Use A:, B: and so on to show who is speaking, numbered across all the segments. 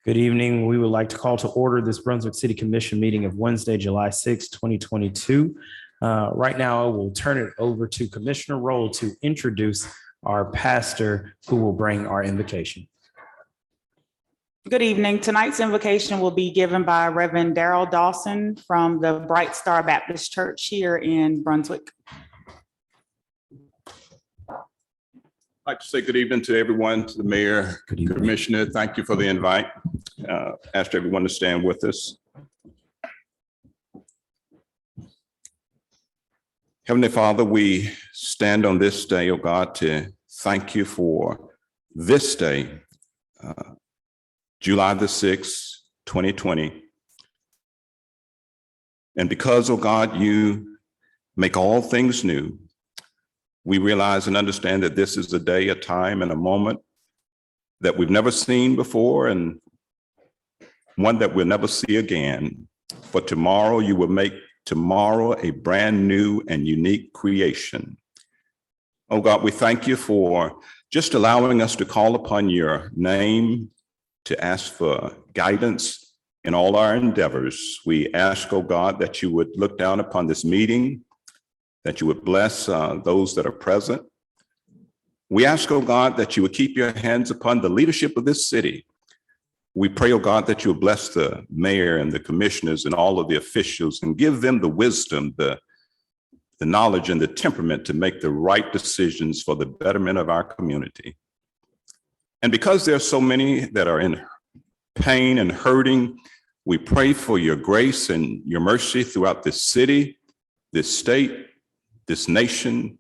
A: Good evening. We would like to call to order this Brunswick City Commission meeting of Wednesday, July 6, 2022. Right now, I will turn it over to Commissioner Rolle to introduce our pastor who will bring our invocation.
B: Good evening. Tonight's invocation will be given by Reverend Daryl Dawson from the Bright Star Baptist Church here in Brunswick.
C: I'd like to say good evening to everyone, to the mayor, commissioner. Thank you for the invite. Ask everyone to stand with us. Heavenly Father, we stand on this day, oh God, to thank you for this day, July the 6th, 2020. And because, oh God, you make all things new, we realize and understand that this is a day, a time, and a moment that we've never seen before and one that we'll never see again. For tomorrow, you will make tomorrow a brand new and unique creation. Oh God, we thank you for just allowing us to call upon your name to ask for guidance in all our endeavors. We ask, oh God, that you would look down upon this meeting, that you would bless those that are present. We ask, oh God, that you would keep your hands upon the leadership of this city. We pray, oh God, that you would bless the mayor and the commissioners and all of the officials and give them the wisdom, the knowledge and the temperament to make the right decisions for the betterment of our community. And because there are so many that are in pain and hurting, we pray for your grace and your mercy throughout this city, this state, this nation.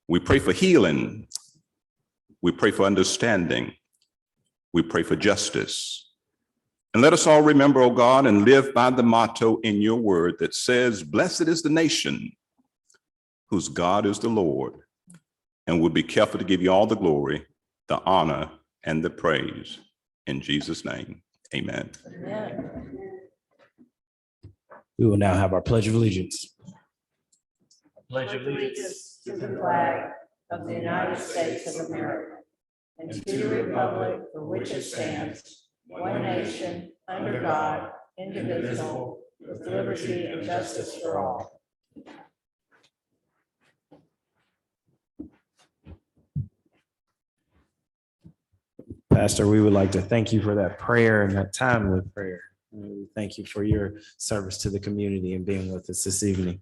C: We pray for healing. We pray for understanding. We pray for justice. And let us all remember, oh God, and live by the motto in your word that says, blessed is the nation whose God is the Lord. And we'll be careful to give you all the glory, the honor, and the praise. In Jesus' name, amen.
D: Amen.
A: We will now have our Pledge of Allegiance.
D: Pledge allegiance to the flag of the United States of America and to the republic for which it stands, one nation, under God, indivisible, with liberty and justice for all.
A: Pastor, we would like to thank you for that prayer and that time with prayer. We thank you for your service to the community and being with us this evening.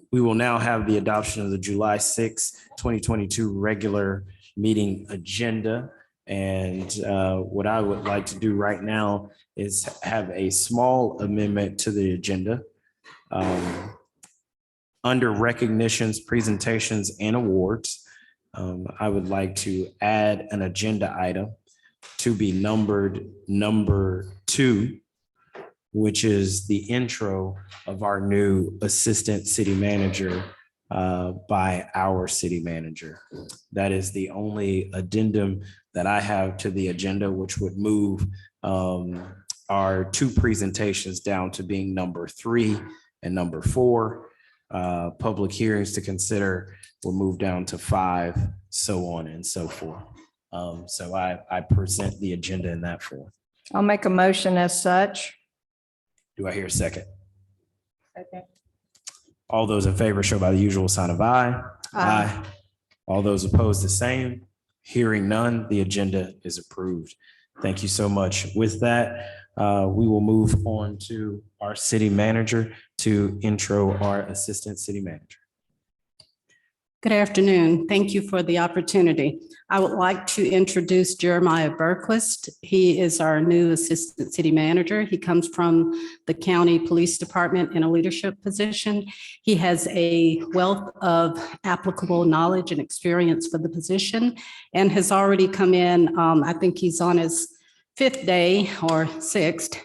A: We will now have the adoption of the July 6, 2022 regular meeting agenda. And what I would like to do right now is have a small amendment to the agenda. Under recognitions, presentations, and awards, I would like to add an agenda item to be numbered number 2, which is the intro of our new assistant city manager by our city manager. That is the only addendum that I have to the agenda, which would move our 2 presentations down to being number 3 and number 4. Public hearings to consider will move down to 5, so on and so forth. So I present the agenda in that form.
D: I'll make a motion as such.
A: Do I hear a second?
D: Okay.
A: All those in favor show by the usual sign of aye.
D: Aye.
A: All those opposed, the same. Hearing none, the agenda is approved. Thank you so much. With that, we will move on to our city manager to intro our assistant city manager.
E: Good afternoon. Thank you for the opportunity. I would like to introduce Jeremiah Berquist. He is our new assistant city manager. He comes from the county police department in a leadership position. He has a wealth of applicable knowledge and experience for the position and has already come in. I think he's on his 5th day or 6th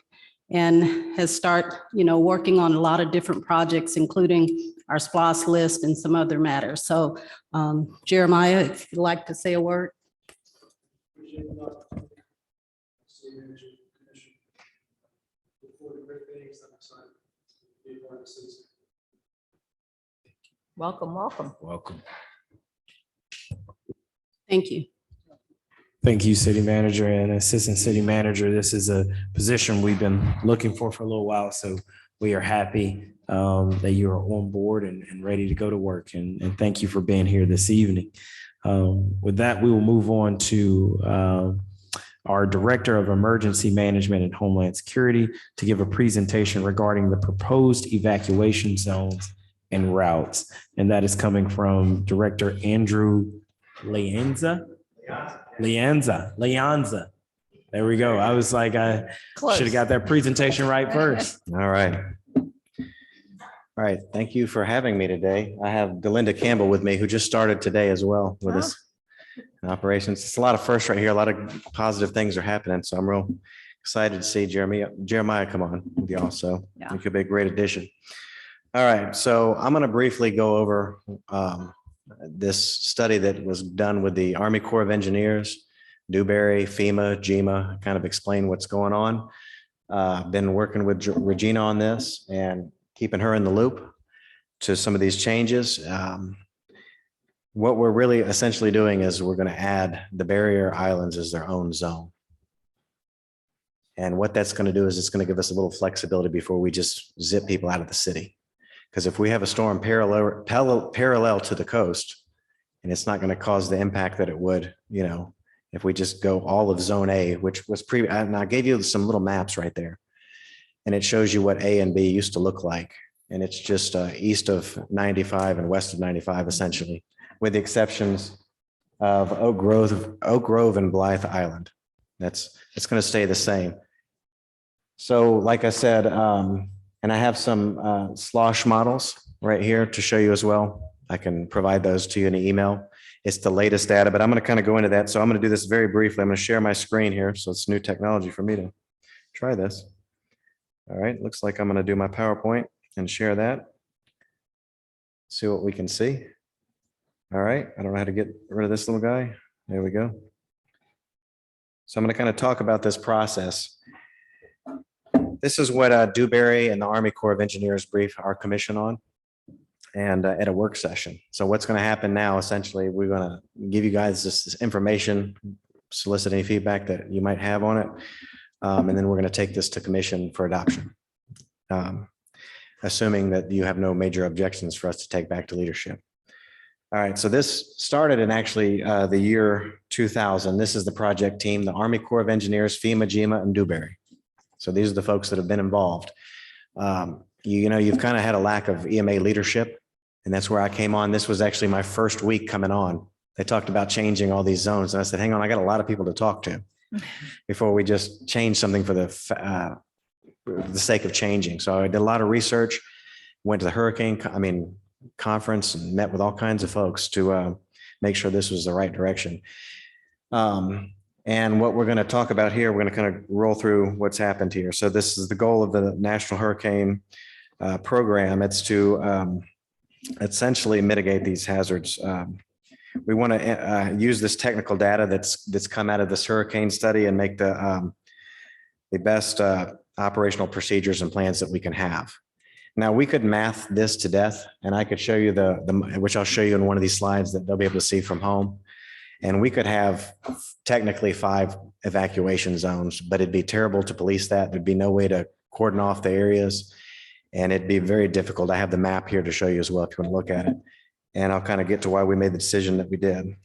E: and has started, working on a lot of different projects, including our SPLOST list and some other matters. So Jeremiah, if you'd like to say a word.
D: Welcome, welcome.
A: Welcome.
E: Thank you.
A: Thank you, City Manager and Assistant City Manager. This is a position we've been looking for a little while, so we are happy that you are on board and ready to go to work. And thank you for being here this evening. With that, we will move on to our Director of Emergency Management and Homeland Security to give a presentation regarding the proposed evacuation zones and routes. And that is coming from Director Andrew Leanza. Leanza. There we go. I was like, I should have got that presentation right first.
F: All right. All right, thank you for having me today. I have Delinda Campbell with me, who just started today as well with us in operations. It's a lot of firsts right here. A lot of positive things are happening, so I'm real excited to see Jeremiah come on with you also.
D: Yeah.
F: It could be a great addition. All right, so I'm going to briefly go over this study that was done with the Army Corps of Engineers, Dewberry, FEMA, GEMA, kind of explain what's going on. Been working with Regina on this and keeping her in the loop to some of these changes. What we're really essentially doing is we're going to add the barrier islands as their own zone. And what that's going to do is it's going to give us a little flexibility before we just zip people out of the city. Because if we have a storm parallel to the coast, and it's not going to cause the impact that it would, if we just go all of zone A, which was and I gave you some little maps right there. And it shows you what A and B used to look like. And it's just east of 95 and west of 95, essentially, with the exceptions of Oak Grove and Blythe Island. It's going to stay the same. So like I said, and I have some slosh models right here to show you as well. I can provide those to you in the email. It's the latest data, but I'm going to kind of go into that. So I'm going to do this very briefly. I'm going to share my screen here. So it's new technology for me to try this. All right, looks like I'm going to do my PowerPoint and share that. See what we can see. All right, I don't know how to get rid of this little guy. There we go. So I'm going to kind of talk about this process. This is what Dewberry and the Army Corps of Engineers brief our commission on and at a work session. So what's going to happen now, essentially, we're going to give you guys this information, solicit any feedback that you might have on it. And then we're going to take this to commission for adoption, assuming that you have no major objections for us to take back to leadership. All right, so this started in actually the year 2000. This is the project team, the Army Corps of Engineers, FEMA, GEMA, and Dewberry. So these are the folks that have been involved. You've kind of had a lack of EMA leadership, and that's where I came on. This was actually my first week coming on. They talked about changing all these zones, and I said, hang on, I got a lot of people to talk to before we just change something for the sake of changing. So I did a lot of research, went to the conference and met with all kinds of folks to make sure this was the right direction. And what we're going to talk about here, we're going to kind of roll through what's happened here. So this is the goal of the National Hurricane Program. It's to essentially mitigate these hazards. We want to use this technical data that's come out of this hurricane study and make the best operational procedures and plans that we can have. Now, we could math this to death, and I could show you which I'll show you in one of these slides that they'll be able to see from home. And we could have technically 5 evacuation zones, but it'd be terrible to police that. There'd be no way to cordon off the areas, and it'd be very difficult. I have the map here to show you as well if you want to look at it. And I'll kind of get to why we made the decision that we did.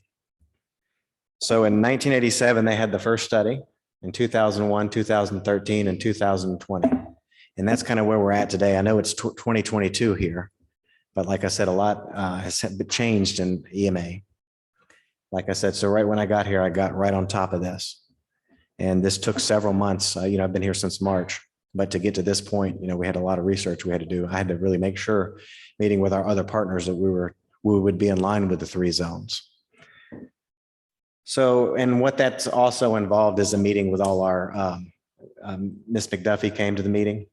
F: So in 1987, they had the first study. In 2001, 2013, and 2020. And that's kind of where we're at today. I know it's 2022 here, but like I said, a lot has changed in EMA. Like I said, so right when I got here, I got right on top of this. And this took several months. I've been here since March, but to get to this point, we had a lot of research we had to do. I had to really make sure, meeting with our other partners, that we would be in line with the 3 zones. So, and what that's also involved is a meeting with all our, Ms. McDuffie came to the meeting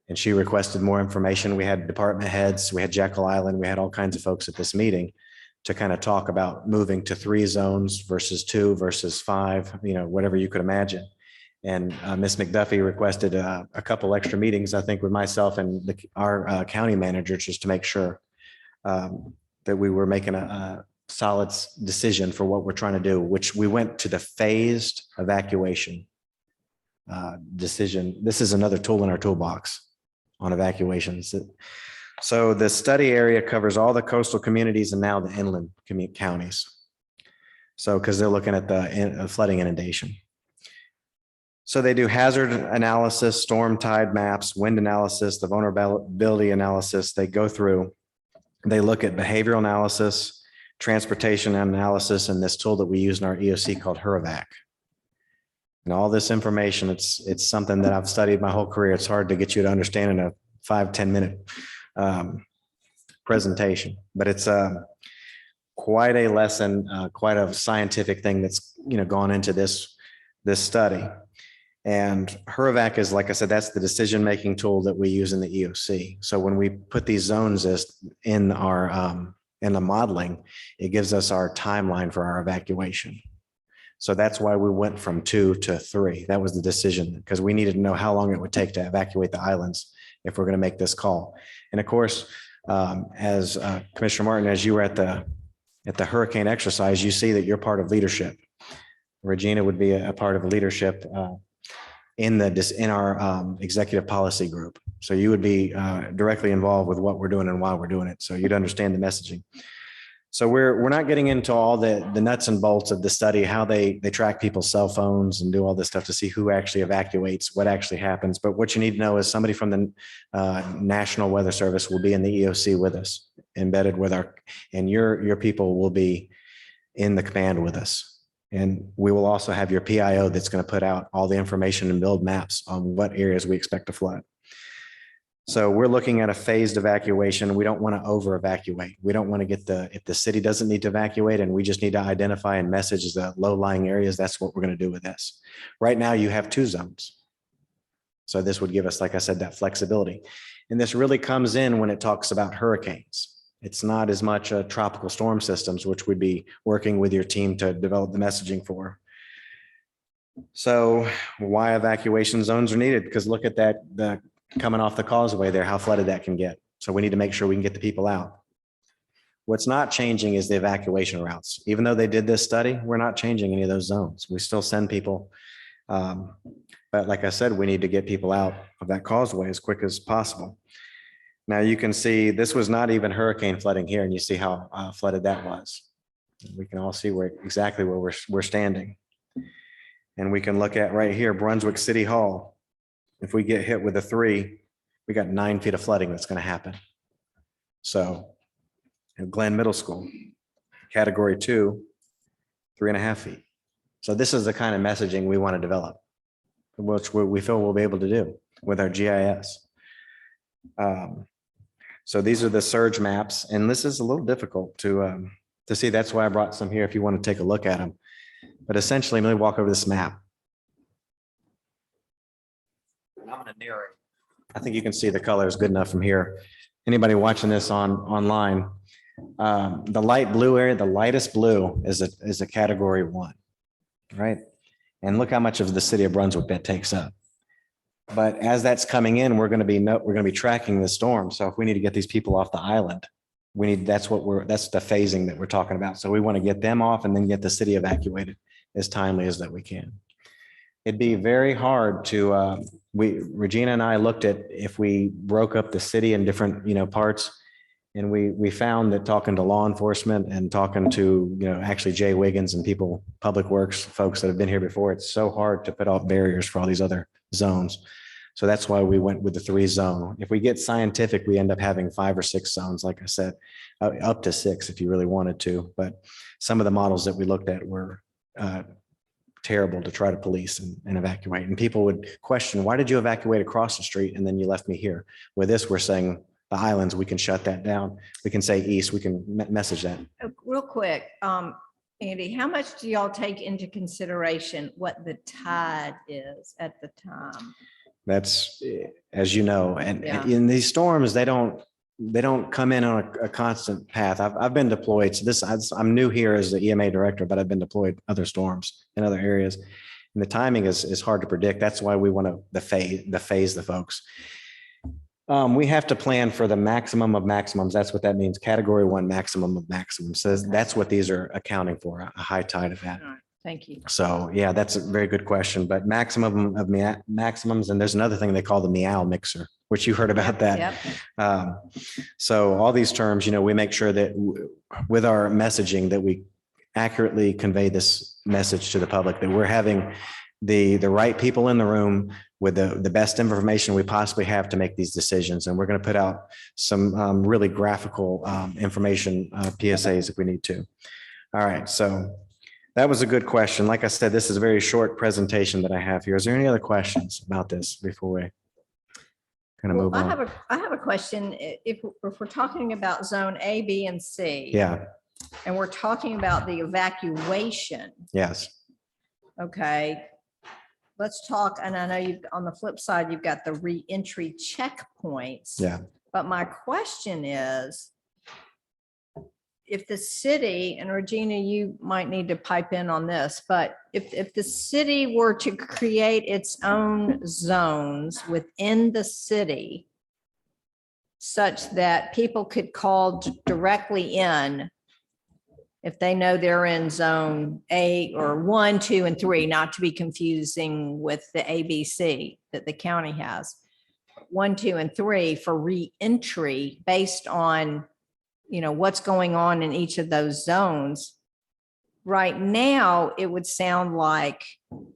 F: and she requested more information. We had department heads, we had Jekyll Island, we had all kinds of folks at this meeting to kind of talk about moving to 3 zones versus 2 versus 5, whatever you could imagine. And Ms. McDuffie requested a couple extra meetings, I think, with myself and our county manager, just to make sure that we were making solid decision for what we're trying to do, which we went to the phased evacuation decision. This is another tool in our toolbox on evacuations. So the study area covers all the coastal communities and now the inland counties. So, because they're looking at the flooding inundation. So they do hazard analysis, storm tide maps, wind analysis, the vulnerability analysis. They go through, they look at behavioral analysis, transportation analysis, and this tool that we use in our EOC called HURAVAC. And all this information, it's something that I've studied my whole career. It's hard to get you to understand in a 5-10 minute presentation, but it's quite a lesson, quite a scientific thing that's gone into this study. And HURAVAC is, like I said, that's the decision-making tool that we use in the EOC. So when we put these zones in our in the modeling, it gives us our timeline for our evacuation. So that's why we went from 2 to 3. That was the decision, because we needed to know how long it would take to evacuate the islands if we're going to make this call. And of course, as Commissioner Martin, as you were at the hurricane exercise, you see that you're part of leadership. Regina would be a part of leadership in our executive policy group. So you would be directly involved with what we're doing and why we're doing it. So you'd understand the messaging. So we're not getting into all the nuts and bolts of the study, how they track people's cell phones and do all this stuff to see who actually evacuates, what actually happens. But what you need to know is somebody from the National Weather Service will be in the EOC with us, embedded with and your people will be in the command with us. And we will also have your PIO that's going to put out all the information and build maps on what areas we expect to flood. So we're looking at a phased evacuation. We don't want to over evacuate. We don't want to get if the city doesn't need to evacuate and we just need to identify and message the low-lying areas, that's what we're going to do with this. Right now you have 2 zones. So this would give us, like I said, that flexibility. And this really comes in when it talks about hurricanes. It's not as much tropical storm systems, which would be working with your team to develop the messaging for. So why evacuation zones are needed? Because look at that, coming off the causeway there, how flooded that can get. So we need to make sure we can get the people out. What's not changing is the evacuation routes. Even though they did this study, we're not changing any of those zones. We still send people. But like I said, we need to get people out of that causeway as quick as possible. Now you can see this was not even hurricane flooding here, and you see how flooded that was. We can all see exactly where we're standing. And we can look at right here, Brunswick City Hall. If we get hit with a 3, we got 9 feet of flooding that's going to happen. So Glenn Middle School, category 2, 3.5 feet. So this is the kind of messaging we want to develop, which we feel we'll be able to do with our GIS. So these are the surge maps, and this is a little difficult to see. That's why I brought some here if you want to take a look at them. But essentially, let me walk over this map. I'm going to narrate. I think you can see the color is good enough from here. Anybody watching this online, the light blue area, the lightest blue is a category 1, right? And look how much of the city of Brunswick that takes up. But as that's coming in, we're going to be tracking the storm. So if we need to get these people off the island, that's the phasing that we're talking about. So we want to get them off and then get the city evacuated as timely as that we can. It'd be very hard to, Regina and I looked at if we broke up the city in different, parts. And we found that talking to law enforcement and talking to, actually Jay Wiggins and people, public works folks that have been here before, it's so hard to put off barriers for all these other zones. So that's why we went with the 3 zone. If we get scientific, we end up having 5 or 6 zones, like I said, up to 6 if you really wanted to. But some of the models that we looked at were terrible to try to police and evacuate. And people would question, why did you evacuate across the street and then you left me here? With this, we're saying the islands, we can shut that down. We can say east, we can message that.
D: Real quick, Andy, how much do y'all take into consideration what the tide is at the time?
F: That's, as you know, and
D: Yeah.
F: in these storms, they don't come in on a constant path. I've been deployed. So I'm new here as the EMA director, but I've been deployed other storms in other areas. And the timing is hard to predict. That's why we want to phase the folks. We have to plan for the maximum of maximums. That's what that means. Category 1 maximum of maximums. So that's what these are accounting for, a high tide of that.
D: All right, thank you.
F: So yeah, that's a very good question, but maximum of maximums. And there's another thing they call the meow mixer, which you heard about that.
D: Yep.
F: So all these terms, we make sure that with our messaging that we accurately convey this message to the public, that we're having the right people in the room with the best information we possibly have to make these decisions. And we're going to put out some really graphical information PSAs if we need to. All right. So that was a good question. Like I said, this is a very short presentation that I have here. Is there any other questions about this before we kind of move
D: Well,
F: on?
D: I have a question. If we're talking about zone A, B, and C.
F: Yeah,
D: And we're talking about the evacuation,
F: yes.
D: okay? Let's talk, and I know on the flip side, you've got the reentry checkpoints.
F: Yeah.
D: But my question is, if the city, and Regina, you might need to pipe in on this, but if the city were to create its own zones within the city such that people could call directly in if they know they're in zone A or 1, 2, and 3, not to be confusing with the ABC that the county has. 1, 2, and 3 for reentry based on, what's going on in each of those zones. Right now, it would sound like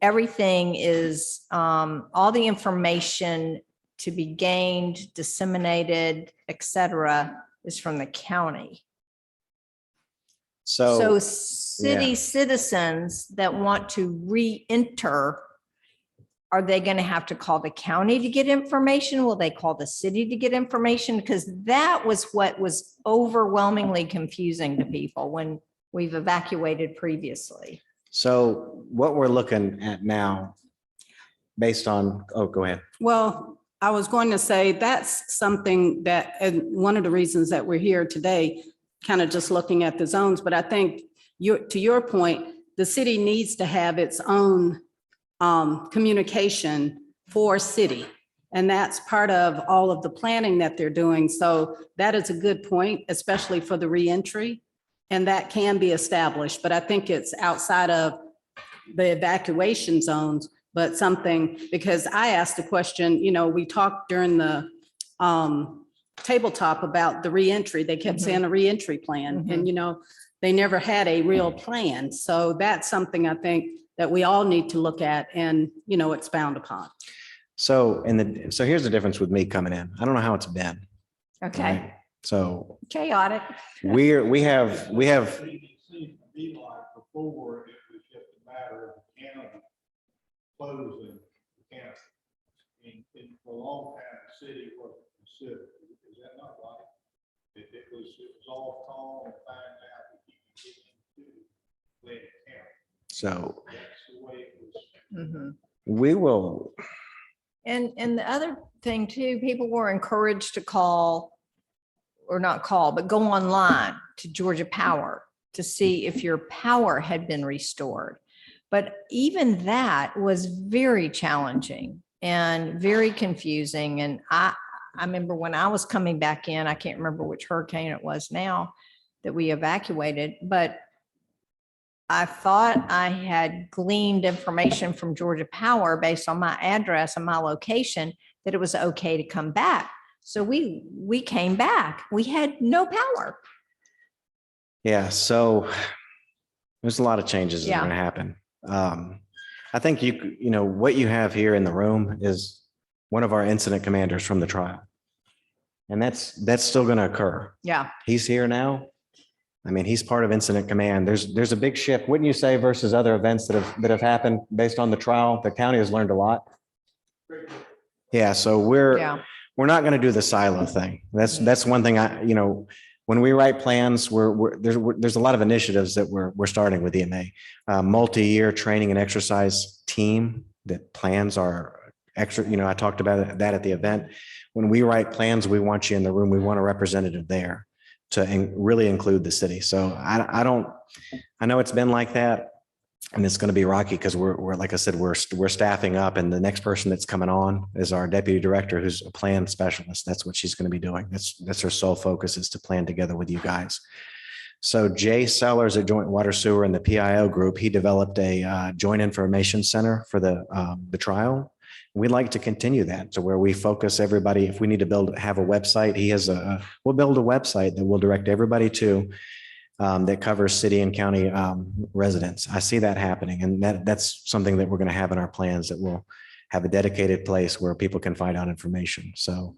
D: everything is, all the information to be gained, disseminated, et cetera, is from the county. So city citizens that want to re-enter, are they going to have to call the county to get information? Will they call the city to get information? Because that was what was overwhelmingly confusing to people when we've evacuated previously.
F: So what we're looking at now, based on, oh, go ahead.
E: Well, I was going to say that's something that, and one of the reasons that we're here today, kind of just looking at the zones, but I think to your point, the city needs to have its own communication for city. And that's part of all of the planning that they're doing. So that is a good point, especially for the reentry. And that can be established, but I think it's outside of the evacuation zones, but something, because I asked the question, we talked during the tabletop about the reentry. They kept saying a reentry plan and, they never had a real plan. So that's something I think that we all need to look at and, expound upon.
F: So so here's the difference with me coming in. I don't know how it's been.
D: Okay,
F: right? So
D: chaotic.
F: we have,
G: It seemed to be like before, it was just a matter of the county closing the county. And for a long time, the city wasn't considered. Is that not right? It was all called and find out that you can get into Glenn County.
F: so
G: That's the way it was.
D: Mhm.
F: we will,
D: And the other thing too, people were encouraged to call, or not call, but go online to Georgia Power to see if your power had been restored. But even that was very challenging and very confusing. And I remember when I was coming back in, I can't remember which hurricane it was now that we evacuated, but I thought I had gleaned information from Georgia Power based on my address and my location that it was okay to come back. So we came back. We had no power.
F: yeah, so there's a lot of changes that are
D: Yeah.
F: going to happen. I think what you have here in the room is one of our incident commanders from the trial. And that's still going to occur.
D: Yeah.
F: He's here now. I mean, he's part of incident command. There's a big shift, wouldn't you say, versus other events that have happened based on the trial? The county has learned a lot. Yeah, so we're not going to do the silo thing. That's one thing when we write plans, there's a lot of initiatives that we're starting with EMA, multi-year training and exercise team that plans are extra. I talked about that at the event. When we write plans, we want you in the room. We want a representative there to really include the city. So I know it's been like that. And it's going to be rocky because we're, like I said, we're staffing up, and the next person that's coming on is our deputy director, who's a plan specialist. That's what she's going to be doing. That's her sole focus, is to plan together with you guys. So Jay Sellers at Joint Water Sewer and the PIO group, he developed a joint information center for the trial. We'd like to continue that to where we focus everybody. If we need to have a website, we'll build a website that we'll direct everybody to, that covers city and county residents. I see that happening, and that's something that we're going to have in our plans, that we'll have a dedicated place where people can find out information. So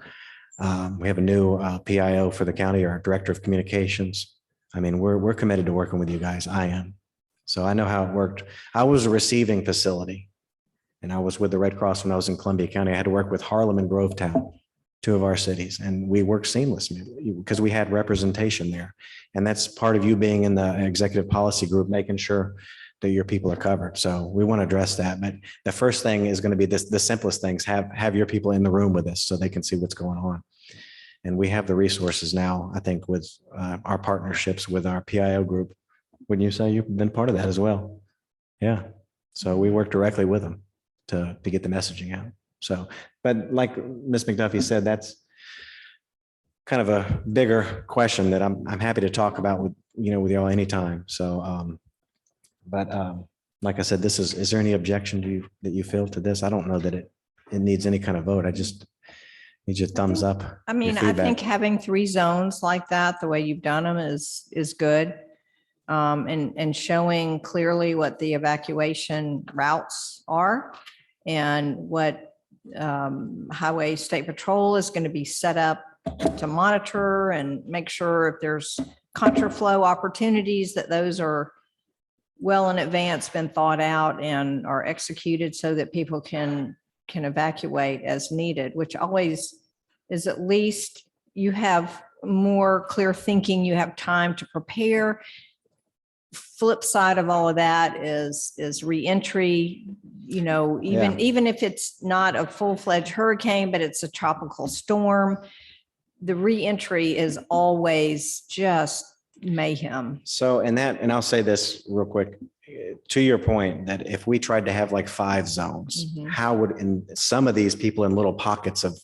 F: we have a new PIO for the county, our director of communications. I mean, we're committed to working with you guys. I am. So I know how it worked. I was a receiving facility, and I was with the Red Cross when I was in Columbia County. I had to work with Harlem and Grovetown, two of our cities, and we worked seamlessly because we had representation there. And that's part of you being in the executive policy group, making sure that your people are covered. So we want to address that. But the first thing is going to be the simplest things. Have your people in the room with us so they can see what's going on. And we have the resources now, I think, with our partnerships with our PIO group. Wouldn't you say you've been part of that as well? Yeah. So we work directly with them to get the messaging out. So, but like Ms. McDuffie said, that's kind of a bigger question that I'm happy to talk about with y'all anytime. So, like I said, is there any objection that you feel to this? I don't know that it needs any kind of vote. I just need your thumbs up.
D: I mean,
F: your
D: I
F: feedback.
D: think having 3 zones like that, the way you've done them is good. And showing clearly what the evacuation routes are and what Highway State Patrol is going to be set up to monitor and make sure if there's contraflow opportunities, that those are well in advance been thought out and are executed so that people can evacuate as needed, which always is, at least you have more clear thinking, you have time to prepare. Flip side of all of that is reentry, even if it's not a full-fledged hurricane, but it's a tropical storm, the reentry is always just mayhem.
F: So, and I'll say this real quick, to your point, that if we tried to have like 5 zones, how would, and some of these people in little pockets of,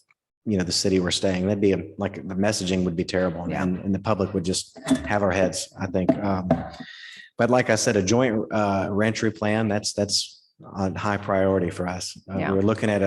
F: the city we're staying, that'd be like the messaging would be terrible,
D: Yeah.
F: and the public would just have our heads, I think. But like I said, a joint reentry plan, that's a high priority for us.
D: Yeah.
F: We're looking at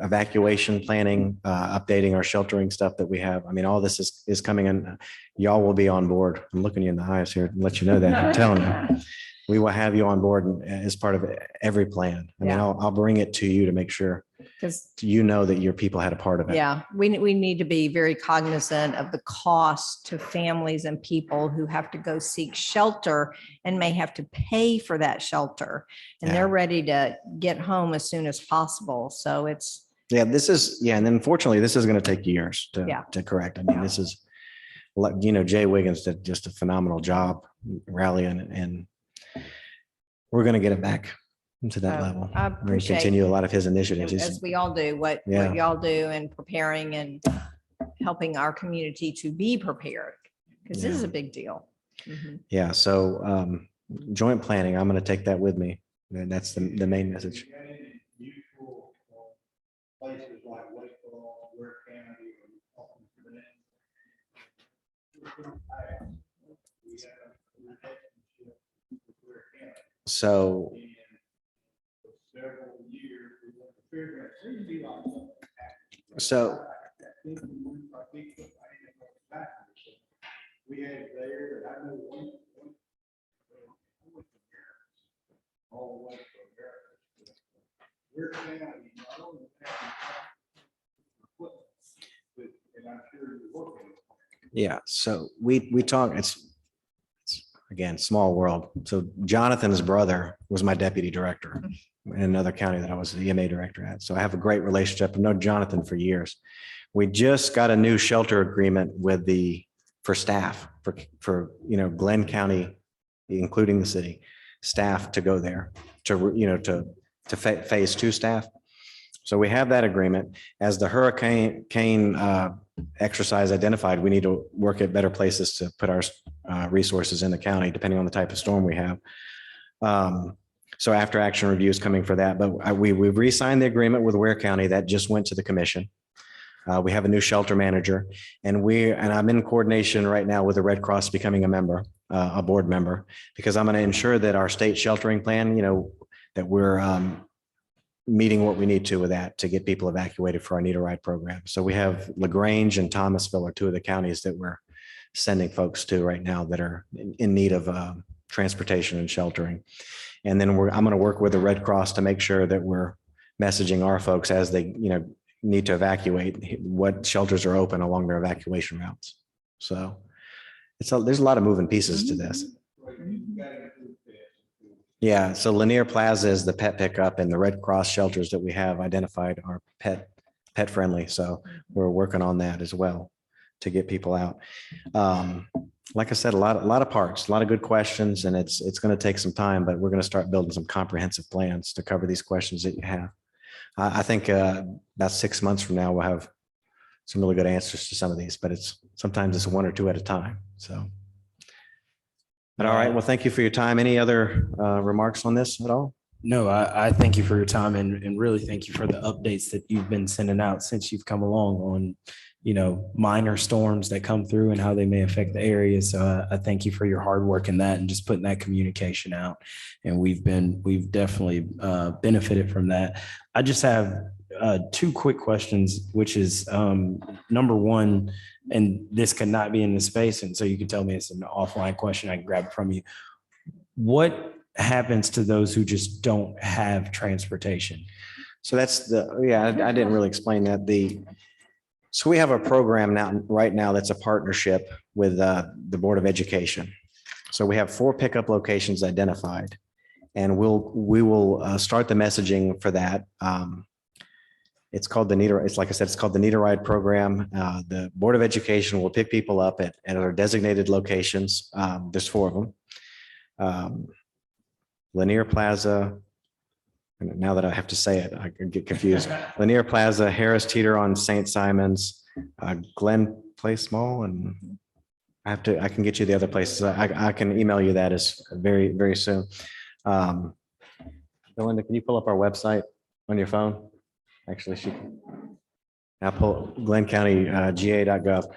F: evacuation planning, updating our sheltering stuff that we have. I mean, all this is coming in. Y'all will be on board. I'm looking you in the eyes here to let you know that. I'm telling you, we will have you on board as part of every plan. I mean,
D: Yeah.
F: I'll bring it to you to make sure
D: Because
F: that your people had a part of it.
D: yeah, we need to be very cognizant of the cost to families and people who have to go seek shelter and may have to pay for that shelter. And
F: Yeah.
D: they're ready to get home as soon as possible. So it's,
F: Yeah, and then unfortunately, this is going to take years
D: Yeah.
F: to correct. I mean, this is, Jay Wiggins did just a phenomenal job rallying, and we're going to get it back to that level.
D: I
F: We're going to
D: appreciate,
F: continue a lot of his initiatives.
D: as we all do, what
F: Yeah.
D: y'all do in preparing and helping our community to be prepared, because this is a big deal. Mhm.
F: Yeah, so joint planning, I'm going to take that with me. And that's the main message.
G: And any usual places like Lakeville, Ware County, or Austin, we have a relationship with Ware County.
F: So,
G: And for several years, we went to figure out, it seemed to be like something happened.
F: So-
G: I think I ended up back. We had it there, and I know one. All the way to America. We're county, not only equipment, but, and I'm sure you're working.
F: yeah, so we talk, it's again, small world. So Jonathan's brother was my deputy director in another county that I was the EMA director at. So I have a great relationship. I've known Jonathan for years. We just got a new shelter agreement for staff, for Glenn County, including the city, staff to go there to phase 2 staff. So we have that agreement. As the hurricane exercise identified, we need to work at better places to put our resources in the county, depending on the type of storm we have. So after action review is coming for that, but we've re-signed the agreement with Ware County. That just went to the commission. We have a new shelter manager, and I'm in coordination right now with the Red Cross becoming a member, a board member, because I'm going to ensure that our state sheltering plan, that we're meeting what we need to with that to get people evacuated for our Need a Ride program. So we have LaGrange and Thomasville are two of the counties that we're sending folks to right now that are in need of transportation and sheltering. And then I'm going to work with the Red Cross to make sure that we're messaging our folks as they, need to evacuate, what shelters are open along their evacuation routes. So there's a lot of moving pieces to this. Yeah, so Lanier Plaza is the pet pickup, and the Red Cross shelters that we have identified are pet friendly. So we're working on that as well to get people out. Like I said, a lot of parts, a lot of good questions, and it's going to take some time, but we're going to start building some comprehensive plans to cover these questions that you have. I think about 6 months from now, we'll have some really good answers to some of these, but sometimes it's one or two at a time. So. But all right, well, thank you for your time. Any other remarks on this at all?
A: No, I thank you for your time and really thank you for the updates that you've been sending out since you've come along on, minor storms that come through and how they may affect the area. So I thank you for your hard work in that and just putting that communication out. And we've definitely benefited from that. I just have two quick questions, which is number one, and this could not be in the space. And so you can tell me it's an offline question. I can grab it from you. What happens to those who just don't have transportation?
F: So I didn't really explain that. So we have a program right now that's a partnership with the Board of Education. So we have 4 pickup locations identified, and we will start the messaging for that. It's called like I said, it's called the Need a Ride program. The Board of Education will pick people up at our designated locations. There's 4 of them. Lanier Plaza. And now that I have to say it, I can get confused. Lanier Plaza, Harris Teeter on St. Simons, Glen Place Mall, and I can get you the other places. I can email you that very, very soon. Belinda, can you pull up our website on your phone? Actually, she can. I'll pull glencountyga.gov.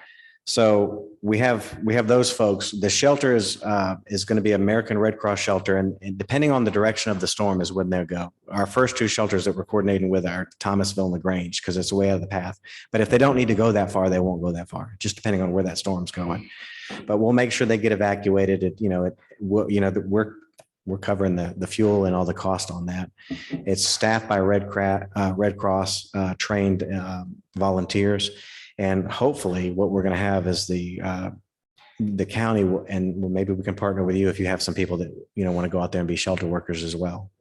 F: So we have those folks. The shelter is going to be American Red Cross shelter, and depending on the direction of the storm is when they'll go. Our first 2 shelters that we're coordinating with are Thomasville and LaGrange because it's way out of the path. But if they don't need to go that far, they won't go that far, just depending on where that storm's going. But we'll make sure they get evacuated. We're covering the fuel and all the cost on that. It's staffed by Red Cross trained volunteers. And hopefully what we're going to have is the county, and maybe we can partner with you if you have some people that, want to go out there and be shelter workers as well.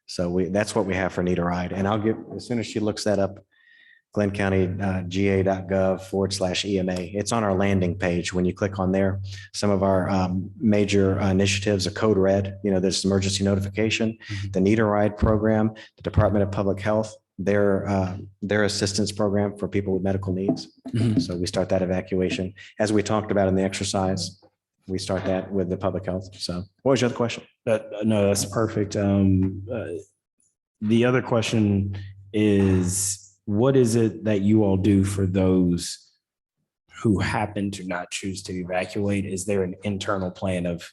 F: So that's what we have for Need a Ride. And I'll as soon as she looks that up, glencountyga.gov/EMA. It's on our landing page. When you click on there, some of our major initiatives are Code Red, there's emergency notification, the Need a Ride program, the Department of Public Health, their assistance program for people with medical needs.
A: Mhm.
F: So we start that evacuation. As we talked about in the exercise, we start that with the public health. So what was your other question?
A: No, that's perfect. The other question is, what is it that you all do for those who happen to not choose to evacuate? Is there an internal plan of,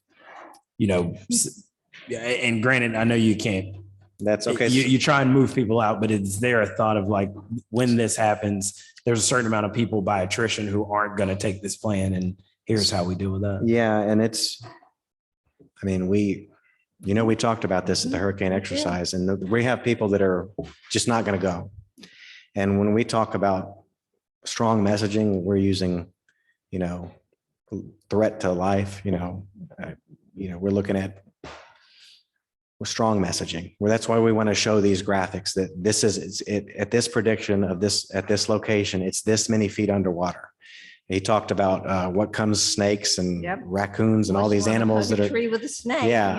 A: and granted, I know you can't.
F: That's okay.
A: You try and move people out, but is there a thought of like, when this happens, there's a certain amount of people by attrition who aren't going to take this plan, and here's how we deal with that?
F: Yeah, and we talked about this at the hurricane exercise, and we have people that are just not going to go. And when we talk about strong messaging, we're using, threat to life, we're looking at strong messaging, where that's why we want to show these graphics that this is at this prediction of this, at this location, it's this many feet underwater. He talked about what comes snakes and raccoons and all these animals that are
D: tree with a snake.
F: Yeah,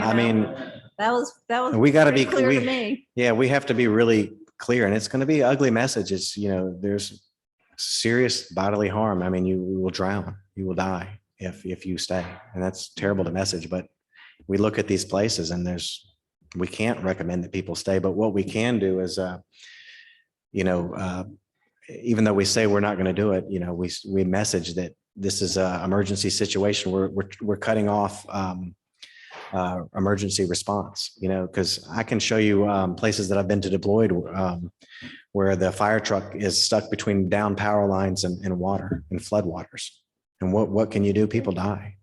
D: that was
F: we got to be
D: clear to me.
F: Yeah, we have to be really clear, and it's going to be ugly messages. There's serious bodily harm. You will drown, you will die if you stay, and that's terrible to message. But we look at these places, and there's We can't recommend that people stay, but what we can do is, even though we say we're not going to do it, we message that this is a emergency situation. We're cutting off emergency response, because I can show you places that I've been to deployed where the fire truck is stuck between down power lines and water and floodwaters. And what can you do? People die.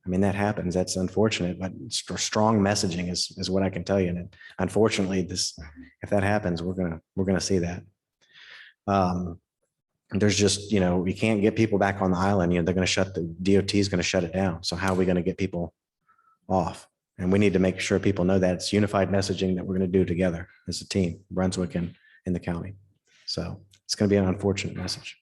F: I mean, that happens. That's unfortunate, but strong messaging is what I can tell you. And unfortunately, if that happens, we're gonna see that. There's just, we can't get people back on the island. They're going to DOT is going to shut it down. So how are we going to get people off? And we need to make sure people know that it's unified messaging that we're going to do together as a team, Brunswick and in the county. So it's going to be an unfortunate message.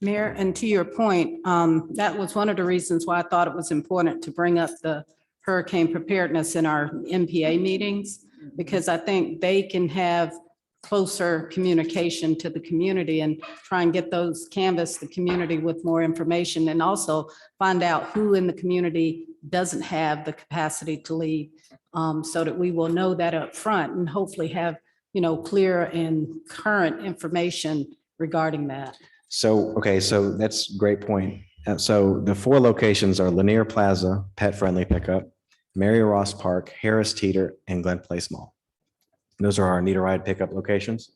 E: Mayor, and to your point, that was one of the reasons why I thought it was important to bring up the hurricane preparedness in our MPA meetings, because I think they can have closer communication to the community and try and get canvass the community with more information, and also find out who in the community doesn't have the capacity to leave, so that we will know that up front and hopefully have, clear and current information regarding that.
F: So, okay, so that's a great point. So the 4 locations are Lanier Plaza, Pet Friendly Pickup, Mary Ross Park, Harris Teeter, and Glen Place Mall. Those are our Need a Ride pickup locations.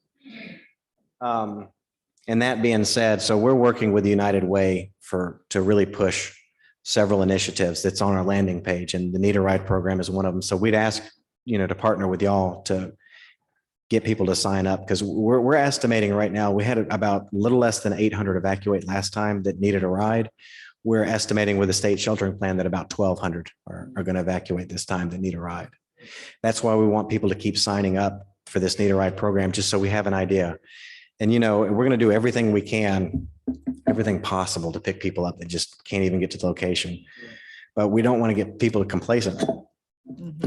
F: And that being said, so we're working with United Way to really push several initiatives that's on our landing page, and the Need a Ride program is one of them. So we'd ask, to partner with y'all to get people to sign up, because we're estimating right now, we had about a little less than 800 evacuate last time that needed a ride. We're estimating with the state sheltering plan that about 1,200 are going to evacuate this time that need a ride. That's why we want people to keep signing up for this Need a Ride program, just so we have an idea. And, we're going to do everything we can, everything possible to pick people up that just can't even get to the location. But we don't want to get people complacent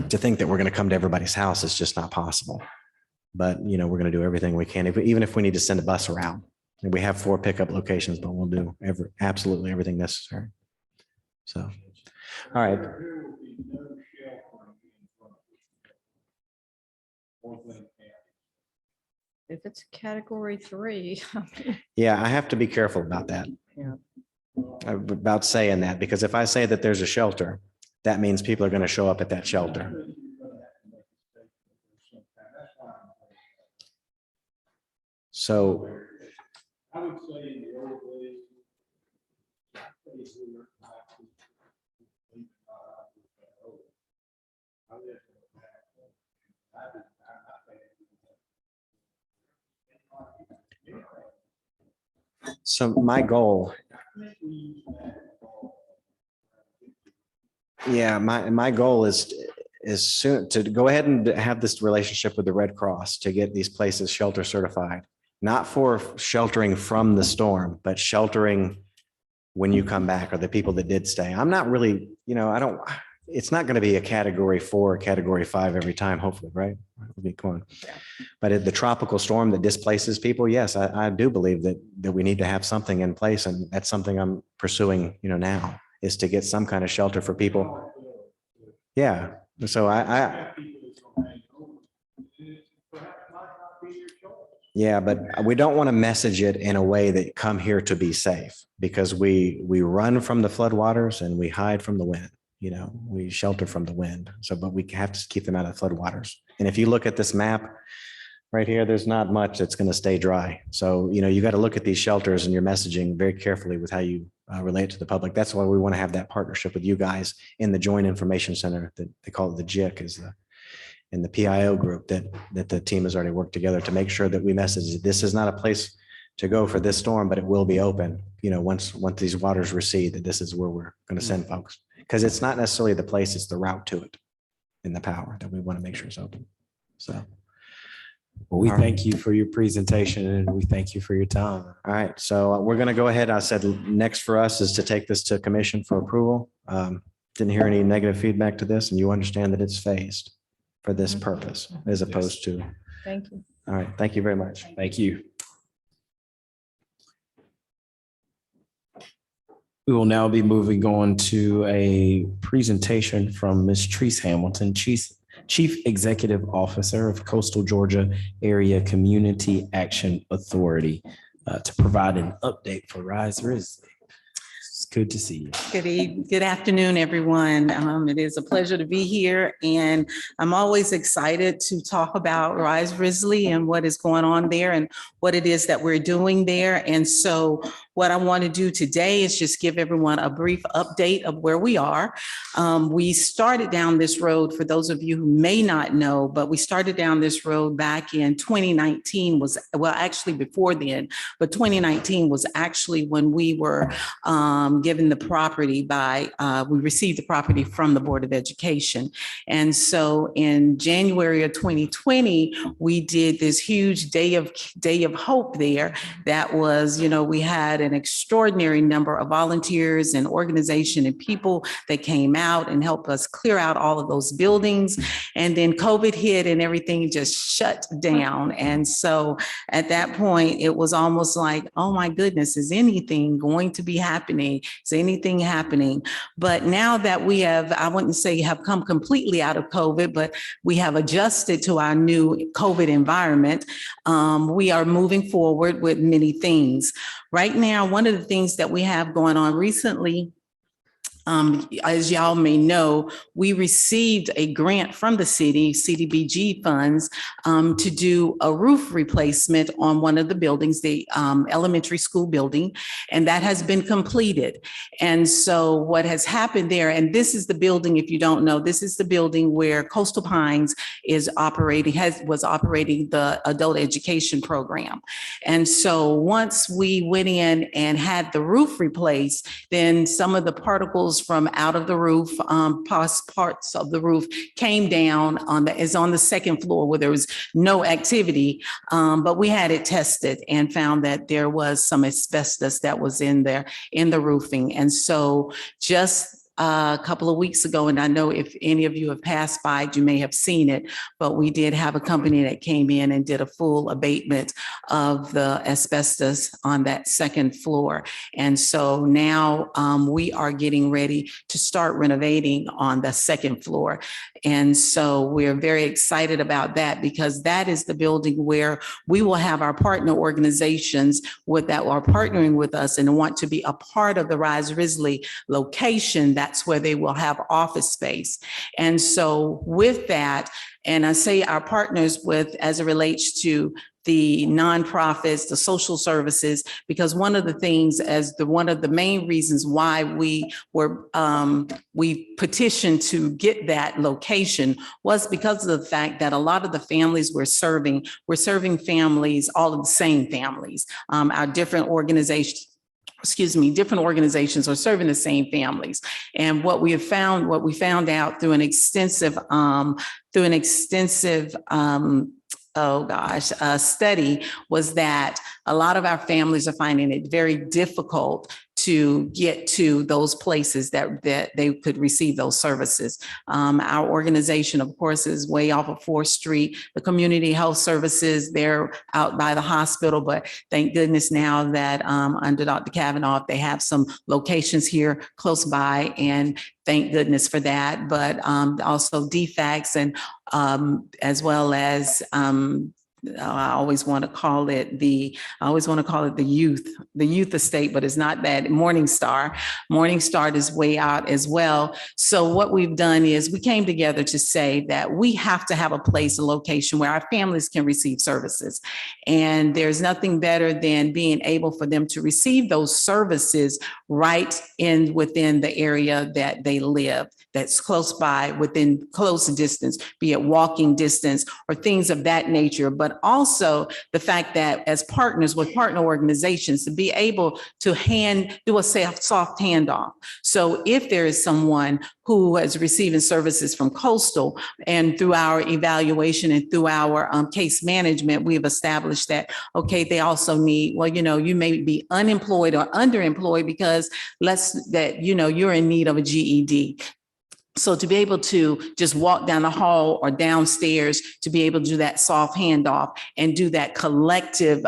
F: to think that we're going to come to everybody's house. It's just not possible. But, we're going to do everything we can, even if we need to send a bus around. And we have 4 pickup locations, but we'll do absolutely everything necessary. So, all right.
G: There will be no sheltering in front of the
D: If it's category 3.
F: Yeah, I have to be careful about that.
D: Yeah.
F: About saying that, because if I say that there's a shelter, that means people are going to show up at that shelter. So,
G: I would say in the old days,
F: so my goal, my goal is soon to go ahead and have this relationship with the Red Cross to get these places shelter certified, not for sheltering from the storm, but sheltering when you come back, or the people that did stay. I'm not really, it's not going to be a category 4 or category 5 every time, hopefully, right? Come on. But the tropical storm that displaces people, yes, I do believe that we need to have something in place. And that's something I'm pursuing, now, is to get some kind of shelter for people. Yeah. So yeah, but we don't want to message it in a way that come here to be safe, because we run from the floodwaters and we hide from the wind. We shelter from the wind. So, but we have to keep them out of the floodwaters. And if you look at this map right here, there's not much that's going to stay dry. So, you got to look at these shelters and your messaging very carefully with how you relate to the public. That's why we want to have that partnership with you guys in the Joint Information Center, that they call it the JIC, and the PIO group that the team has already worked together to make sure that we message that this is not a place to go for this storm, but it will be open, once these waters recede, that this is where we're going to send folks. Because it's not necessarily the place, it's the route to it and the power that we want to make sure is open. So.
A: Well, we thank you for your presentation, and we thank you for your time.
F: All right, so we're going to go ahead. I said next for us is to take this to commission for approval. Didn't hear any negative feedback to this, and you understand that it's phased for this purpose as opposed to.
D: Thank you.
F: All right, thank you very much.
A: Thank you. We will now be moving on to a presentation from Ms. Treese Hamilton. Chief Executive Officer of Coastal Georgia Area Community Action Authority, to provide an update for Rise Risley. It's good to see you.
H: Good afternoon, everyone. It is a pleasure to be here, and I'm always excited to talk about Rise Risley and what is going on there and what it is that we're doing there. And so what I want to do today is just give everyone a brief update of where we are. We started down this road, for those of you who may not know, but we started down this road back in 2019 actually before then, but 2019 was actually when we were given the property we received the property from the Board of Education. And so in January of 2020, we did this huge day of hope there. That was, we had an extraordinary number of volunteers and organization and people that came out and helped us clear out all of those buildings. And then COVID hit and everything just shut down. And so at that point, it was almost like, oh my goodness, is anything going to be happening? Is anything happening? But now that we have, I wouldn't say have come completely out of COVID, but we have adjusted to our new COVID environment, we are moving forward with many things. Right now, one of the things that we have going on recently, as y'all may know, we received a grant from the city, CDBG funds, to do a roof replacement on one of the buildings, the elementary school building, and that has been completed. And so what has happened there, and this is the building, if you don't know, this is the building where Coastal Pines was operating the adult education program. And so once we went in and had the roof replaced, then some of the particles from out of the roof, parts of the roof came down on the second floor where there was no activity, but we had it tested and found that there was some asbestos that was in there in the roofing. And so just a couple of weeks ago, and I know if any of you have passed by, you may have seen it, but we did have a company that came in and did a full abatement of the asbestos on that second floor. And so now we are getting ready to start renovating on the second floor. And so we're very excited about that, because that is the building where we will have our partner organizations that are partnering with us and want to be a part of the Rise Risley location. That's where they will have office space. And so with that, and I say our partners as it relates to the nonprofits, the social services, because one of the things one of the main reasons why we petitioned to get that location was because of the fact that a lot of the families we're serving families, all of the same families, our different organizations are serving the same families. And what we found out through an extensive study was that a lot of our families are finding it very difficult to get to those places that they could receive those services. Our organization, of course, is way off of 4th Street. The community health services, they're out by the hospital, but thank goodness now that under Dr. Kavanaugh, they have some locations here close by, and thank goodness for that. But also DFACS and as well as I always want to call it the youth estate, but it's not that. Morningstar is way out as well. So what we've done is we came together to say that we have to have a place, a location where our families can receive services. And there's nothing better than being able for them to receive those services right within the area that they live, that's close by, within close distance, be it walking distance or things of that nature. But also the fact that as partners with partner organizations, to be able to do a soft handoff. So if there is someone who is receiving services from Coastal, and through our evaluation and through our case management, we've established that, okay, they also need, you may be unemployed or underemployed because you're in need of a GED. So to be able to just walk down the hall or downstairs, to be able to do that soft handoff and do that collective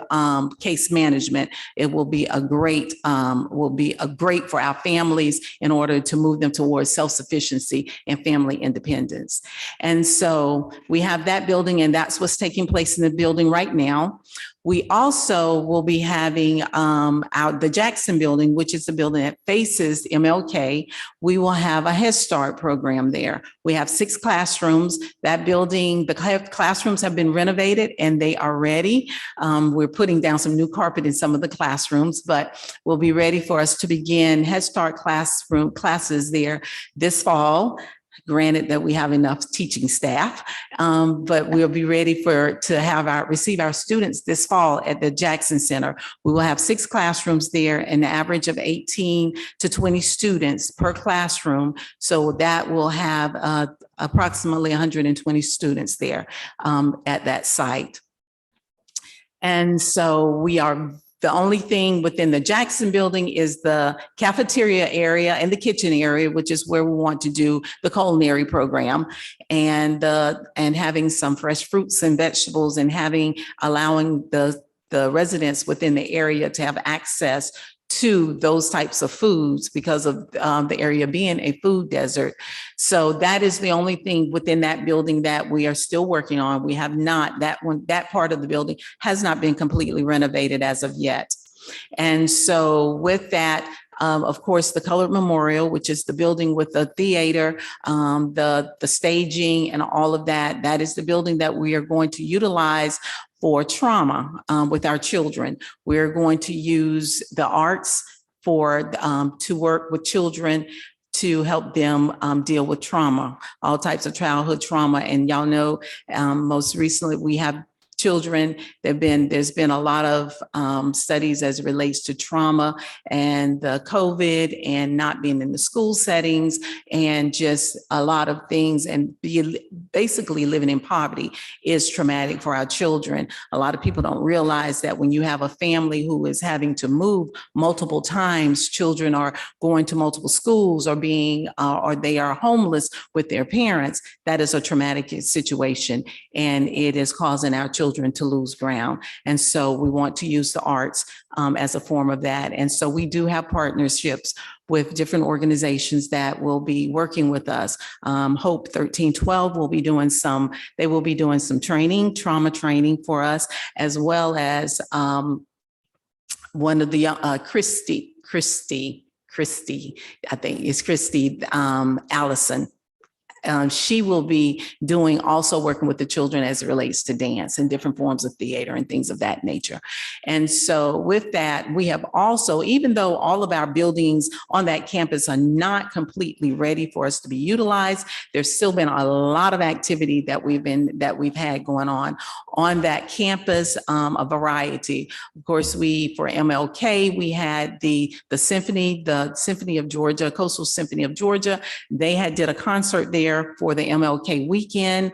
H: case management, it will be a great for our families in order to move them towards self-sufficiency and family independence. And so we have that building, and that's what's taking place in the building right now. We also will be having the Jackson building, which is the building that faces MLK. We will have a Head Start program there. We have 6 classrooms. That building, the classrooms have been renovated and they are ready. We're putting down some new carpet in some of the classrooms, but we'll be ready for us to begin Head Start classes there this fall. Granted that we have enough teaching staff, but we'll be ready to receive our students this fall at the Jackson Center. We will have 6 classrooms there, an average of 18 to 20 students per classroom. So that will have approximately 120 students there at that site. And so the only thing within the Jackson building is the cafeteria area and the kitchen area, which is where we want to do the culinary program, and having some fresh fruits and vegetables, and allowing the residents within the area to have access to those types of foods because of the area being a food desert. So that is the only thing within that building that we are still working on. We have not, that part of the building has not been completely renovated as of yet. And so with that, of course, the Colored Memorial, which is the building with the theater, the staging and all of that, that is the building that we are going to utilize for trauma with our children. We're going to use the arts to work with children to help them deal with trauma, all types of childhood trauma. And y'all know, most recently we have children. There's been a lot of studies as it relates to trauma and the COVID and not being in the school settings and just a lot of things, and basically living in poverty is traumatic for our children. A lot of people don't realize that when you have a family who is having to move multiple times, children are going to multiple schools or they are homeless with their parents, that is a traumatic situation, and it is causing our children to lose ground. And so we want to use the arts as a form of that. And so we do have partnerships with different organizations that will be working with us. Hope 1312 will be doing some training, trauma training for us, as well as one of the Christy, I think it's Christy Allison. She will be working with the children as it relates to dance and different forms of theater and things of that nature. And so with that, we have also, even though all of our buildings on that campus are not completely ready for us to be utilized, there's still been a lot of activity that we've had going on that campus, a variety. Of course, for MLK, we had the Symphony of Georgia, Coastal Symphony of Georgia. They did a concert there for the MLK weekend.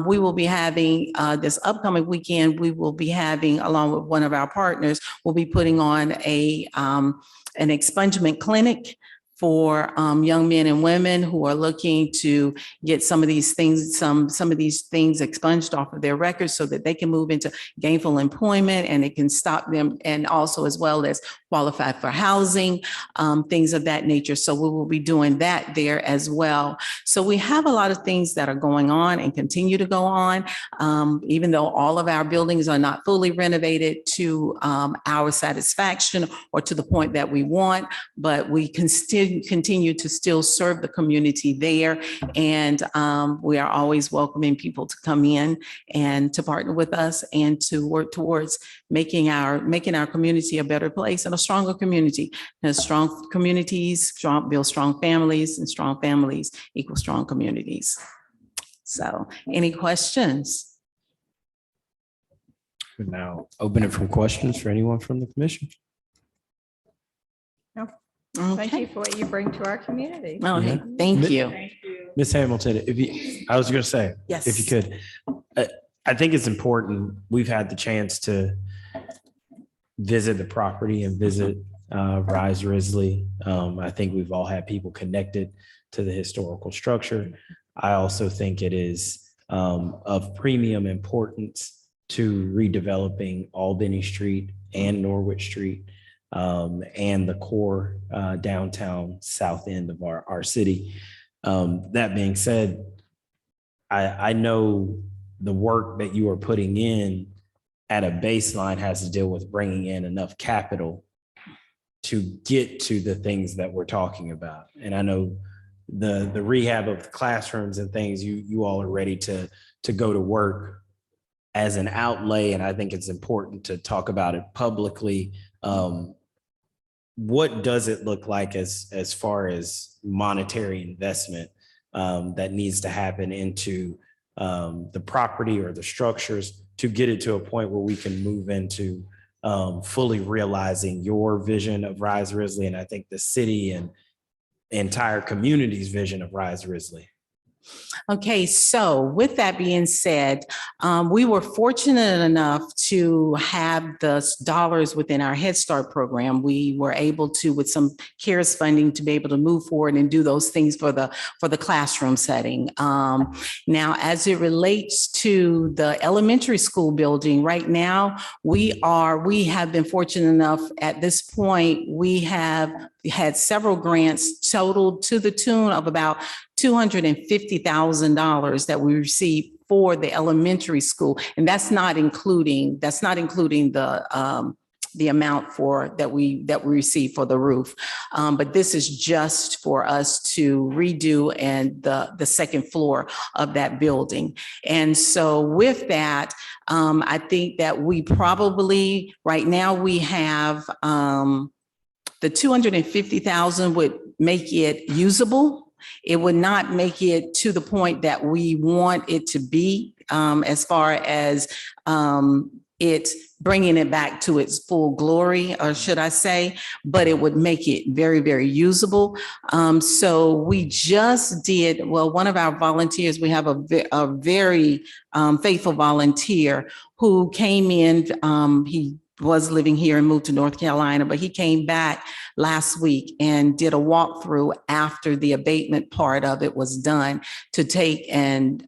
H: We will be having this upcoming weekend, we will be having, along with one of our partners, we'll be putting on an expungement clinic for young men and women who are looking to get some of these things expunged off of their records so that they can move into gainful employment, and it can stop them, and also as well as qualify for housing, things of that nature. So we will be doing that there as well. So we have a lot of things that are going on and continue to go on, even though all of our buildings are not fully renovated to our satisfaction or to the point that we want, but we can still continue to still serve the community there. And we are always welcoming people to come in and to partner with us and to work towards making our community a better place and a stronger community. And strong communities build strong families, and strong families equal strong communities. So any questions?
A: We now open it for questions for anyone from the commission.
D: Thank you for what you bring to our community.
H: Okay, thank you.
A: Ms. Hamilton, I was going to say,
H: Yes.
A: if you could, I think it's important. We've had the chance to visit the property and visit Rise Risley. I think we've all had people connected to the historical structure. I also think it is of premium importance to redeveloping Albany Street and Norwich Street and the core downtown south end of our city. That being said, I know the work that you are putting in at a baseline has to deal with bringing in enough capital to get to the things that we're talking about. And I know the rehab of the classrooms and things, you all are ready to go to work as an outlay. And I think it's important to talk about it publicly. What does it look like as far as monetary investment that needs to happen into the property or the structures to get it to a point where we can move into fully realizing your vision of Rise Risley, and I think the city and entire community's vision of Rise Risley?
H: Okay, so with that being said, we were fortunate enough to have the dollars within our Head Start program. We were able to, with some CARES funding, to be able to move forward and do those things for the classroom setting. Now, as it relates to the elementary school building, right now, we have been fortunate enough at this point, we have had several grants totaled to the tune of about $250,000 that we received for the elementary school. And that's not including the amount that we received for the roof. But this is just for us to redo and the second floor of that building. And so with that, I think that we probably, right now we have, the 250,000 would make it usable. It would not make it to the point that we want it to be, as far as it bringing it back to its full glory, or should I say, but it would make it very, very usable. So we just did, well, one of our volunteers, we have a very faithful volunteer who came in, he was living here and moved to North Carolina, but he came back last week and did a walkthrough after the abatement part of it was done to take and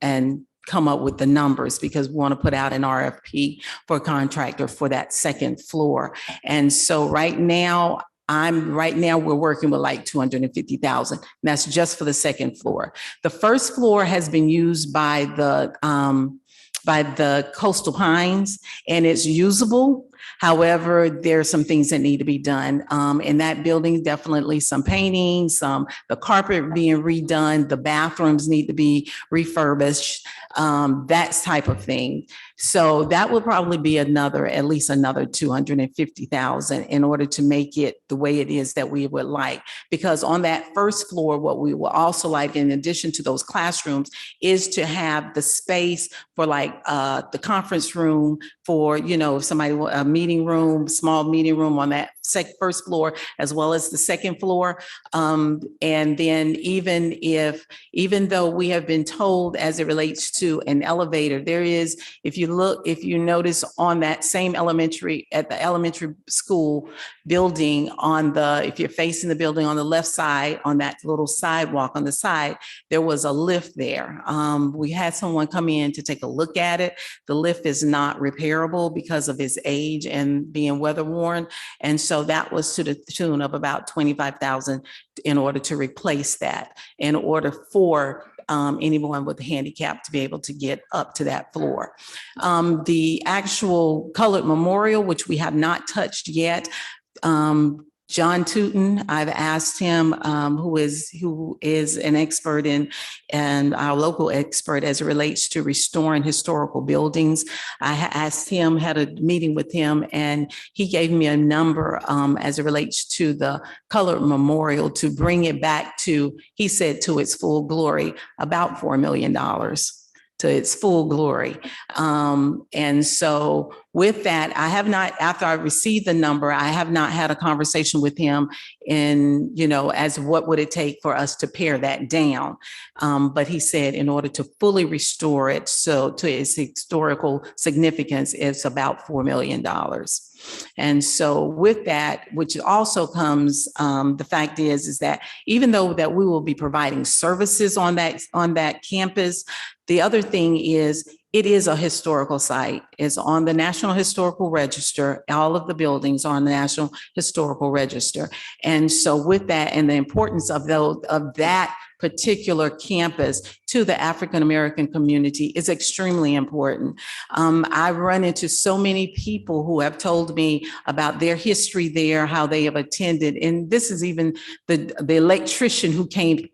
H: come up with the numbers, because we want to put out an RFP for a contractor for that second floor. And so right now we're working with like 250,000. That's just for the second floor. The first floor has been used by the Coastal Pines, and it's usable. However, there are some things that need to be done in that building. Definitely some painting, the carpet being redone, the bathrooms need to be refurbished, that type of thing. So that would probably be at least another 250,000 in order to make it the way it is that we would like. Because on that first floor, what we will also like, in addition to those classrooms, is to have the space for like the conference room for, if somebody, a meeting room, small meeting room on that first floor, as well as the second floor. And then even though we have been told as it relates to an elevator, there is, if you notice on that same at the elementary school building if you're facing the building on the left side, on that little sidewalk on the side, there was a lift there. We had someone come in to take a look at it. The lift is not repairable because of its age and being weather worn. And so that was to the tune of about 25,000 in order to replace that, in order for anyone with a handicap to be able to get up to that floor. The actual colored memorial, which we have not touched yet, John Tootin, I've asked him, who is an expert and our local expert as it relates to restoring historical buildings. I asked him, had a meeting with him, and he gave me a number as it relates to the colored memorial to bring it back to, he said, to its full glory, about $4 million. To its full glory. And so with that, I have not, after I received the number, I have not had a conversation with him in, as what would it take for us to pare that down. But he said in order to fully restore it, so to its historical significance, it's about $4 million. And so with that, which also comes, the fact is that even though that we will be providing services on that campus, the other thing is it is a historical site. It's on the National Historical Register. All of the buildings are on the National Historical Register. And so with that and the importance of that particular campus to the African-American community is extremely important. I've run into so many people who have told me about their history there, how they have attended. And this is even the electrician who came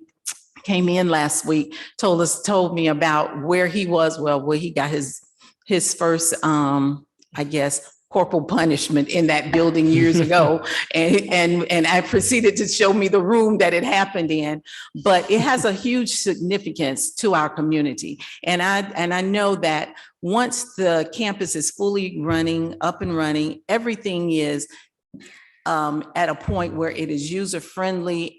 H: in last week, told me about where he was, where he got his first, I guess, corporal punishment in that building years ago. And I proceeded to show me the room that it happened in, but it has a huge significance to our community. And I know that once the campus is fully up and running, everything is at a point where it is user-friendly,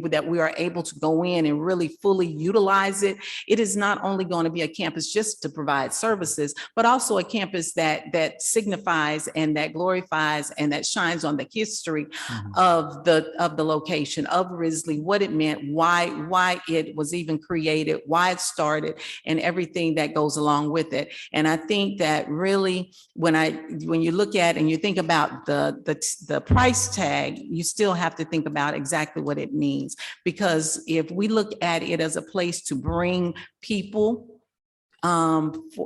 H: that we are able to go in and really fully utilize it. It is not only going to be a campus just to provide services, but also a campus that signifies and that glorifies and that shines on the history of the location of Risley, what it meant, why it was even created, why it started, and everything that goes along with it. And I think that really, when you look at and you think about the price tag, you still have to think about exactly what it means. Because if we look at it as a place to bring people,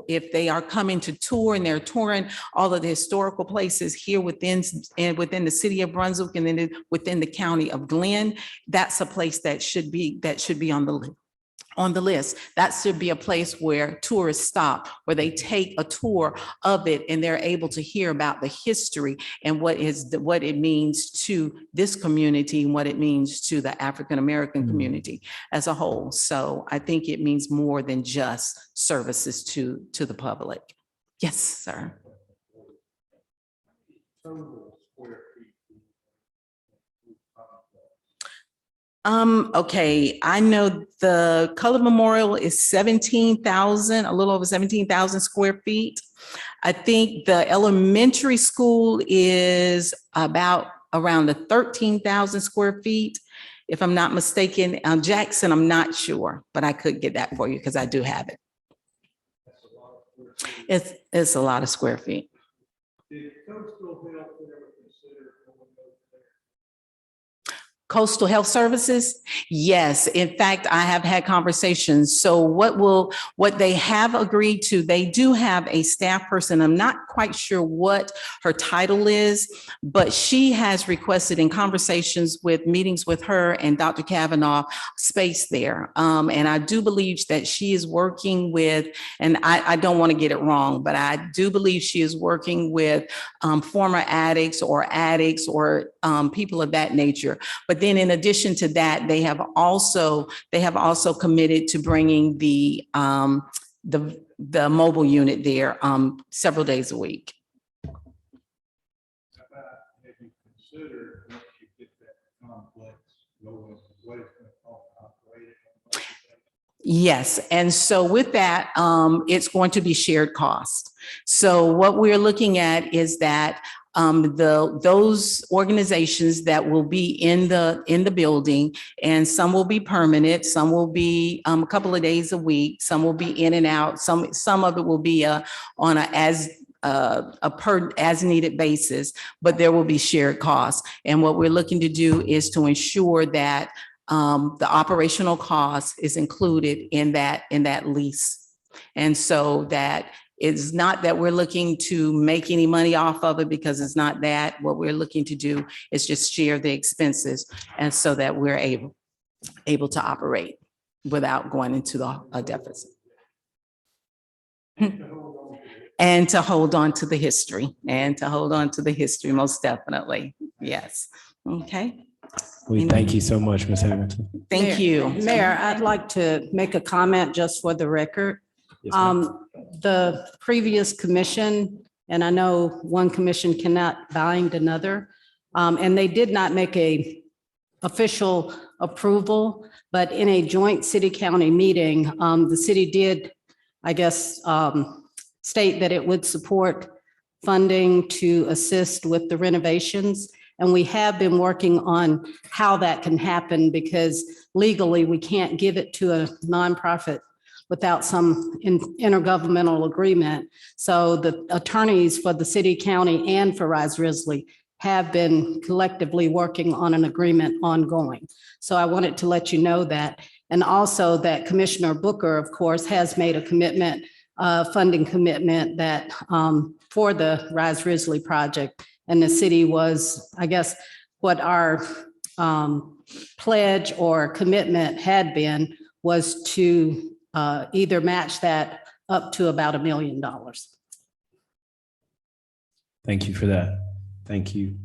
H: if they are coming to tour and they're touring all of the historical places here within the city of Brunswick and then within the county of Glenn, that's a place that should be on the list. That should be a place where tourists stop, where they take a tour of it and they're able to hear about the history and what it means to this community and what it means to the African-American community as a whole. So I think it means more than just services to the public. Yes, sir. Okay, I know the Colored Memorial is 17,000, a little over 17,000 square feet. I think the elementary school is about around the 13,000 square feet. If I'm not mistaken, Jackson, I'm not sure, but I could get that for you because I do have it. It's a lot of square feet.
G: Did Coastal Health ever consider going over there?
H: Coastal Health Services? Yes. In fact, I have had conversations. So what they have agreed to, they do have a staff person. I'm not quite sure what her title is, but she has requested in conversations with meetings with her and Dr. Kavanaugh space there. And I do believe that she is working with, and I don't want to get it wrong, but I do believe she is working with former addicts or people of that nature. But then in addition to that, they have also committed to bringing the mobile unit there several days a week.
G: Have you considered once you get that complex going, what it's going to cost to operate it?
H: Yes, and so with that, it's going to be shared cost. So what we're looking at is that those organizations that will be in the building, and some will be permanent, some will be a couple of days a week, some will be in and out, some of it will be on a as needed basis, but there will be shared costs. And what we're looking to do is to ensure that the operational cost is included in that lease. And so that it's not that we're looking to make any money off of it, because it's not that. What we're looking to do is just share the expenses, and so that we're able to operate without going into a deficit. And to hold on to the history, most definitely. Yes. Okay.
A: We thank you so much, Ms. Hamilton.
H: Thank you.
E: Mayor, I'd like to make a comment just for the record.
A: Yes, ma'am.
E: The previous commission And I know one commission cannot bind another. And they did not make a official approval, but in a joint city-county meeting, the city did, I guess, state that it would support funding to assist with the renovations. And we have been working on how that can happen because legally we can't give it to a nonprofit without some intergovernmental agreement. So the attorneys for the city, county, and for Rise Risley have been collectively working on an agreement ongoing. So I wanted to let you know that. And also that Commissioner Booker, of course, has made a commitment, funding commitment that for the Rise Risley project. And the city was, I guess, what our pledge or commitment had been was to either match that up to about $1 million.
A: Thank you for that. Thank you.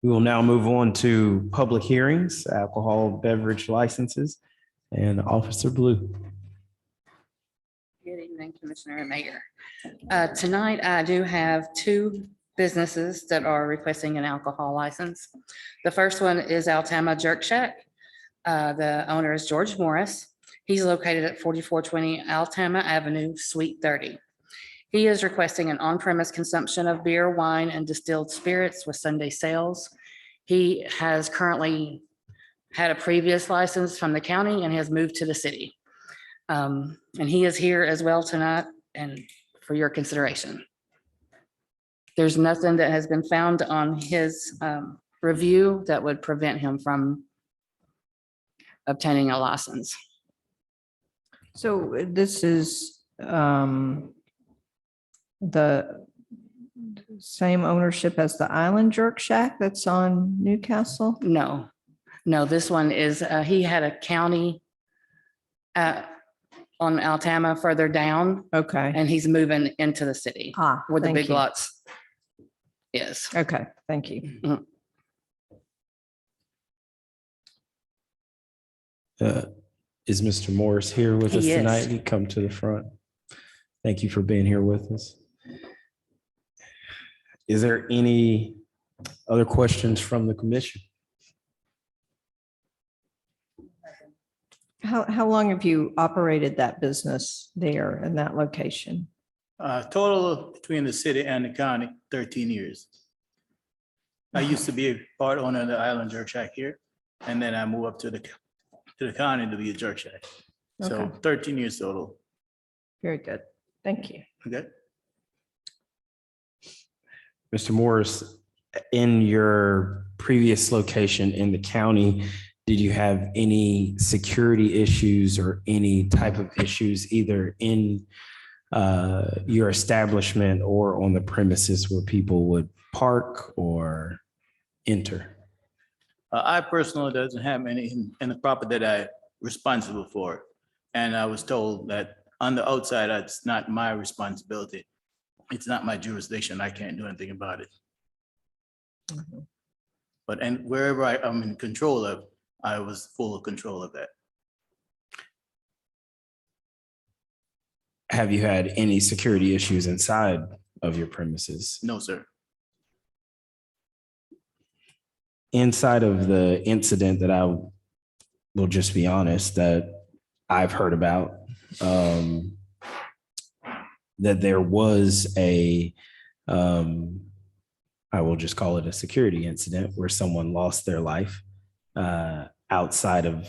A: We will now move on to public hearings, alcohol beverage licenses, and Officer Blue.
I: Good evening, Commissioner and Mayor. Tonight, I do have two businesses that are requesting an alcohol license. The first one is Altama Jerk Shack. The owner is George Morris. He's located at 4420 Altama Avenue, Suite 30. He is requesting an on-premise consumption of beer, wine, and distilled spirits with Sunday sales. He has currently had a previous license from the county and has moved to the city. And he is here as well tonight and for your consideration. There's nothing that has been found on his review that would prevent him from obtaining a license.
D: So this is the same ownership as the Island Jerk Shack that's on Newcastle?
I: No, this one is, he had a county on Altama further down,
D: Okay.
I: and he's moving into the city where the
D: Thank
I: big
D: you.
I: lots is.
D: Okay, thank you.
A: Is Mr. Morris here with us
I: He is.
A: tonight? He come to the front. Thank you for being here with us. Is there any other questions from the commission?
D: How long have you operated that business there in that location?
J: Total between the city and the county, 13 years. I used to be a part owner of the Island Jerk Shack here, and then I moved up to the county to be a jerk shack. So
D: Okay.
J: 13 years total.
D: Very good. Thank you.
J: Okay.
A: Mr. Morris, in your previous location in the county, did you have any security issues or any type of issues either in your establishment or on the premises where people would park or enter?
J: I personally doesn't have any in the property that I'm responsible for. And I was told that on the outside, that's not my responsibility. It's not my jurisdiction. I can't do anything about it. But and wherever I'm in control of, I was full of control of that.
A: Have you had any security issues inside of your premises?
J: No, sir.
A: Inside of the incident that I will just be honest, that I've heard about, that there was a, I will just call it a security incident where someone lost their life outside of,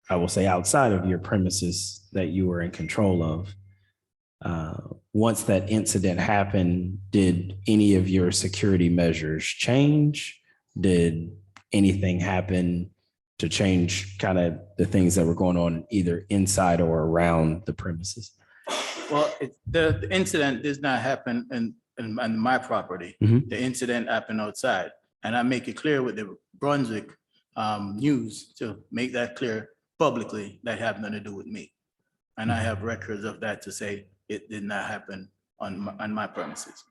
A: I will say outside of your premises that you were in control of. Once that incident happened, did any of your security measures change? Did anything happen to change kind of the things that were going on either inside or around the premises?
J: Well, the incident does not happen on my property.
A: Mhm.
J: The incident happened outside. And I make it clear with the Brunswick news to make that clear publicly that had nothing to do with me. And I have records of that to say it did not happen on my premises.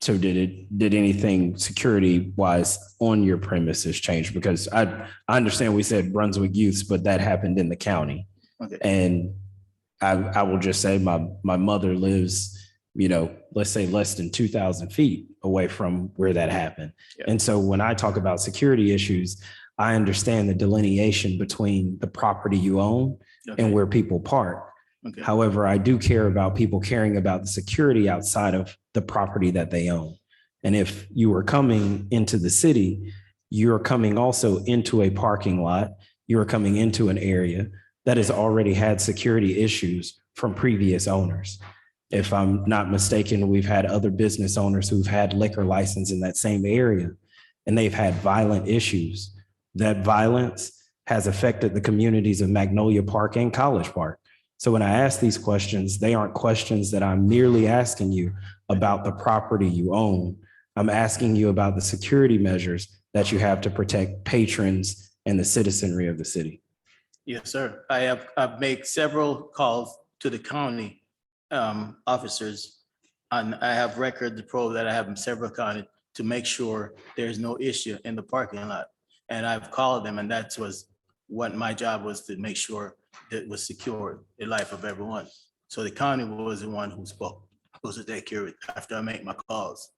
A: So did anything security wise on your premises change? Because I understand we said Brunswick Youths, but that happened in the county.
J: Okay.
A: And I will just say my mother lives, let's say less than 2,000 feet away from where that happened.
J: Yeah.
A: And so when I talk about security issues, I understand the delineation between the property you own
J: Okay.
A: and where people park.
J: Okay.
A: However, I do care about people caring about the security outside of the property that they own. And if you are coming into the city, you're coming also into a parking lot, you're coming into an area that has already had security issues from previous owners. If I'm not mistaken, we've had other business owners who've had liquor license in that same area, and they've had violent issues. That violence has affected the communities of Magnolia Park and College Park. So when I ask these questions, they aren't questions that I'm merely asking you about the property you own. I'm asking you about the security measures that you have to protect patrons and the citizenry of the city.
J: Yes, sir. I've made several calls to the county officers, and I have record to prove that I have in several counties to make sure there's no issue in the parking lot. And I've called them, and that was what my job was, to make sure that was secured, the life of everyone. So the county was the one who spoke, supposed to take care of it after I make my calls.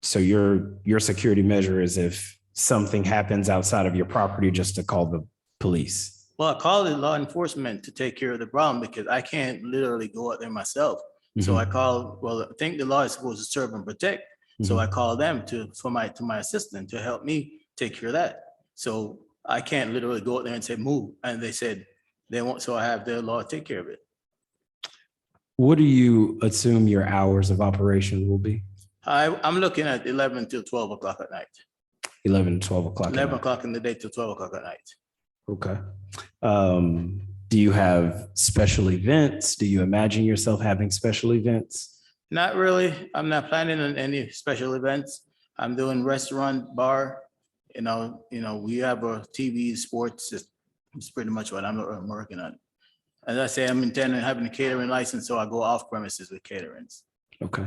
A: So your security measure is if something happens outside of your property, just to call the police.
J: Well, I called the law enforcement to take care of the problem because I can't literally go out there myself. So I called, well, I think the law is supposed to serve and protect. So I called them to my assistant to help me take care of that. So I can't literally go out there and say, move. And they said they won't, so I have their law take care of it.
A: What do you assume your hours of operation will be?
J: I'm looking at 11 till 12 o'clock at night,
A: 11 to 12 o'clock. at
J: 11
A: night.
J: o'clock in the day till 12 o'clock at night.
A: Okay. Do you have special events? Do you imagine yourself having special events?
J: Not really. I'm not planning on any special events. I'm doing restaurant, bar, we have a TV, sports. It's pretty much what I'm working on. As I say, I'm intending on having a catering license, so I go off premises with caterings.
A: Okay.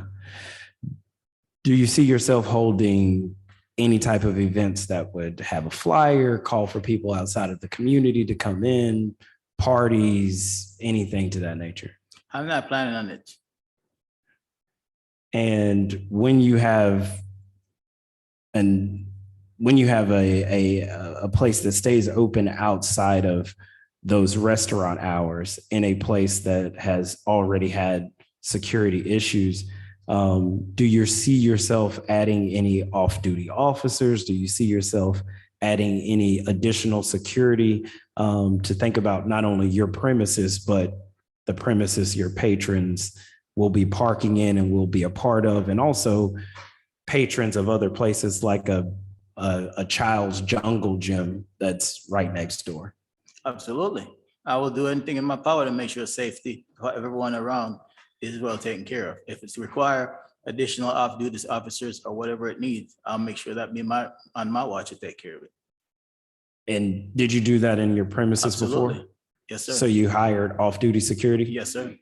A: Do you see yourself holding any type of events that would have a flyer, call for people outside of the community to come in, parties, anything to that nature?
J: I'm not planning on it.
A: And when you have a place that stays open outside of those restaurant hours in a place that has already had security issues, do you see yourself adding any off-duty officers? Do you see yourself adding any additional security to think about not only your premises, but the premises your patrons will be parking in and will be a part of, and also patrons of other places like a Child's Jungle Gym that's right next door?
J: Absolutely. I will do anything in my power to make sure safety for everyone around is well taken care of. If it's require additional off-duty officers or whatever it needs, I'll make sure that be on my watch to take care of it.
A: And did you do that in your premises before?
J: Absolutely. Yes,
A: So
J: sir.
A: you hired off-duty security?
J: Yes, sir.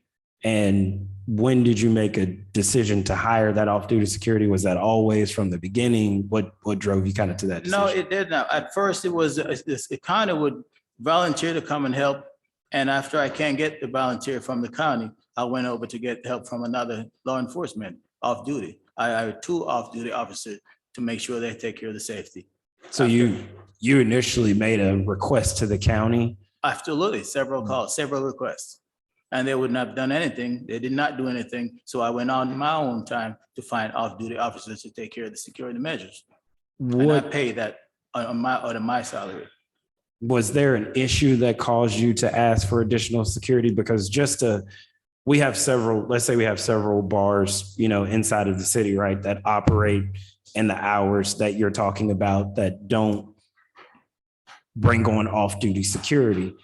A: And when did you make a decision to hire that off-duty security? Was that always from the beginning? What drove you kind of to that decision?
J: No, it did not. At first, it kind of would volunteer to come and help. And after I can't get the volunteer from the county, I went over to get help from another law enforcement off-duty. I hired 2 off-duty officers to make sure they take care of the safety.
A: So you initially made a request to the county?
J: Absolutely, several calls, several requests. And they would not have done anything. They did not do anything. So I went on my own time to find off-duty officers to take care of the security measures. And I
A: What,
J: paid that out of my salary.
A: was there an issue that caused you to ask for additional security? Because we have several, let's say we have several bars, inside of the city, right, that operate in the hours that you're talking about that don't bring on off-duty security.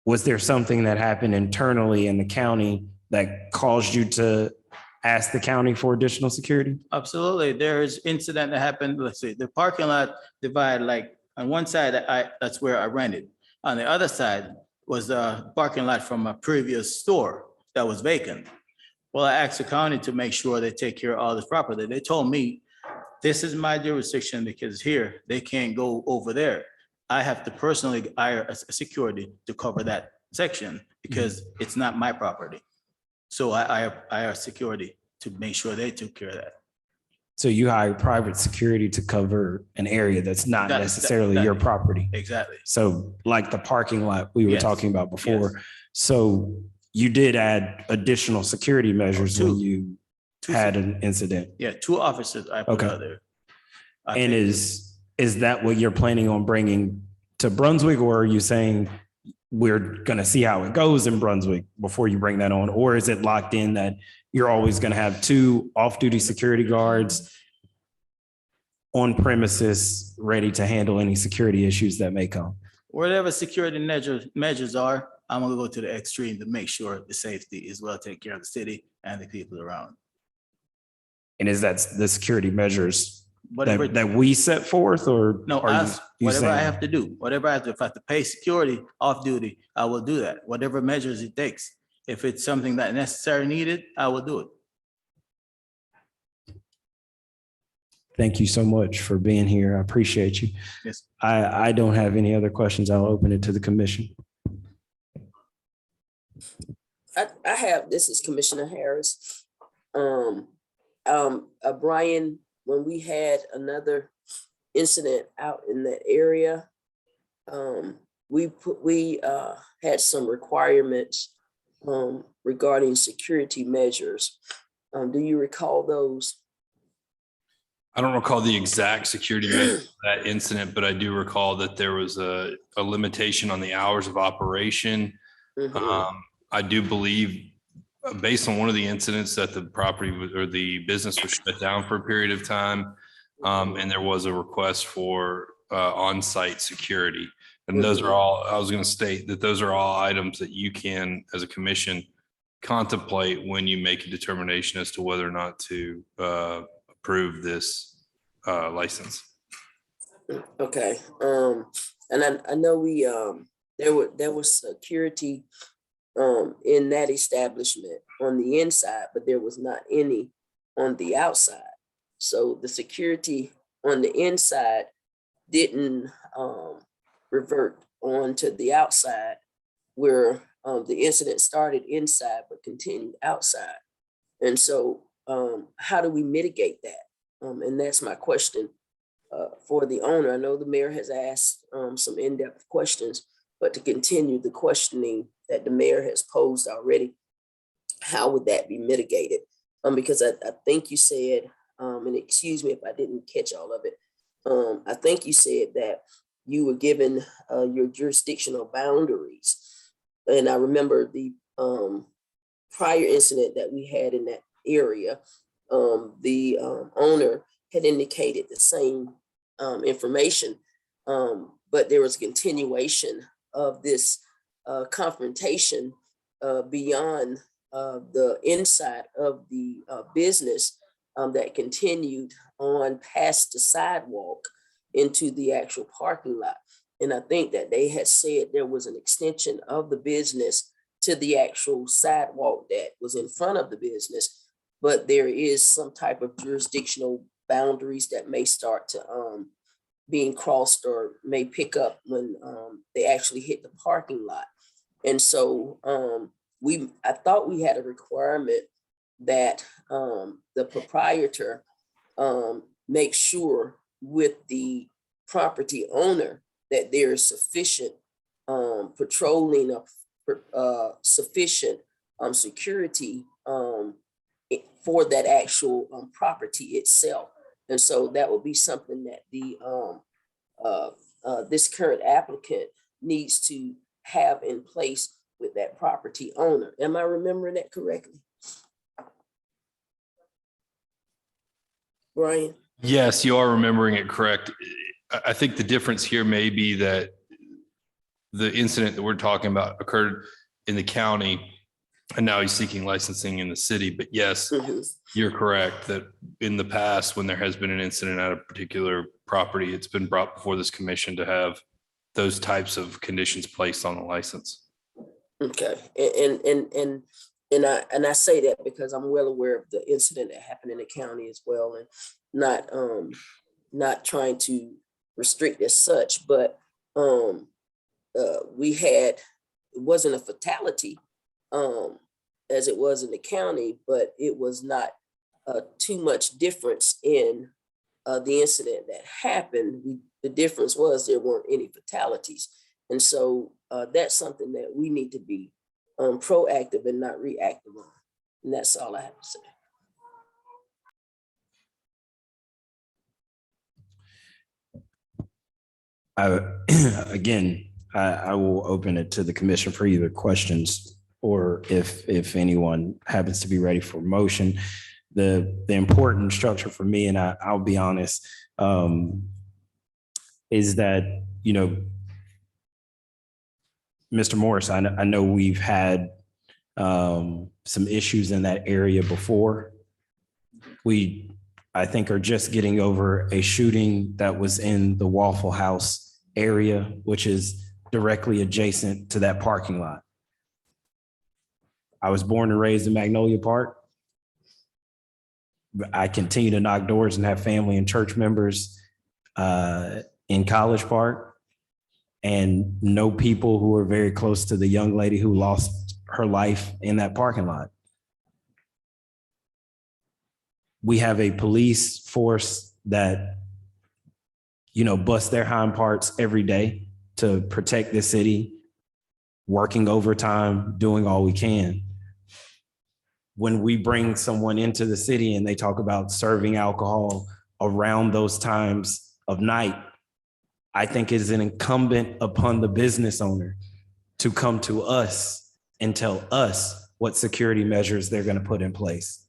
A: Was there something that happened internally in the county that caused you to ask the county for additional security?
J: Absolutely. There is incident that happened. Let's see, the parking lot divided, like on one side, that's where I rented. On the other side was a parking lot from a previous store that was vacant. Well, I asked the county to make sure they take care of all this property. They told me, this is my jurisdiction because here, they can't go over there. I have to personally hire a security to cover that section because it's not my property. So I hired security to make sure they took care of that.
A: So you hire private security to cover an area that's not
J: That-
A: necessarily
J: that-
A: your property.
J: Exactly.
A: So like the parking lot we were
J: Yes.
A: talking about before. So you did add additional security measures when
J: Two.
A: you
J: Two
A: had an incident.
J: Yeah, 2 officers I put
A: Okay.
J: out there. I
A: And
J: think-
A: is that what you're planning on bringing to Brunswick? Or are you saying we're going to see how it goes in Brunswick before you bring that on? Or is it locked in that you're always going to have 2 off-duty security guards on premises ready to handle any security issues that may come?
J: Whatever security measures are, I'm gonna go to the extreme to make sure the safety is well taken care of the city and the people around.
A: And is that the security measures
J: Whatever,
A: that we set forth, or?
J: no,
A: are you- you
J: whatever I
A: saying-
J: have to do, whatever I have to, if I have to pay security off duty, I will do that, whatever measures it takes. If it's something that necessary needed, I will do it.
A: Thank you so much for being here. I appreciate you.
J: Yes.
A: I don't have any other questions. I'll open it to the commission.
K: I have, this is Commissioner Harris. Brian, when we had another incident out in that area, we had some requirements regarding security measures. Do you recall those?
L: I don't recall the exact security measures of that incident, but I do recall that there was a limitation on the hours of operation.
K: Mhm.
L: I do believe, based on one of the incidents, that the property or the business was shut down for a period of time. And there was a request for on-site security. And those are all, I was going to state that those are all items that you can, as a commission, contemplate when you make a determination as to whether or not to approve this license.
K: Okay, and I know we, there was security in that establishment on the inside, but there was not any on the outside. So the security on the inside didn't revert on to the outside where the incident started inside but continued outside. And so how do we mitigate that? And that's my question for the owner. I know the mayor has asked some in-depth questions, but to continue the questioning that the mayor has posed already, how would that be mitigated? Because I think you said, and excuse me if I didn't catch all of it, I think you said that you were given your jurisdictional boundaries. And I remember the prior incident that we had in that area, the owner had indicated the same information, but there was a continuation of this confrontation beyond the inside of the business that continued on past the sidewalk into the actual parking lot. And I think that they had said there was an extension of the business to the actual sidewalk that was in front of the business, but there is some type of jurisdictional boundaries that may start to being crossed or may pick up when they actually hit the parking lot. And so I thought we had a requirement that the proprietor make sure with the property owner that there is sufficient patrolling of sufficient security for that actual property itself. And so that would be something that the this current applicant needs to have in place with that property owner. Am I remembering that correctly? Brian?
L: Yes, you are remembering it correct. I think the difference here may be that the incident that we're talking about occurred in the county, and now he's seeking licensing in the city. But yes,
K: Mhm.
L: you're correct that in the past, when there has been an incident at a particular property, it's been brought before this commission to have those types of conditions placed on the license.
K: Okay, and I say that because I'm well aware of the incident that happened in the county as well, and not trying to restrict as such, but we had it wasn't a fatality as it was in the county, but it was not too much difference in the incident that happened. The difference was there weren't any fatalities. And so that's something that we need to be proactive and not reactive on. And that's all I have to say.
A: Again, I will open it to the commission for either questions or if anyone happens to be ready for motion. The important structure for me, and I'll be honest, is that, you know, Mr. Morris, I know we've had some issues in that area before. We, I think, are just getting over a shooting that was in the Waffle House area, which is directly adjacent to that parking lot. I was born and raised in Magnolia Park. I continue to knock doors and have family and church members in College Park, and know people who are very close to the young lady who lost her life in that parking lot. We have a police force that, you know, bust their hind parts every day to protect the city, working overtime, doing all we can. When we bring someone into the city and they talk about serving alcohol around those times of night, I think it is an incumbent upon the business owner to come to us and tell us what security measures they're going to put in place.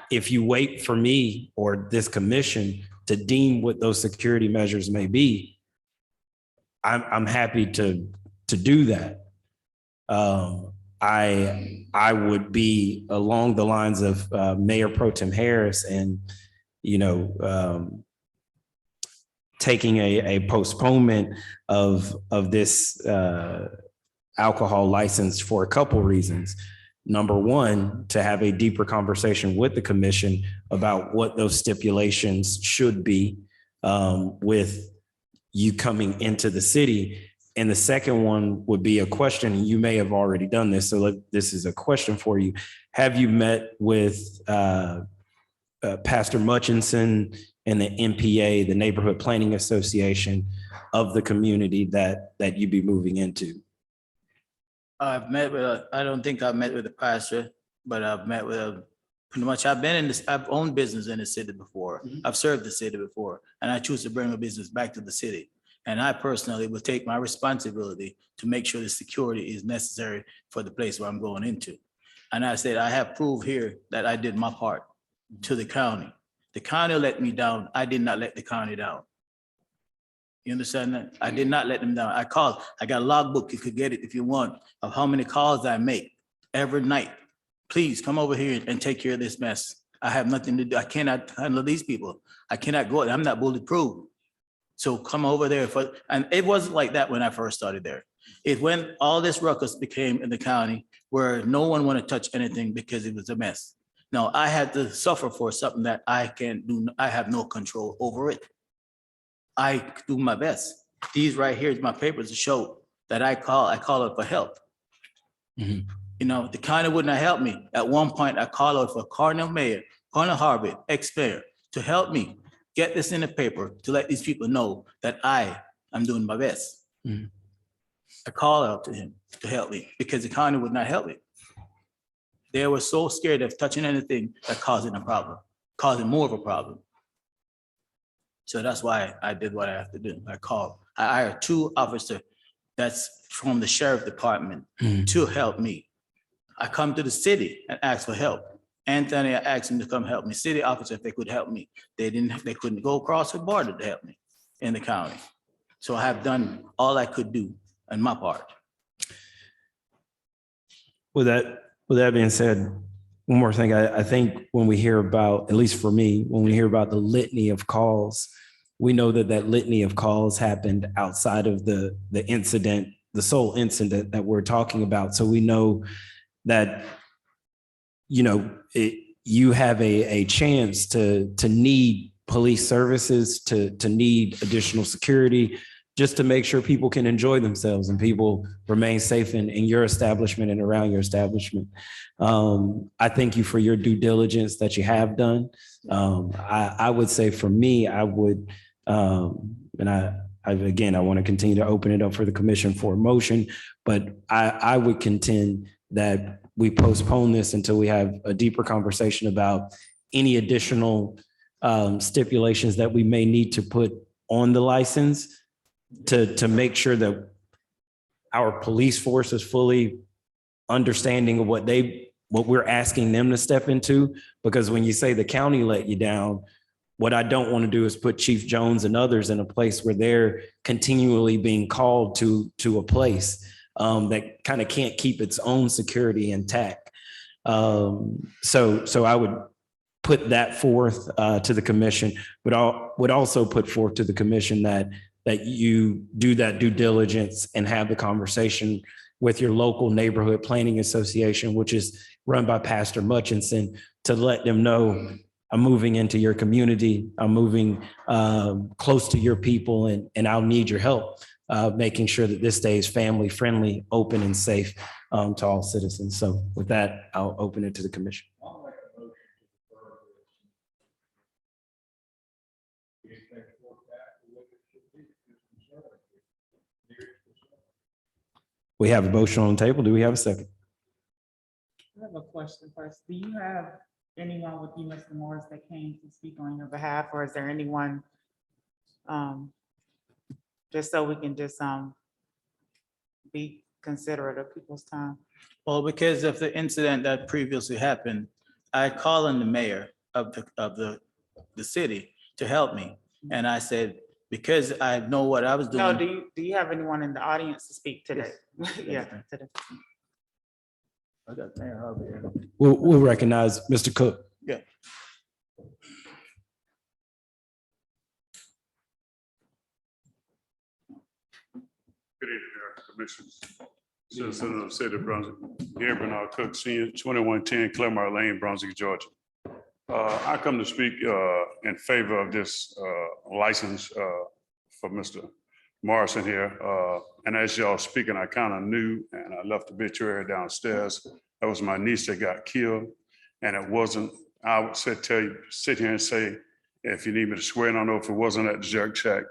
A: If you wait for me or this commission to deem what those security measures may be, I'm happy to do that. I would be along the lines of Mayor Pro Tem Harris and, you know, taking a postponement of this alcohol license for a couple reasons. Number one, to have a deeper conversation with the commission about what those stipulations should be with you coming into the city. And the second one would be a question, you may have already done this, so this is a question for you. Have you met with Pastor Mutchinson and the NPA, the Neighborhood Planning Association of the community that you'd be moving into?
J: I've met with, I don't think I've met with the pastor, but I've met with, pretty much I've been in this, I've owned business in the city before. I've served the city before, and I choose to bring a business back to the city. And I personally will take my responsibility to make sure the security is necessary for the place where I'm going into. And I said, I have proved here that I did my part to the county. The county let me down. I did not let the county down. You understand that? I did not let them down. I called, I got a logbook, you could get it if you want, of how many calls I make every night. Please come over here and take care of this mess. I have nothing to do. I cannot handle these people. I cannot go, I'm not bulletproof. So come over there and it wasn't like that when I first started there. It when all this ruckus became in the county where no one wanted to touch anything because it was a mess. Now I had to suffer for something that I can't do. I have no control over it. I do my best. These right here is my papers to show that I call out for help.
A: Mm-hmm.
J: You know, the county would not help me. At one point, I called out for Cardinal Mayor, Cardinal Harvey, ex-mayor, to help me get this in the paper to let these people know that I am doing my best.
A: Mm-hmm.
J: I called out to him to help me because the county would not help me. They were so scared of touching anything that causing a problem, causing more of a problem. So that's why I did what I have to do. I called. I hired 2 officers that's from the sheriff department to help me. I come to the city and ask for help. Anthony, I asked him to come help me. City officer, if they could help me. They couldn't go across the border to help me in the county. So I have done all I could do on my part.
A: With that being said, one more thing, I think when we hear about, at least for me, when we hear about the litany of calls, we know that litany of calls happened outside of the incident, the sole incident that we're talking about. So we know that, you know, you have a chance to need police services, to need additional security, just to make sure people can enjoy themselves and people remain safe in your establishment and around your establishment. I thank you for your due diligence that you have done. I would say for me, I would, and again, I want to continue to open it up for the commission for a motion, but I would contend that we postpone this until we have a deeper conversation about any additional stipulations that we may need to put on the license to make sure that our police force is fully understanding of what we're asking them to step into. Because when you say the county let you down, what I don't want to do is put Chief Jones and others in a place where they're continually being called to a place that kind of can't keep its own security intact. So I would put that forth to the commission, but I would also put forth to the commission that you do that due diligence and have the conversation with your local neighborhood planning association, which is run by Pastor Mutchinson, to let them know I'm moving into your community. I'm moving close to your people, and I'll need your help making sure that this stays family friendly, open and safe to all citizens. So with that, I'll open it to the commission.
G: I'll make a motion to defer this. Anything for that, the way it should be, is conservative.
A: We have a motion on the table. Do we have a second?
B: I have a question first. Do you have anyone with you, Mr. Morris, that came to speak on your behalf, or is there anyone, just so we can just be considerate of people's time?
J: Well, because of the incident that previously happened, I called on the mayor of the city to help me. And I said, because I know what I was
B: No,
J: doing.
B: do you have anyone in the audience to speak today? Yeah. today.
J: I got Mayor Harvey here.
A: We'll recognize Mr. Cook.
J: Yeah.
M: Good evening, Commissioners. Citizen of the City of Brunswick. Gary Bernard Cook, Senior, 2110 Claremont Lane, Brunswick, Georgia. I come to speak in favor of this license for Mr. Morrison here. And as y'all speaking, I kind of knew, and I left the obituary downstairs. That was my niece that got killed. And it wasn't, I would sit here and say, if you need me to swear, and I don't know if it wasn't at the Jerk Shack.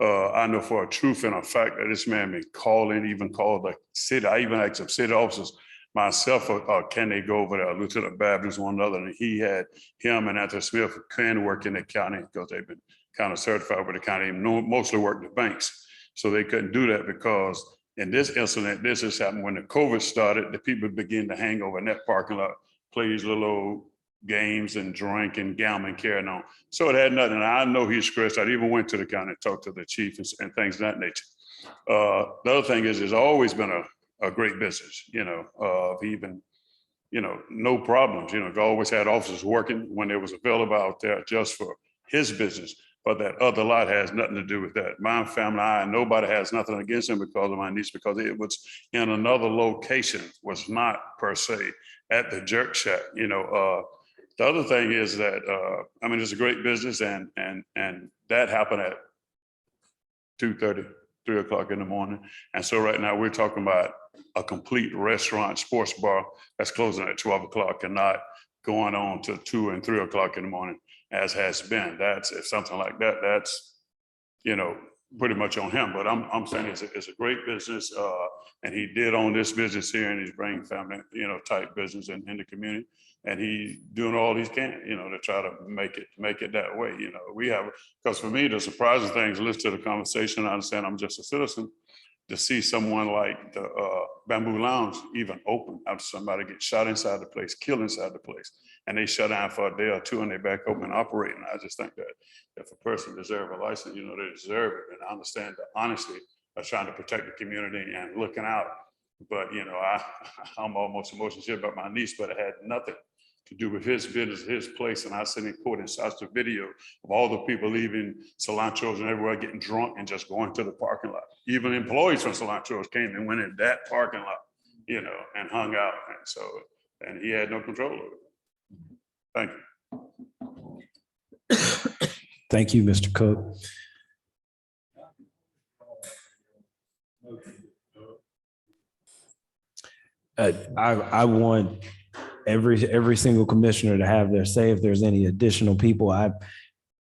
M: I know for a truth and a fact that this man been calling, even called the city. I even asked some city officers myself, can they go over there? Lieutenant Babins, one another, and he had him and Anthony Smith can work in the county because they've been kind of certified with the county, mostly work the banks. So they couldn't do that because in this incident, this has happened when the COVID started, the people began to hang over in that parking lot, play these little old games and drink and gamble and carrying on. So it had nothing. I know he's stressed. I even went to the county and talked to the chief and things of that nature. The other thing is, it's always been a great business, even, no problems, I've always had officers working when it was available out there just for his business. But that other lot has nothing to do with that. My family, nobody has nothing against him because of my niece, because it was in another location, was not per se at the Jerk Shack, The other thing is that, it's a great business and that happened at 2:30, 3 o'clock in the morning. And so right now we're talking about a complete restaurant, sports bar that's closing at 12 o'clock and not going on to 2 and 3 o'clock in the morning as has been. That's, if something like that, that's, pretty much on him. But I'm saying it's a great business. And he did own this business here and he's bringing family, type business in the community. And he's doing all he can, to try to make it that way. We have, because for me, the surprising things, listen to the conversation, I understand I'm just a citizen, to see someone like the Bamboo Lounge even open after somebody gets shot inside the place, killed inside the place, and they shut down for a day or two and they back open and operating. I just think that if a person deserves a license, they deserve it. And I understand the honesty of trying to protect the community and looking out. But, I'm almost emotional about my niece, but it had nothing to do with his business, his place. And I sent in court and watched the video of all the people leaving Cilantro's and everywhere getting drunk and just going to the parking lot. Even employees from Cilantro's came and went in that parking lot, and hung out. And he had no control over it. Thank you.
A: Thank you, Mr. Cook. I want every single commissioner to have their say. If there's any additional people,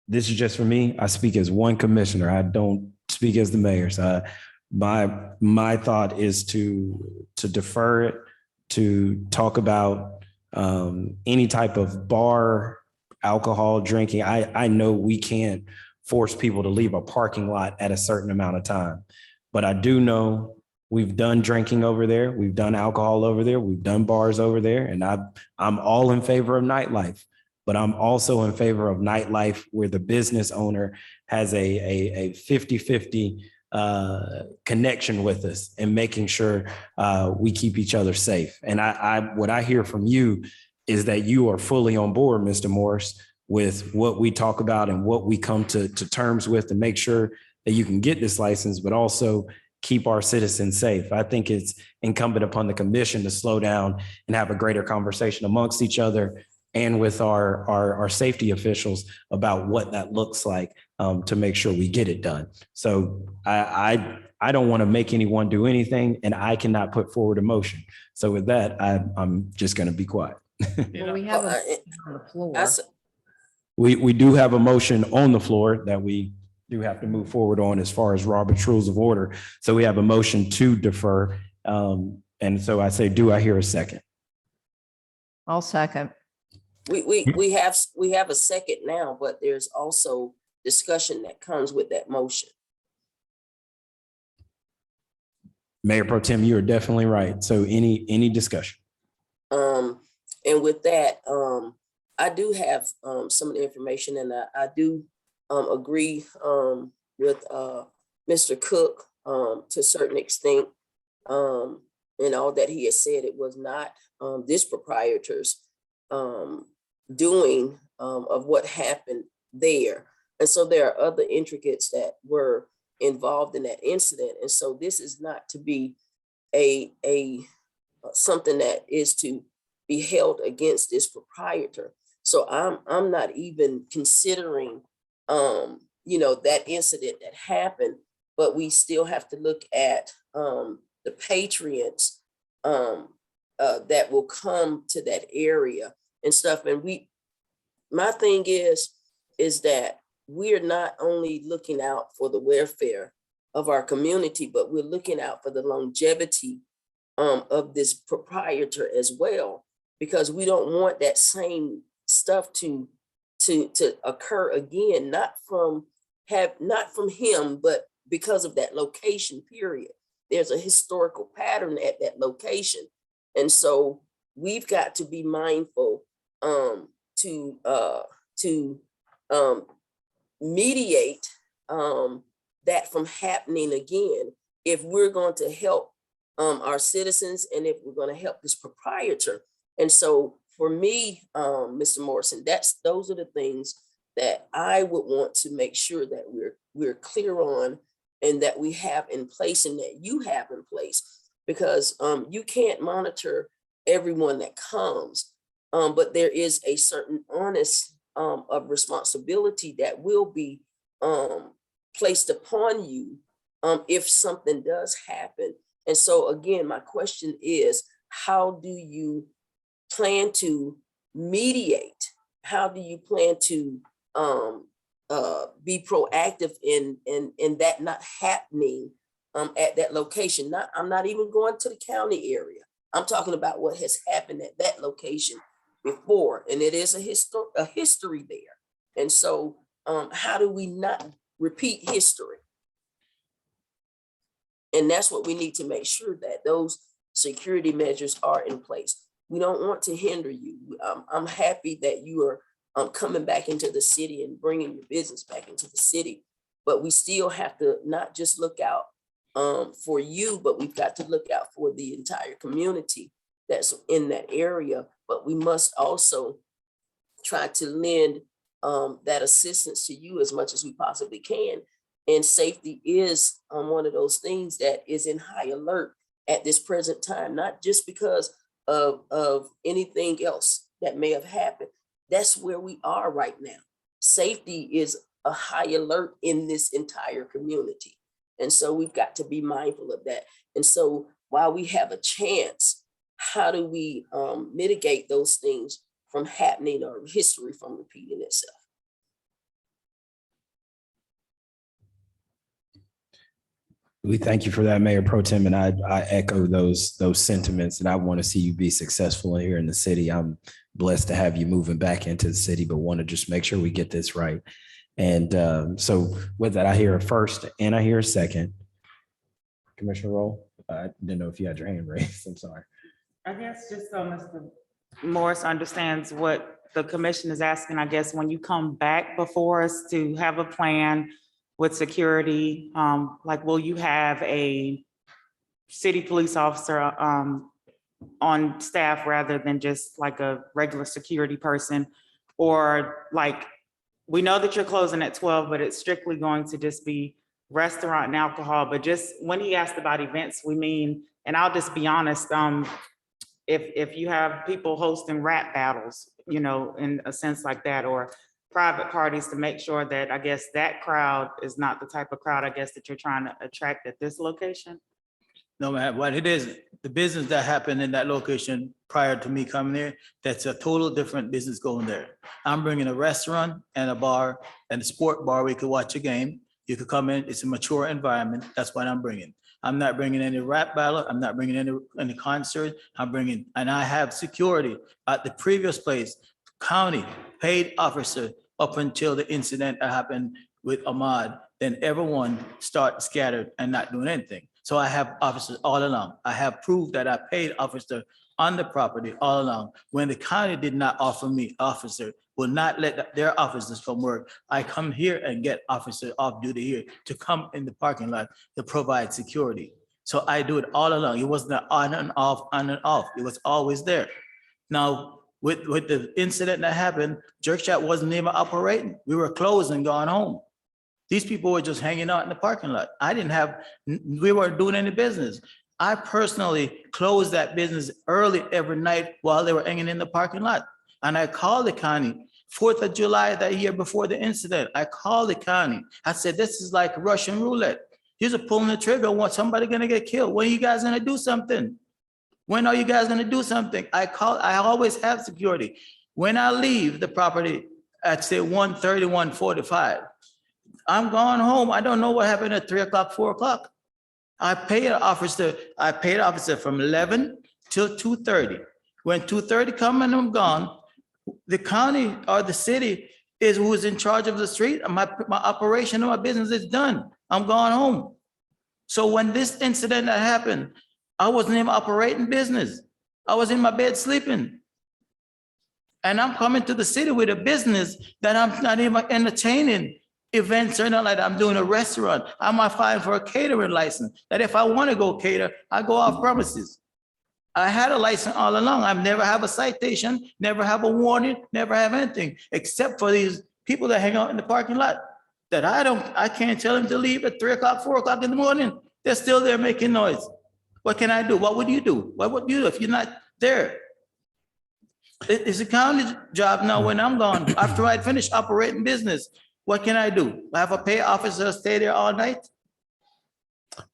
A: this is just for me. I speak as one commissioner. I don't speak as the mayor. So my thought is to defer it, to talk about any type of bar, alcohol drinking. I know we can't force people to leave a parking lot at a certain amount of time, but I do know we've done drinking over there. We've done alcohol over there. We've done bars over there. And I'm all in favor of nightlife, but I'm also in favor of nightlife where the business owner has a 50-50 connection with us and making sure we keep each other safe. And what I hear from you is that you are fully on board, Mr. Morris, with what we talk about and what we come to terms with to make sure that you can get this license, but also keep our citizens safe. I think it's incumbent upon the commission to slow down and have a greater conversation amongst each other and with our safety officials about what that looks like to make sure we get it done. So I don't want to make anyone do anything, and I cannot put forward a motion. So with that, I'm just going to be quiet.
I: Well, we have a on the floor.
A: We do have a motion on the floor that we do have to move forward on as far as Robert's Rules of Order. So we have a motion to defer. And so I say, do I hear a second?
D: I'll second.
K: We have a second now, but there's also discussion that comes with that motion.
A: Mayor Pro Tem, you are definitely right. So any discussion?
K: And with that, I do have some of the information, and I do agree with Mr. Cook to a certain extent, and all that he has said. It was not this proprietor's doing of what happened there. And so there are other intricacies that were involved in that incident. And so this is not to be something that is to be held against this proprietor. So I'm not even considering that incident that happened, but we still have to look at the patrons that will come to that area and stuff. And my thing is that we're not only looking out for the welfare of our community, but we're looking out for the longevity of this proprietor as well, because we don't want that same stuff to occur again, not from him, but because of that location, period. There's a historical pattern at that location. And so we've got to be mindful to mediate that from happening again if we're going to help our citizens and if we're going to help this proprietor. And so for me, Mr. Morrison, those are the things that I would want to make sure that we're clear on and that we have in place and that you have in place, because you can't monitor everyone that comes, but there is a certain onus of responsibility that will be placed upon you if something does happen. And so again, my question is, how do you plan to mediate? How do you plan to be proactive in that not happening at that location? I'm not even going to the county area. I'm talking about what has happened at that location before, and it is a history there. And so how do we not repeat history? And that's what we need to make sure, that those security measures are in place. We don't want to hinder you. I'm happy that you are coming back into the city and bringing your business back into the city, but we still have to not just look out for you, but we've got to look out for the entire community that's in that area. But we must also try to lend that assistance to you as much as we possibly can. And safety is one of those things that is in high alert at this present time, not just because of anything else that may have happened. That's where we are right now. Safety is a high alert in this entire community. And so we've got to be mindful of that. And so while we have a chance how do we mitigate those things from happening or history from repeating itself?
A: We thank you for that, Mayor Pro Tem, and I echo those sentiments, and I want to see you be successful here in the city. I'm blessed to have you moving back into the city, but want to just make sure we get this right. And so with that, I hear a first and I hear a second. Commissioner Roll, I didn't know if you had your hand raised. I'm sorry.
B: I guess just so Mr. Morris understands what the commission is asking, I guess, when you come back before us to have a plan with security, like, will you have a city police officer on staff rather than just like a regular security person? Or like, we know that you're closing at 12, but it's strictly going to just be restaurant and alcohol. But just when he asked about events, we mean, and I'll just be honest, if you have people hosting rap battles, you know, in a sense like that, or private parties, to make sure that, I guess, that crowd is not the type of crowd, I guess, that you're trying to attract at this location.
J: No matter what it is, the business that happened in that location prior to me coming there, that's a total different business going there. I'm bringing a restaurant and a bar and a sport bar where you could watch a game. You could come in, it's a mature environment. That's what I'm bringing. I'm not bringing any rap battle. I'm not bringing any concert. I'm bringing, and I have security at the previous place, county paid officer up until the incident that happened with Ahmad. Then everyone started scattered and not doing anything. So I have officers all along. I have proved that I paid officer on the property all along. When the county did not offer me officer, will not let their officers come work, I come here and get officer off duty here to come in the parking lot to provide security. So I do it all along. It wasn't an on and off, on and off. It was always there. Now, with the incident that happened, Jerk Shack wasn't even operating. We were closed and gone home. These people were just hanging out in the parking lot. We weren't doing any business. I personally closed that business early every night while they were hanging in the parking lot. And I called the county, 4th of July that year before the incident. I called the county. I said, this is like Russian roulette. You're pulling the trigger, want somebody gonna get killed. When are you guys gonna do something? When are you guys gonna do something? I always have security. When I leave the property at say 1:30, 1:45, I'm going home. I don't know what happened at 3 o'clock, 4 o'clock. I paid an officer from 11 till 2:30. When 2:30 come and I'm gone, the county or the city is who's in charge of the street. My operation of my business is done. I'm going home. So when this incident that happened, I wasn't even operating business. I was in my bed sleeping. And I'm coming to the city with a business that I'm not even entertaining events or not like that. I'm doing a restaurant. I'm applying for a catering license that if I want to go cater, I go off premises. I had a license all along. I've never have a citation, never have a warning, never have anything, except for these people that hang out in the parking lot that I can't tell them to leave at 3 o'clock, 4 o'clock in the morning. They're still there making noise. What can I do? What would you do? What would you do if you're not there? It's the county's job now when I'm gone. After I finish operating business, what can I do? I have a pay officer stay there all night?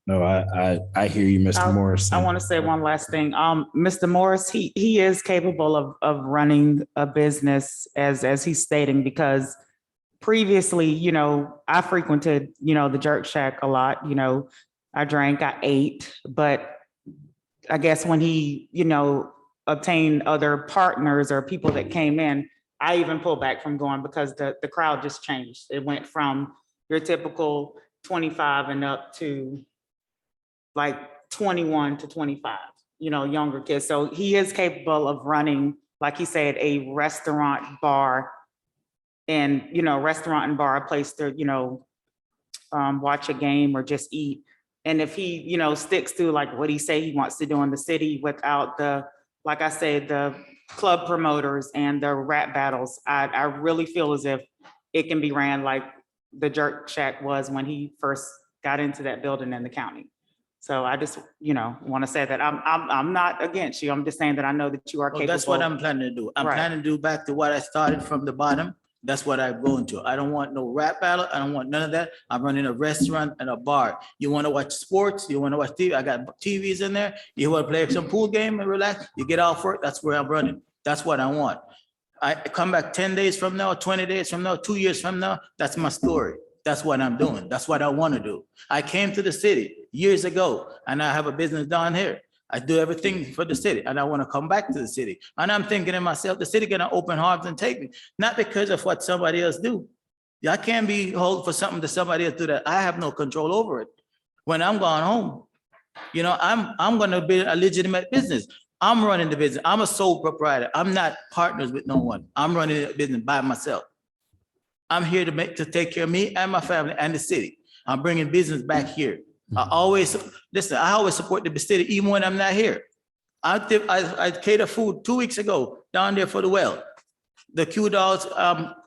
A: No, I hear you, Mr. Morris.
B: I want to say one last thing. Mr. Morris, he is capable of running a business as he's stating, because previously, you know, I frequented, you know, the Jerk Shack a lot. You know, I drank, I ate, but I guess when he, you know, obtained other partners or people that came in, I even pulled back from going because the crowd just changed. It went from your typical 25 and up to like 21 to 25, you know, younger kids. So he is capable of running, like he said, a restaurant, bar, and, you know, restaurant and bar, a place to, you know, watch a game or just eat. And if he, you know, sticks to like what he say he wants to do in the city without the, like I said, the club promoters and the rap battles, I really feel as if it can be ran like the Jerk Shack was when he first got into that building in the county. So I just, you know, want to say that I'm not against you. I'm just saying that I know that you are capable.
J: That's what I'm planning to do. I'm
B: Right.
J: planning to do back to what I started from the bottom That's what I'm going to. I don't want no rap battle. I don't want none of that. I'm running a restaurant and a bar. You want to watch sports? You want to watch TV? I got TVs in there. You want to play some pool game and relax? You get off work. That's where I'm running. That's what I want. I come back 10 days from now, 20 days from now, 2 years from now. That's my story. That's what I'm doing. That's what I want to do. I came to the city years ago and I have a business down here. I do everything for the city and I want to come back to the city. And I'm thinking to myself, the city gonna open arms and take me, not because of what somebody else do. I can't be hold for something that somebody else do that I have no control over it. When I'm going home, you know, I'm gonna be a legitimate business. I'm running the business. I'm a sole proprietor. I'm not partners with no one. I'm running the business by myself. I'm here to take care of me and my family and the city. I'm bringing business back here. I always support the city even when I'm not here. I cater food 2 weeks ago down there for the well. The Q Dolls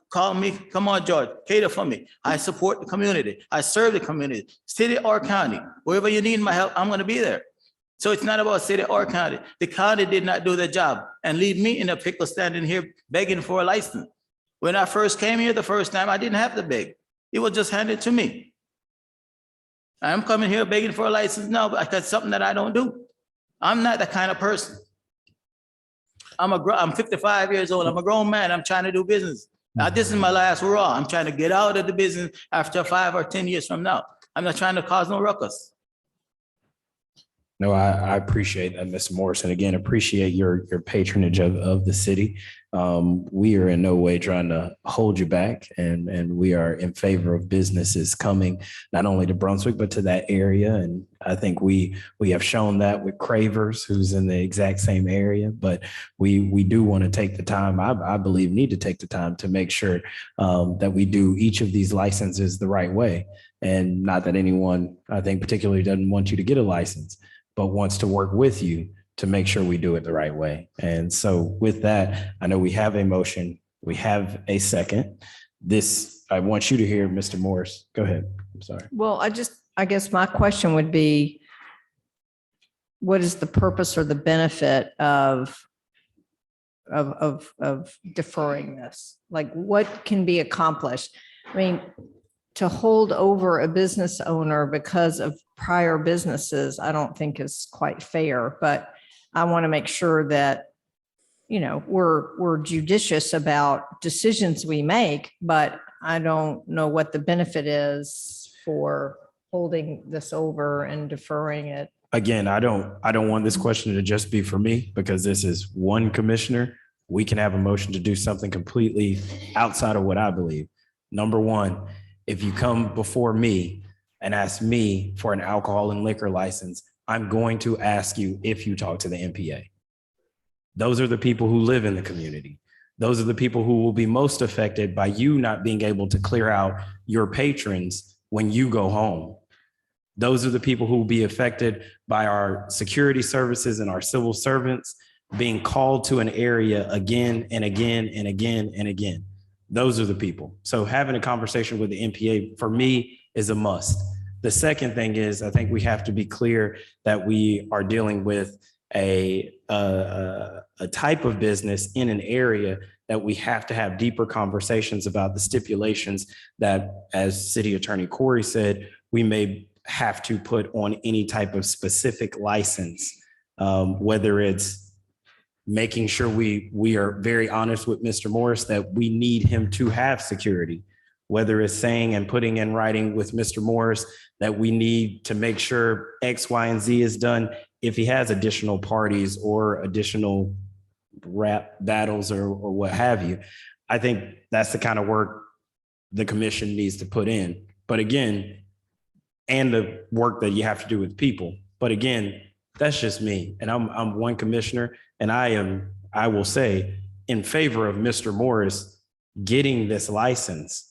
J: called me, come on, George, cater for me. I support the community. I serve the community, city or county. Wherever you need my help, I'm gonna be there. So it's not about city or county. The county did not do their job and leave me in a pickle standing here begging for a license. When I first came here the first time, I didn't have to beg. It was just handed to me. I'm coming here begging for a license now, but that's something that I don't do. I'm not that kind of person. I'm 55 years old. I'm a grown man. I'm trying to do business. Now, this is my last hurrah. I'm trying to get out of the business after 5 or 10 years from now. I'm not trying to cause no ruckus.
A: No, I appreciate that, Mr. Morris. And again, appreciate your patronage of the city. We are in no way trying to hold you back, and we are in favor of businesses coming not only to Brunswick, but to that area. And I think we have shown that with Cravers, who's in the exact same area. But we do want to take the time, I believe, need to take the time to make sure that we do each of these licenses the right way. And not that anyone, I think, particularly doesn't want you to get a license, but wants to work with you to make sure we do it the right way. And so with that, I know we have a motion, we have a second. I want you to hear Mr. Morris. Go ahead. I'm sorry.
D: Well, I guess my question would be, what is the purpose or the benefit of deferring this? Like, what can be accomplished? I mean, to hold over a business owner because of prior businesses, I don't think is quite fair, but I want to make sure that, you know, we're judicious about decisions we make, but I don't know what the benefit is for holding this over and deferring it.
A: Again, I don't want this question to just be for me, because this is one commissioner. We can have a motion to do something completely outside of what I believe. Number one, if you come before me and ask me for an alcohol and liquor license, I'm going to ask you if you talk to the MPA. Those are the people who live in the community. Those are the people who will be most affected by you not being able to clear out your patrons when you go home. Those are the people who will be affected by our security services and our civil servants being called to an area again and again and again and again. Those are the people. So having a conversation with the MPA for me is a must. The second thing is, I think we have to be clear that we are dealing with a type of business in an area that we have to have deeper conversations about the stipulations that, as City Attorney Corey said, we may have to put on any type of specific license, whether it's making sure we are very honest with Mr. Morris that we need him to have security, whether it's saying and putting in writing with Mr. Morris that we need to make sure X, Y, and Z is done if he has additional parties or additional rap battles or what have you. I think that's the kind of work the commission needs to put in. But again, and the work that you have to do with people. But again, that's just me. And I'm one commissioner, and I will say, in favor of Mr. Morris getting this license.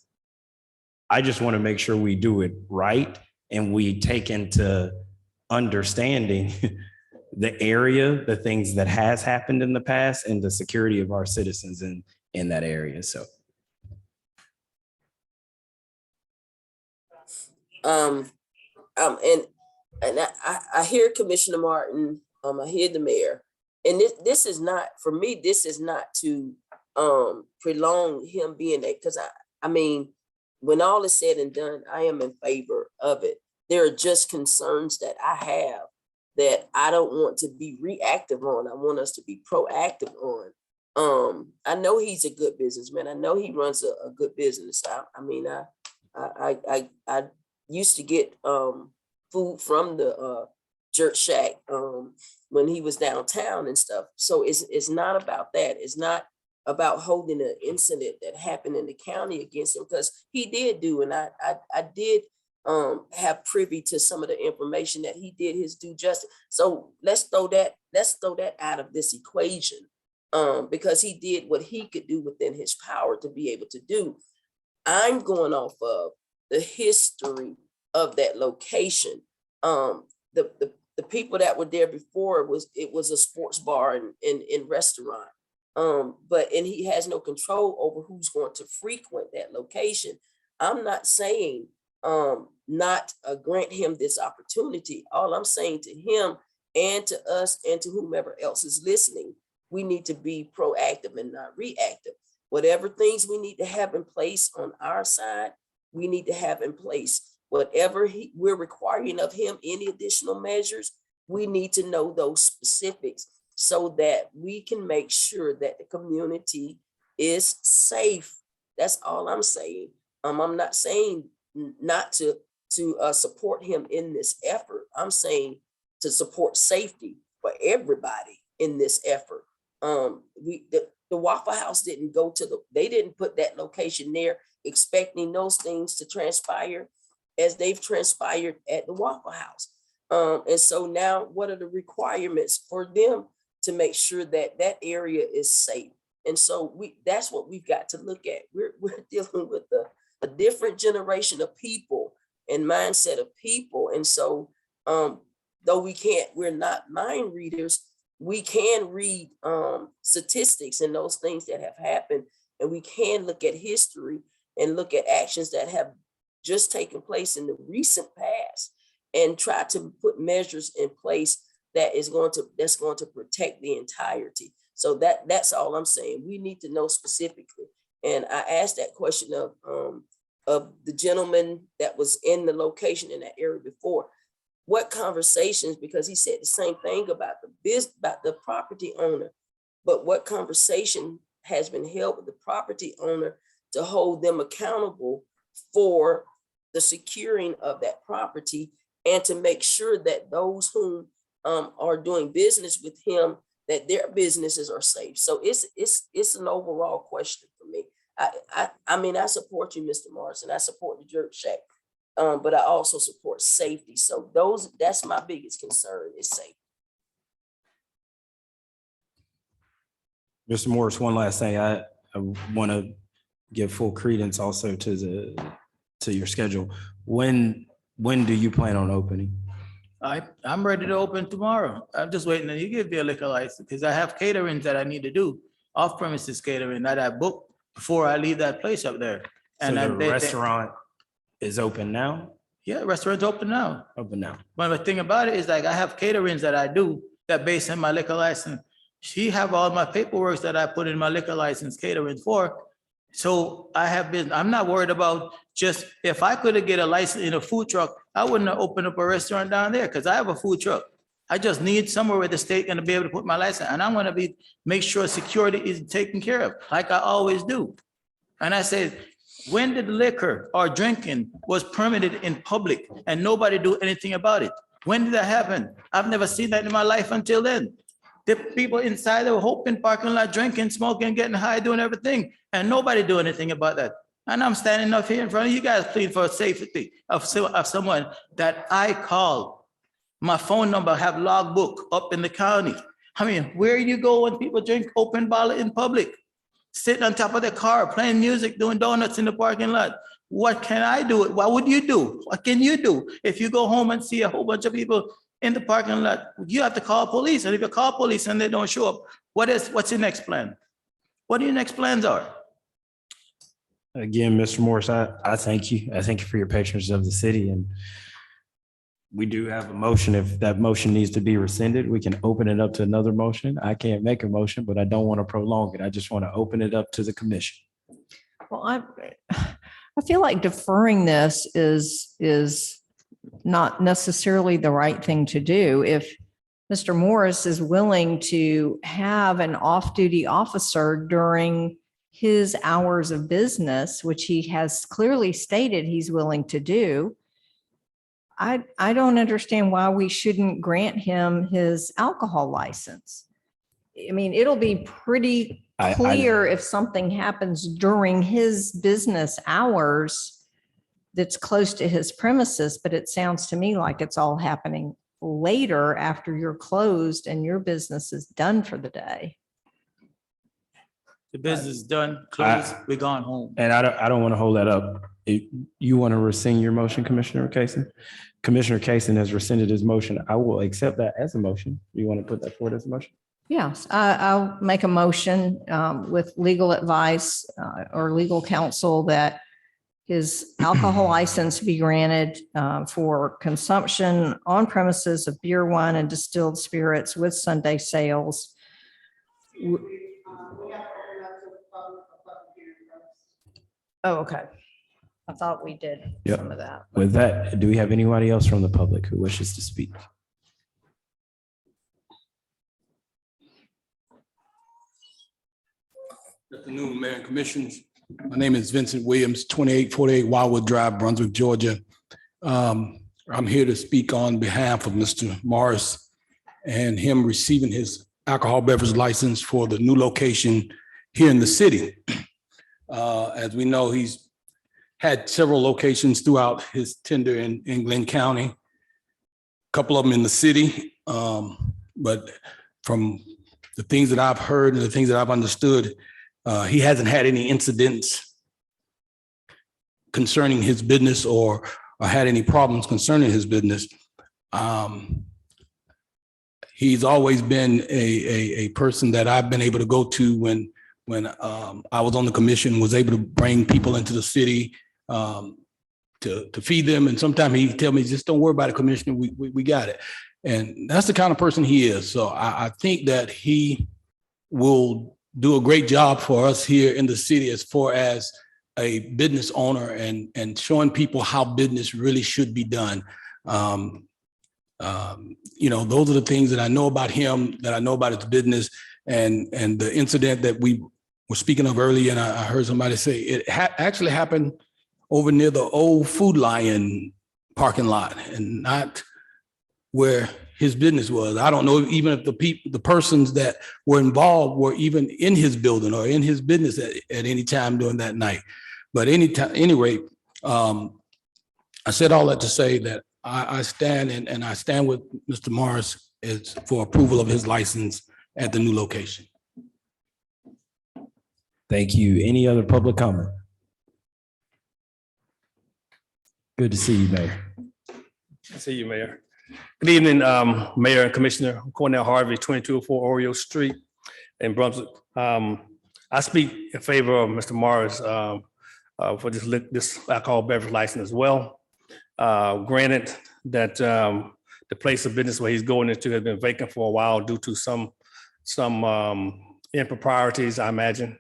A: I just want to make sure we do it right and we take into understanding the area, the things that has happened in the past, and the security of our citizens in that area. So.
K: And I hear Commissioner Martin, I hear the mayor, and this is not, for me, this is not to prolong him being there, because I mean, when all is said and done, I am in favor of it. There are just concerns that I have that I don't want to be reactive on. I want us to be proactive on. I know he's a good businessman. I know he runs a good business. I used to get food from the Jerk Shack when he was downtown and stuff. So it's not about that. It's not about holding an incident that happened in the county against him, because he did do, and I did have privy to some of the information that he did his due justice. So let's throw that out of this equation, because he did what he could do within his power to be able to do. I'm going off of the history of that location. The people that were there before, it was a sports bar and restaurant. And he has no control over who's going to frequent that location. I'm not saying not grant him this opportunity. All I'm saying to him and to us and to whomever else is listening, we need to be proactive and not reactive. Whatever things we need to have in place on our side, we need to have in place. Whatever we're requiring of him, any additional measures, we need to know those specifics so that we can make sure that the community is safe. That's all I'm saying. I'm not saying not to support him in this effort. I'm saying to support safety for everybody in this effort. The Waffle House didn't they didn't put that location there expecting those things to transpire as they've transpired at the Waffle House. And so now what are the requirements for them to make sure that that area is safe? And so that's what we've got to look at. We're dealing with a different generation of people and mindset of people. And so though we're not mind readers, we can read statistics and those things that have happened. And we can look at history and look at actions that have just taken place in the recent past and try to put measures in place that's going to protect the entirety. So that's all I'm saying. We need to know specifically. And I asked that question of the gentleman that was in the location in that area before. What conversations, because he said the same thing about the property owner, but what conversation has been held with the property owner to hold them accountable for the securing of that property and to make sure that those who are doing business with him, that their businesses are safe. So it's an overall question for me. I mean, I support you, Mr. Morrison. I support the Jerk Shack, but I also support safety. So that's my biggest concern is safety.
A: Mr. Morris, one last thing. I want to give full credence also to your schedule. When do you plan on opening?
J: I'm ready to open tomorrow. I'm just waiting that you give me a liquor license because I have caterings that I need to do, off premises catering that I booked before I leave that place up there.
A: And the restaurant is open now?
J: Yeah, restaurant's open now.
A: Open now.
J: But the thing about it is like I have caterings that I do that based on my liquor license. She have all my paperwork that I put in my liquor license catering for. So I'm not worried about just, if I could have get a license in a food truck, I wouldn't have opened up a restaurant down there because I have a food truck. I just need somewhere where the state gonna be able to put my license, and I'm gonna make sure security is taken care of, like I always do. And I said, when did liquor or drinking was permitted in public and nobody do anything about it? When did that happen? I've never seen that in my life until then. The people inside the Hopin parking lot drinking, smoking, getting high, doing everything, and nobody do anything about that. And I'm standing up here in front of you guys pleading for safety of someone that I called. My phone number have logbook up in the county. I mean, where you go when people drink open bottle in public? Sitting on top of their car, playing music, doing donuts in the parking lot. What can I do? What would you do? What can you do? If you go home and see a whole bunch of people in the parking lot, you have to call police. And if you call police and they don't show up, what's your next plan? What your next plans are?
A: Again, Mr. Morris, I thank you. I thank you for your patience of the city. And we do have a motion. If that motion needs to be rescinded, we can open it up to another motion. I can't make a motion, but I don't want to prolong it. I just want to open it up to the commission.
D: Well, I feel like deferring this is not necessarily the right thing to do. If Mr. Morris is willing to have an off-duty officer during his hours of business, which he has clearly stated he's willing to do, I don't understand why we shouldn't grant him his alcohol license. I mean, it'll be pretty clear if something happens during his business hours that's close to his premises, but it sounds to me like it's all happening later after you're closed and your business is done for the day.
J: The business is done, closed, we're gone home.
A: And I don't want to hold that up. You want to rescind your motion, Commissioner Kaysen? Commissioner Kaysen has rescinded his motion. I will accept that as a motion. You want to put that forward as a motion?
D: Yes, I'll make a motion with legal advice or legal counsel that his alcohol license be granted for consumption on premises of beer, wine, and distilled spirits with Sunday sales. Oh, okay. I thought we did
A: Yep.
D: some of that.
A: With that, do we have anybody else from the public who wishes to speak?
N: Good afternoon, Mayor and Commissioners. My name is Vincent Williams, 2848 Wildwood Drive, Brunswick, Georgia. I'm here to speak on behalf of Mr. Morris and him receiving his alcohol beverage license for the new location here in the city. As we know, he's had several locations throughout his tenure in Glenn County, a couple of them in the city. But from the things that I've heard and the things that I've understood, he hasn't had any incidents concerning his business or had any problems concerning his business. He's always been a person that I've been able to go to when I was on the commission, was able to bring people into the city to feed them. And sometimes he'd tell me, just don't worry about it, Commissioner, we got it. And that's the kind of person he is. So I think that he will do a great job for us here in the city as far as a business owner and showing people how business really should be done. You know, those are the things that I know about him, that I know about his business, and the incident that we were speaking of earlier, and I heard somebody say it actually happened over near the old Food Lion parking lot and not where his business was. I don't know even if the persons that were involved were even in his building or in his business at any time during that night. But any rate, I said all that to say that I stand and I stand with Mr. Morris for approval of his license at the new location.
A: Thank you. Any other public comment? Good to see you, Mayor.
O: See you, Mayor. Good evening, Mayor and Commissioner. Cornell Harvey, 2204 Oriole Street in Brunswick. I speak in favor of Mr. Morris for this alcohol beverage license as well. Granted that the place of business where he's going into has been vacant for a while due to some improprieties, I imagine.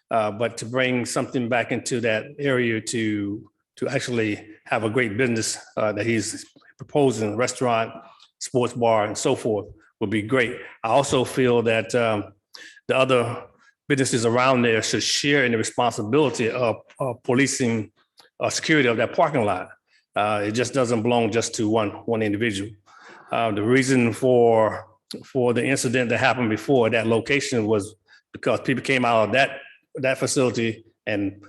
O: But to bring something back into that area to actually have a great business that he's proposing, restaurant, sports bar, and so forth, would be great. I also feel that the other businesses around there should share in the responsibility of policing security of that parking lot. It just doesn't belong just to one individual. The reason for the incident that happened before that location was because people came out of that facility and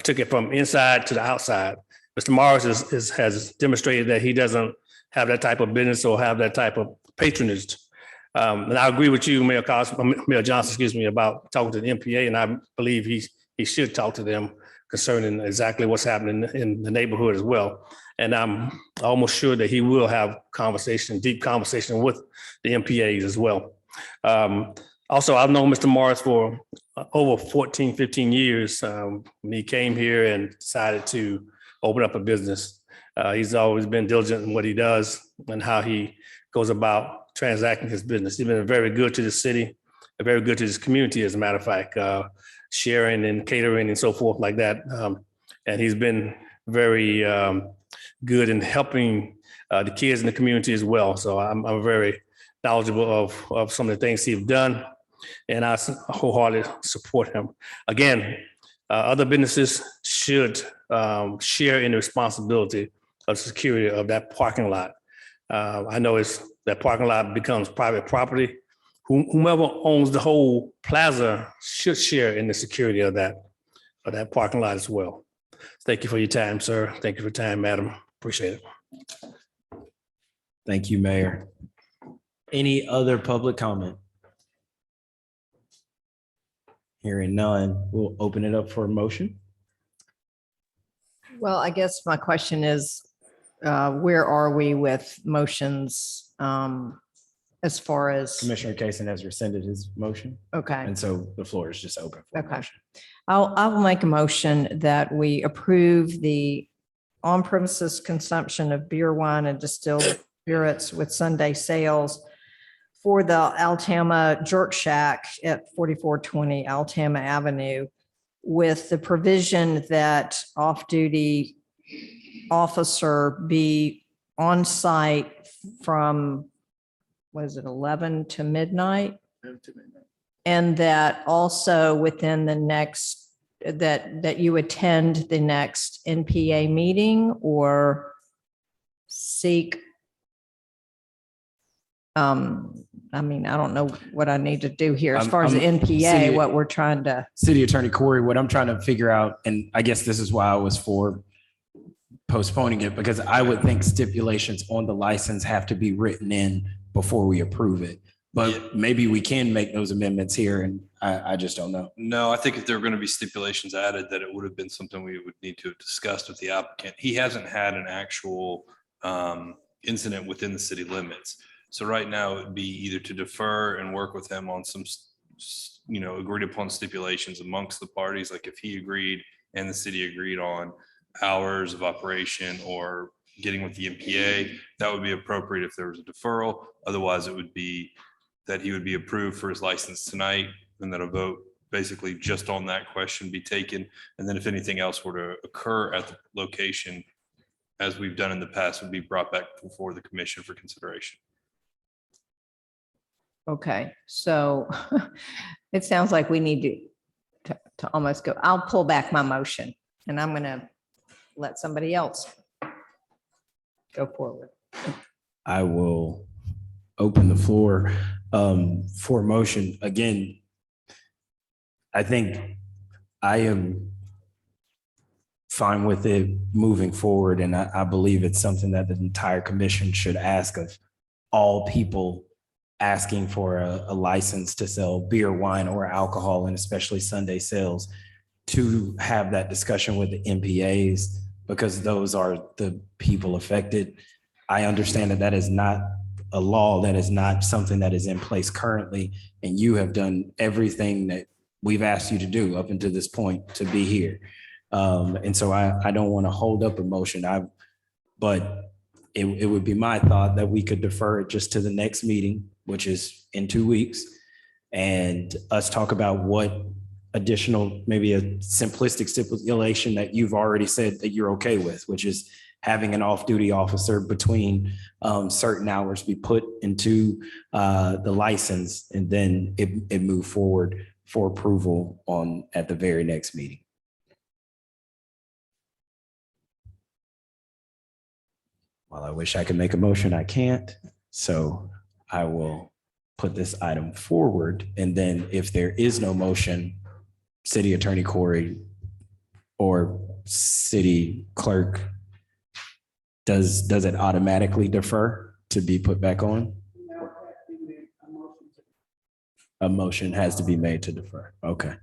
O: took it from inside to the outside. Mr. Morris has demonstrated that he doesn't have that type of business or have that type of patronage. And I agree with you, Mayor Johnson, about talking to the MPA, and I believe he should talk to them concerning exactly what's happening in the neighborhood as well. And I'm almost sure that he will have deep conversation with the MPAs as well. Also, I've known Mr. Morris for over 14, 15 years when he came here and decided to open up a business. He's always been diligent in what he does and how he goes about transacting his business. He's been very good to the city, very good to his community, as a matter of fact, sharing and catering and so forth like that. And he's been very good in helping the kids in the community as well. So I'm very knowledgeable of some of the things he's done, and I wholeheartedly support him. Again, other businesses should share in the responsibility of security of that parking lot. I know that parking lot becomes private property. Whomever owns the whole plaza should share in the security of that parking lot as well. Thank you for your time, sir. Thank you for your time, madam. Appreciate it.
A: Thank you, Mayor. Any other public comment? Hearing none, we'll open it up for a motion.
D: Well, I guess my question is, where are we with motions as far as,
A: Commissioner Kason has rescinded his motion,
D: okay.
A: and so the floor is just open for a
D: Okay.
A: motion.
D: I will make a motion that we approve the on-premises consumption of beer, wine, and distilled spirits with Sunday sales for the Altama Jerk Shack at 4420 Altama Avenue, with the provision that off-duty officer be on site from, what is it, 11 to midnight? And that also within the next, that you attend the next NPA meeting or seek. I mean, I don't know what I need to do here as far as the NPA, what we're trying to.
A: City Attorney Corey, what I'm trying to figure out, and I guess this is why I was for postponing it, because I would think stipulations on the license have to be written in before we approve it. But maybe we can make those amendments here, and I just don't know.
L: No, I think if there were going to be stipulations added, that it would have been something we would need to have discussed with the applicant. He hasn't had an actual incident within the city limits. So right now it would be either to defer and work with him on some, agreed upon stipulations amongst the parties. Like if he agreed and the city agreed on hours of operation or getting with the MPA, that would be appropriate if there was a deferral. Otherwise, it would be that he would be approved for his license tonight, and that a vote basically just on that question be taken. And then if anything else were to occur at the location, as we've done in the past, would be brought back before the commission for consideration.
D: Okay, so it sounds like we need to almost go, I'll pull back my motion and I'm going to let somebody else go forward.
A: I will open the floor for motion. Again, I think I am fine with it moving forward, and I believe it's something that the entire commission should ask of all people asking for a license to sell beer, wine, or alcohol, and especially Sunday sales, to have that discussion with the MPAs, because those are the people affected. I understand that that is not a law, that is not something that is in place currently, and you have done everything that we've asked you to do up until this point to be here. And so I don't want to hold up a motion. But it would be my thought that we could defer it just to the next meeting, which is in 2 weeks, and us talk about what additional, maybe a simplistic stipulation that you've already said that you're okay with, which is having an off-duty officer between certain hours be put into the license, and then it move forward for approval at the very next meeting. While I wish I could make a motion, I can't. So I will put this item forward. And then if there is no motion, City Attorney Corey or City Clerk, does it automatically defer to be put back on? A motion has to be made to defer. Okay.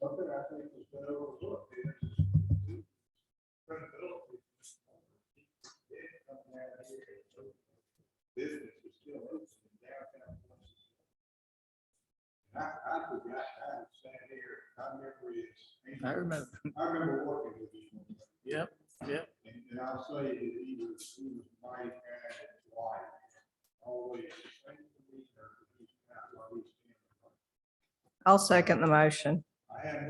G: Something I think has been overlooked is credibility. Business is still open in downtown.
J: I remember.
G: I remember working with him.
J: Yep, yep.
G: And I'll say that he was my dad and wife, always.
D: I'll second the motion.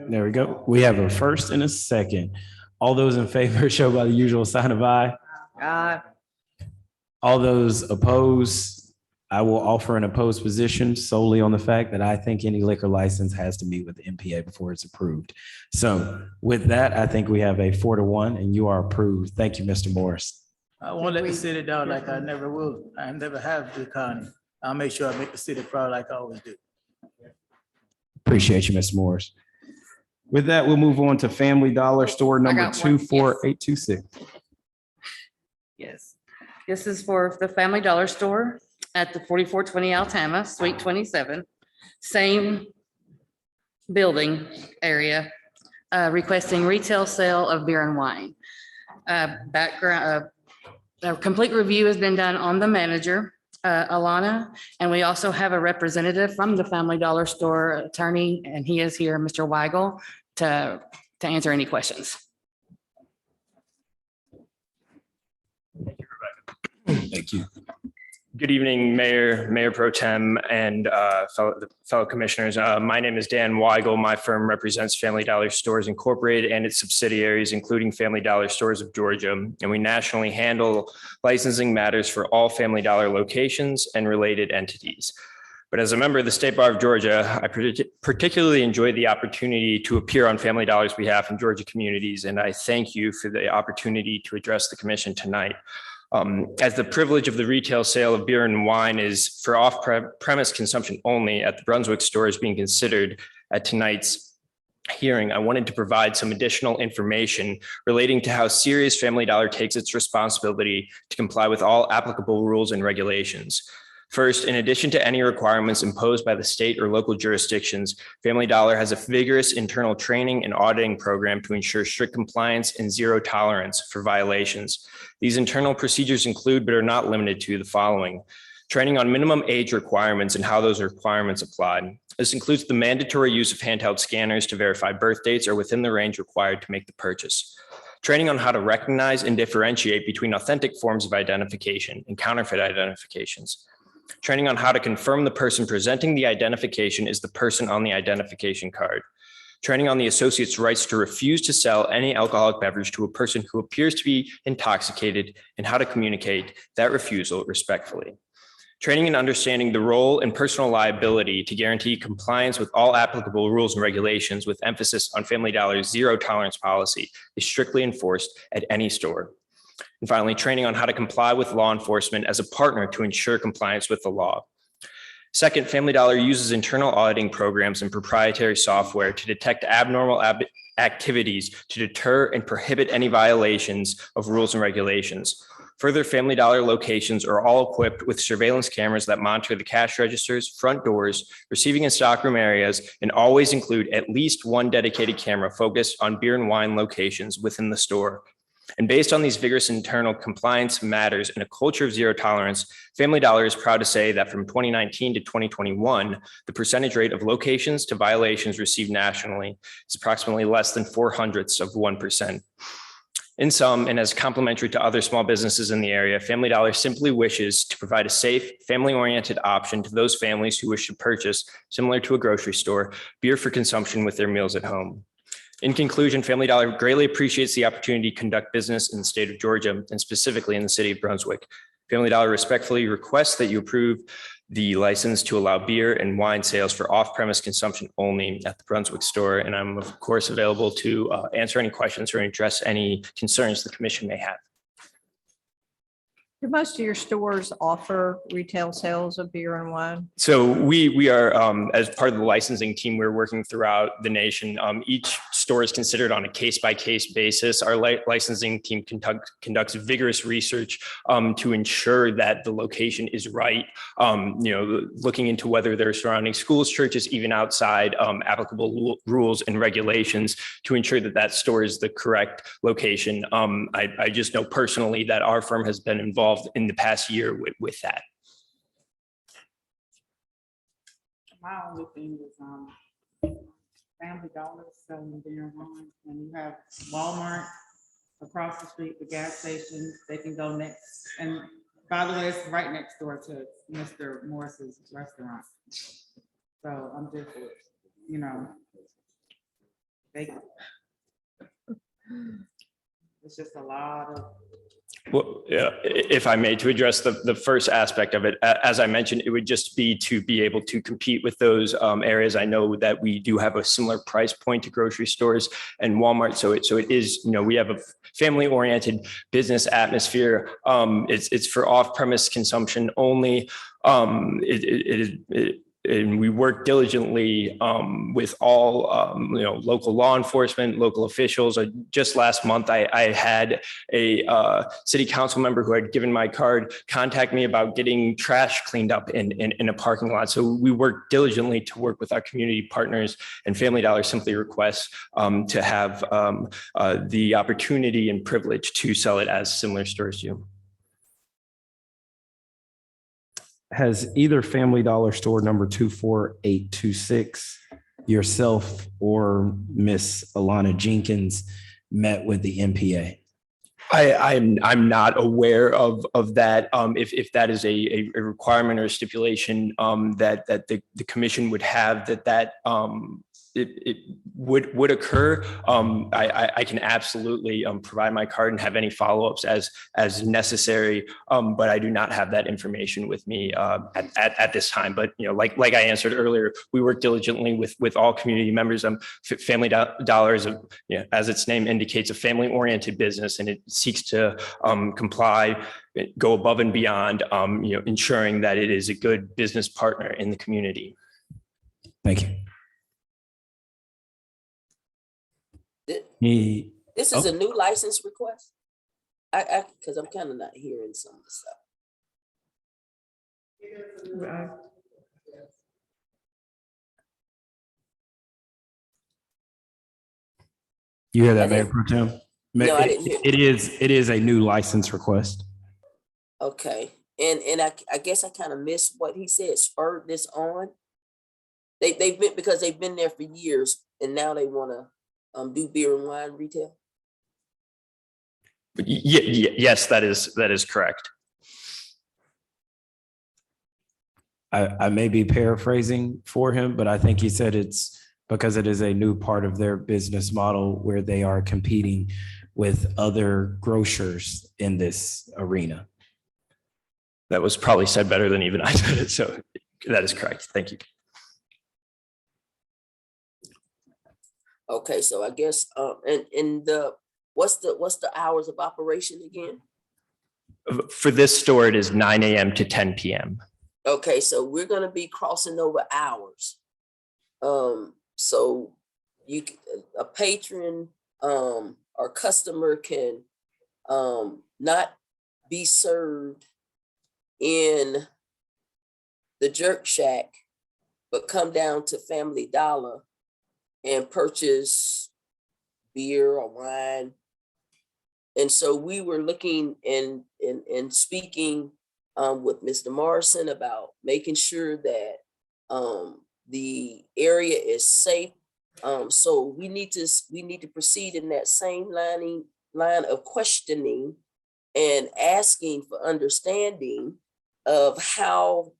A: There we go. We have a first and a second. All those in favor show by the usual sign of aye. All those opposed, I will offer an opposed position solely on the fact that I think any liquor license has to meet with the MPA before it's approved. So with that, I think we have a 4-1 and you are approved. Thank you, Mr. Morris.
J: I won't let the city down like I never will. I never have the county. I'll make sure I make the city proud like I always do.
A: Appreciate you, Mr. Morris. With that, we'll move on to Family Dollar Store number
I: got one, yes.
A: 24826.
I: Yes, this is for the Family Dollar Store at the 4420 Altama, Suite 27. Same building area, requesting retail sale of beer and wine. Background, a complete review has been done on the manager, Alana, and we also have a representative from the Family Dollar Store attorney, and he is here, Mr. Weigel, to answer any questions.
A: Thank you.
P: Good evening, Mayor Pro Tem and fellow commissioners. My name is Dan Weigel. My firm represents Family Dollar Stores Incorporated and its subsidiaries, including Family Dollar Stores of Georgia. And we nationally handle licensing matters for all Family Dollar locations and related entities. But as a member of the State Bar of Georgia, I particularly enjoyed the opportunity to appear on Family Dollar's behalf in Georgia communities. And I thank you for the opportunity to address the commission tonight. As the privilege of the retail sale of beer and wine is for off-premise consumption only at the Brunswick store is being considered at tonight's hearing, I wanted to provide some additional information relating to how serious Family Dollar takes its responsibility to comply with all applicable rules and regulations. First, in addition to any requirements imposed by the state or local jurisdictions, Family Dollar has a vigorous internal training and auditing program to ensure strict compliance and zero tolerance for violations. These internal procedures include, but are not limited to, the following: training on minimum age requirements and how those requirements apply. This includes the mandatory use of handheld scanners to verify birth dates are within the range required to make the purchase. Training on how to recognize and differentiate between authentic forms of identification and counterfeit identifications. Training on how to confirm the person presenting the identification is the person on the identification card. Training on the associate's rights to refuse to sell any alcoholic beverage to a person who appears to be intoxicated and how to communicate that refusal respectfully. Training and understanding the role and personal liability to guarantee compliance with all applicable rules and regulations with emphasis on Family Dollar's zero tolerance policy is strictly enforced at any store. And finally, training on how to comply with law enforcement as a partner to ensure compliance with the law. Second, Family Dollar uses internal auditing programs and proprietary software to detect abnormal activities to deter and prohibit any violations of rules and regulations. Further, Family Dollar locations are all equipped with surveillance cameras that monitor the cash registers, front doors, receiving and stockroom areas, and always include at least one dedicated camera focused on beer and wine locations within the store. And based on these vigorous internal compliance matters and a culture of zero tolerance, Family Dollar is proud to say that from 2019 to 2021, the percentage rate of locations to violations received nationally is approximately less than 0.04%. In sum, and as complementary to other small businesses in the area, Family Dollar simply wishes to provide a safe, family-oriented option to those families who wish to purchase, similar to a grocery store, beer for consumption with their meals at home. In conclusion, Family Dollar greatly appreciates the opportunity to conduct business in the state of Georgia and specifically in the city of Brunswick. Family Dollar respectfully requests that you approve the license to allow beer and wine sales for off-premise consumption only at the Brunswick store. And I'm of course available to answer any questions or address any concerns the commission may have.
D: Do most of your stores offer retail sales of beer and wine?
P: So we are, as part of the licensing team, we're working throughout the nation. Each store is considered on a case-by-case basis. Our licensing team conducts vigorous research to ensure that the location is right. Looking into whether there are surrounding schools, churches, even outside applicable rules and regulations to ensure that that store is the correct location. I just know personally that our firm has been involved in the past year with that.
B: My only thing is, Family Dollar selling beer and wine, and you have Walmart across the street, the gas station, they can go next. And by the way, it's right next door to Mr. Morris's restaurant. So I'm just, you know, they, it's just a lot of.
P: Well, yeah, if I may, to address the first aspect of it, as I mentioned, it would just be to be able to compete with those areas. I know that we do have a similar price point to grocery stores and Walmart. So it is, you know, we have a family oriented business atmosphere. It's for off-premise consumption only. And we work diligently with all, you know, local law enforcement, local officials. Just last month, I had a city council member who had given my card contact me about getting trash cleaned up in a parking lot. So we work diligently to work with our community partners, and Family Dollar simply requests to have the opportunity and privilege to sell it as similar stores do.
A: Has either Family Dollar store number 24826, yourself or Miss Alana Jenkins met with the MPA?
P: I'm not aware of that. If that is a requirement or a stipulation that the commission would have, that it would occur, I can absolutely provide my card and have any follow-ups as necessary. But I do not have that information with me at this time. But, you know, like I answered earlier, we work diligently with all community members. Family Dollar is, you know, as its name indicates, a family-oriented business, and it seeks to comply, go above and beyond, you know, ensuring that it is a good business partner in the community.
A: Thank you.
K: This is a new license request? Because I'm kind of not hearing some of the stuff.
A: You hear that, Mayor Pro Tem?
K: No, I didn't hear.
A: It is a new license request.
K: Okay, and I guess I kind of missed what he said, spurred this on. They've been, because they've been there for years, and now they want to do beer and wine retail?
P: Yes, that is correct.
A: I may be paraphrasing for him, but I think he said it's because it is a new part of their business model where they are competing with other grocers in this arena.
P: That was probably said better than even I said it. So that is correct. Thank you.
K: Okay, so I guess, and what's the hours of operation again?
P: For this store, it is 9 a.m. to 10 p.m.
K: Okay, so we're gonna be crossing over hours. So a patron or customer can not be served in the Jerk Shack, but come down to Family Dollar and purchase beer or wine. And so we were looking and speaking with Mr. Morrison about making sure that the area is safe. So we need to proceed in that same line of questioning and asking for understanding of how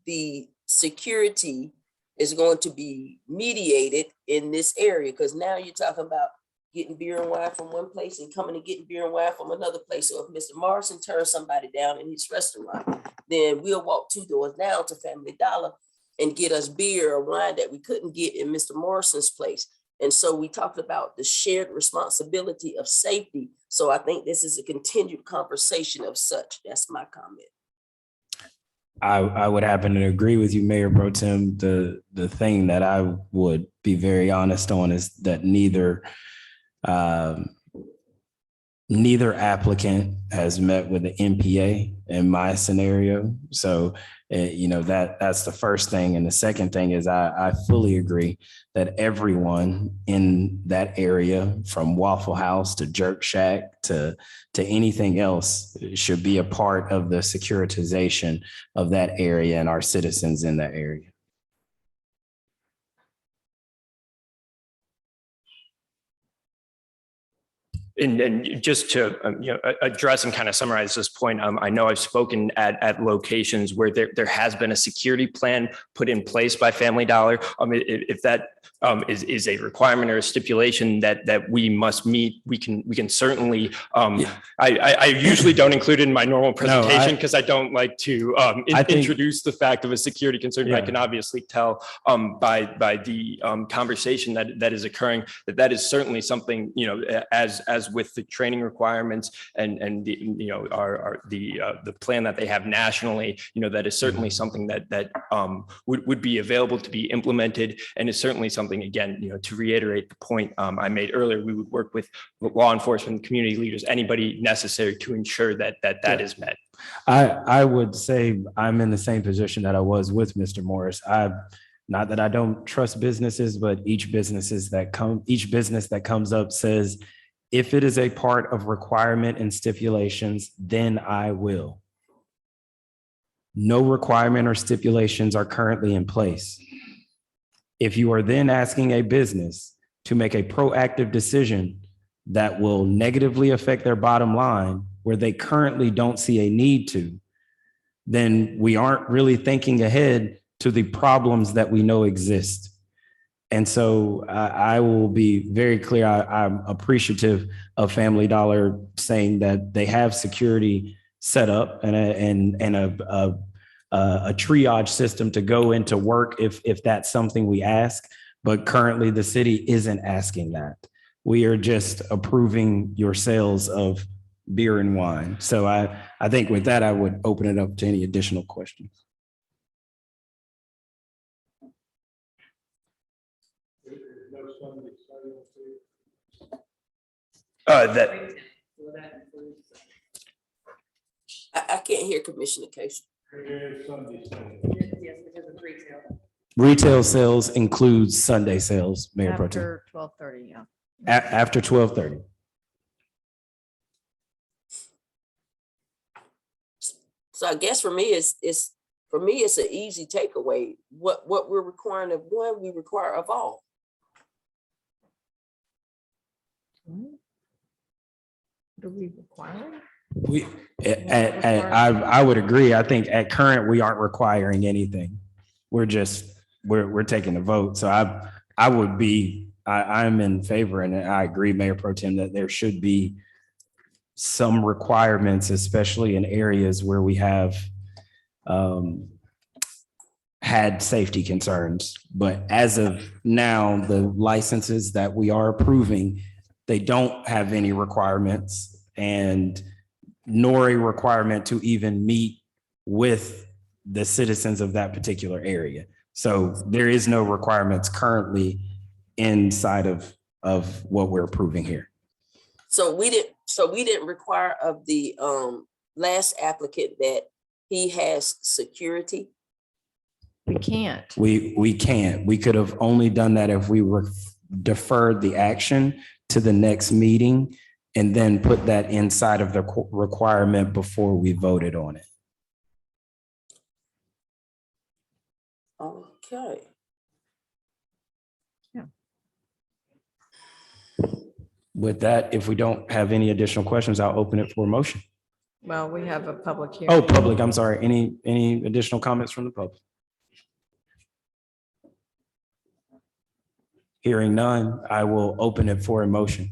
K: the security is going to be mediated in this area, because now you're talking about getting beer and wine from one place and coming and getting beer and wine from another place. So if Mr. Morrison turns somebody down in his restaurant, then we'll walk 2 doors down to Family Dollar and get us beer or wine that we couldn't get in Mr. Morrison's place. And so we talked about the shared responsibility of safety. So I think this is a continued conversation of such. That's my comment.
A: I would happen to agree with you, Mayor Pro Tem. The thing that I would be very honest on is that neither applicant has met with the MPA in my scenario. So, you know, that's the first thing. And the second thing is I fully agree that everyone in that area, from Waffle House to Jerk Shack to anything else, should be a part of the securitization of that area and our citizens in that area.
P: And just to, address and kind of summarize this point, I know I've spoken at locations where there has been a security plan put in place by Family Dollar. If that is a requirement or a stipulation that we must meet, we can certainly, I usually don't include it in my normal presentation because I don't like to introduce the fact of a security concern. But I can obviously tell by the conversation that is occurring that is certainly something, as with the training requirements and the, the plan that they have nationally, that is certainly something that would be available to be implemented, and is certainly something, again, to reiterate the point I made earlier, we would work with law enforcement, community leaders, anybody necessary to ensure that is met.
A: I would say I'm in the same position that I was with Mr. Morris. Not that I don't trust businesses, but each business that comes up says, if it is a part of requirement and stipulations, then I will. No requirement or stipulations are currently in place. If you are then asking a business to make a proactive decision that will negatively affect their bottom line where they currently don't see a need to, then we aren't really thinking ahead to the problems that we know exist. And so I will be very clear. I'm appreciative of Family Dollar saying that they have security set up and a triage system to go into work if that's something we ask. But currently the city isn't asking that. We are just approving your sales of beer and wine. So I think with that, I would open it up to any additional questions.
K: I can't hear Commissioner Case.
A: Retail sales includes Sunday sales, Mayor Pro Tem.
D: After 12:30, yeah.
A: After 12:30.
K: So I guess for me, it's an easy takeaway. What we're requiring of one, we require of all.
D: Do we require?
A: I would agree. I think at current, we aren't requiring anything. We're taking a vote. So I'm in favor, and I agree, Mayor Pro Tem, that there should be some requirements, especially in areas where we have had safety concerns. But as of now, the licenses that we are approving, they don't have any requirements, and nor a requirement to even meet with the citizens of that particular area. So there is no requirements currently inside of what we're approving here.
K: So we didn't require of the last applicant that he has security.
D: We can't.
A: We can't. We could have only done that if we were deferred the action to the next meeting and then put that inside of the requirement before we voted on it.
K: Okay.
D: Yeah.
A: With that, if we don't have any additional questions, I'll open it for a motion.
D: Well, we have a public hearing.
A: Oh, public, I'm sorry. Any additional comments from the public? Hearing none, I will open it for a motion.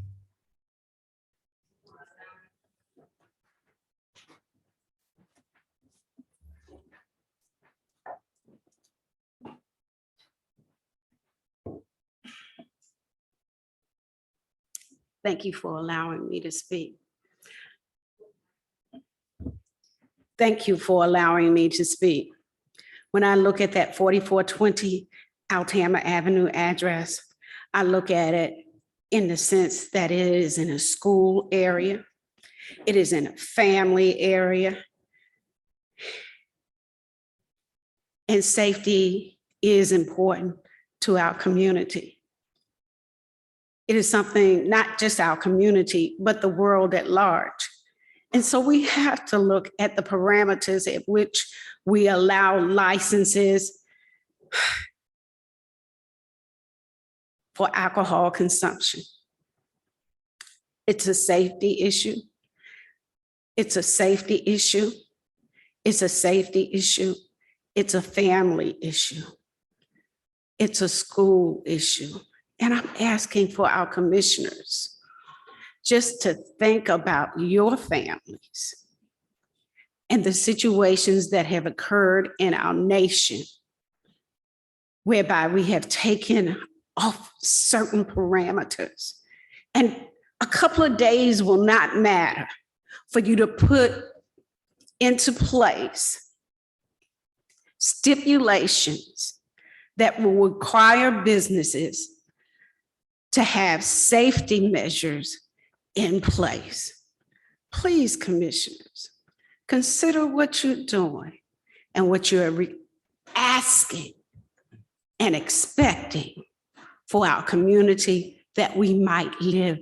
E: Thank you for allowing me to speak. Thank you for allowing me to speak. When I look at that 4420 Altama Avenue address, I look at it in the sense that it is in a school area. It is in a family area. And safety is important to our community. It is something, not just our community, but the world at large. And so we have to look at the parameters at which we allow licenses for alcohol consumption.
Q: It's a safety issue. It's a safety issue. It's a safety issue. It's a family issue. It's a school issue. And I'm asking for our commissioners just to think about your families and the situations that have occurred in our nation, whereby we have taken off certain parameters. And a couple of days will not matter for you to put into place stipulations that will require businesses to have safety measures in place. Please, commissioners, consider what you're doing and what you're asking and expecting for our community, that we might live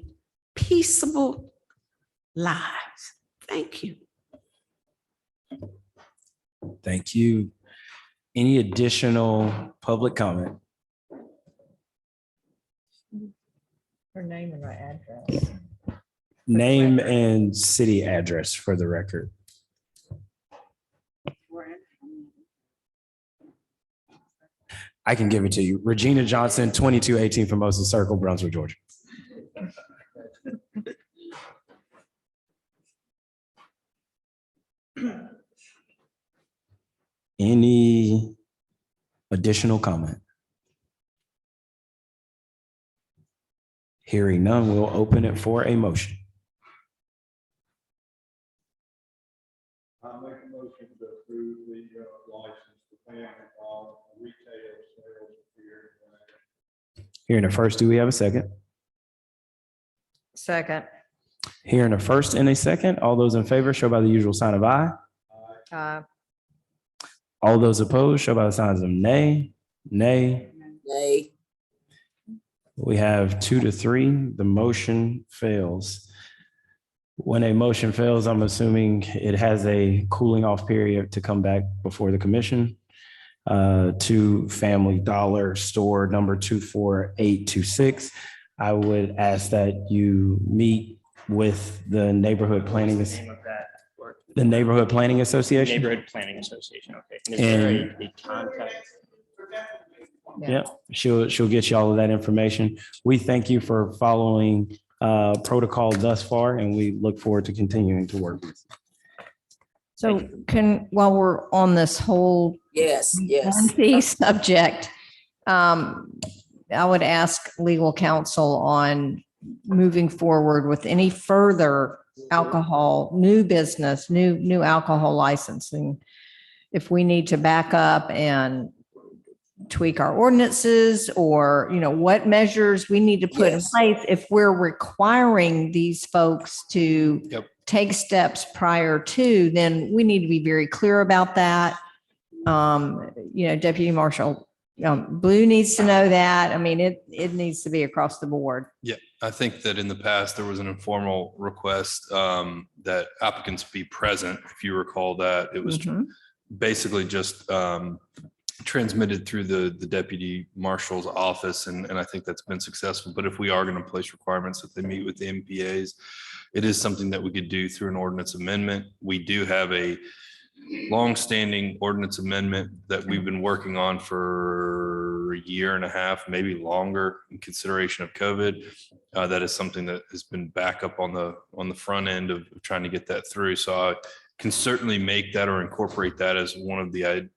Q: peaceable lives. Thank you.
A: Thank you. Any additional public comment?
D: Her name and her address.
A: Name and city address for the record. I can give it to you. Regina Johnson, 2218 Formosa Circle, Brunswick, Georgia. Any additional comment? Hearing none, we'll open it for a motion.
G: I make a motion to approve the license for family retail sales of beer.
A: Hearing a first, do we have a second?
D: Second.
A: Hearing a first and a second, all those in favor show by the usual sign of aye. All those opposed show by the signs of nay. Nay.
K: Nay.
A: We have 2 to 3. The motion fails. When a motion fails, I'm assuming it has a cooling off period to come back before the commission. To Family Dollar Store number 24826. I would ask that you meet with the neighborhood planning, the Neighborhood Planning Association.
P: Neighborhood Planning Association, okay. And is there a contact?
A: Yeah, she'll get you all of that information. We thank you for following protocol thus far, and we look forward to continuing to work with you.
D: So while we're on this whole
K: Yes, yes.
D: lengthy subject, I would ask legal counsel on moving forward with any further alcohol, new business, new alcohol licensing. If we need to back up and tweak our ordinances, or, what measures we need to put in place if we're requiring these folks to take steps prior to, then we need to be very clear about that. Deputy Marshal Blue needs to know that. I mean, it needs to be across the board.
L: Yeah, I think that in the past, there was an informal request that applicants be present. If you recall that, it was basically just transmitted through the deputy marshal's office. And I think that's been successful. But if we are going to place requirements that they meet with the MPAs, it is something that we could do through an ordinance amendment. We do have a longstanding ordinance amendment that we've been working on for a year and a half, maybe longer, in consideration of COVID. That is something that has been back up on the front end of trying to get that through. So I can certainly make that or incorporate that as one of the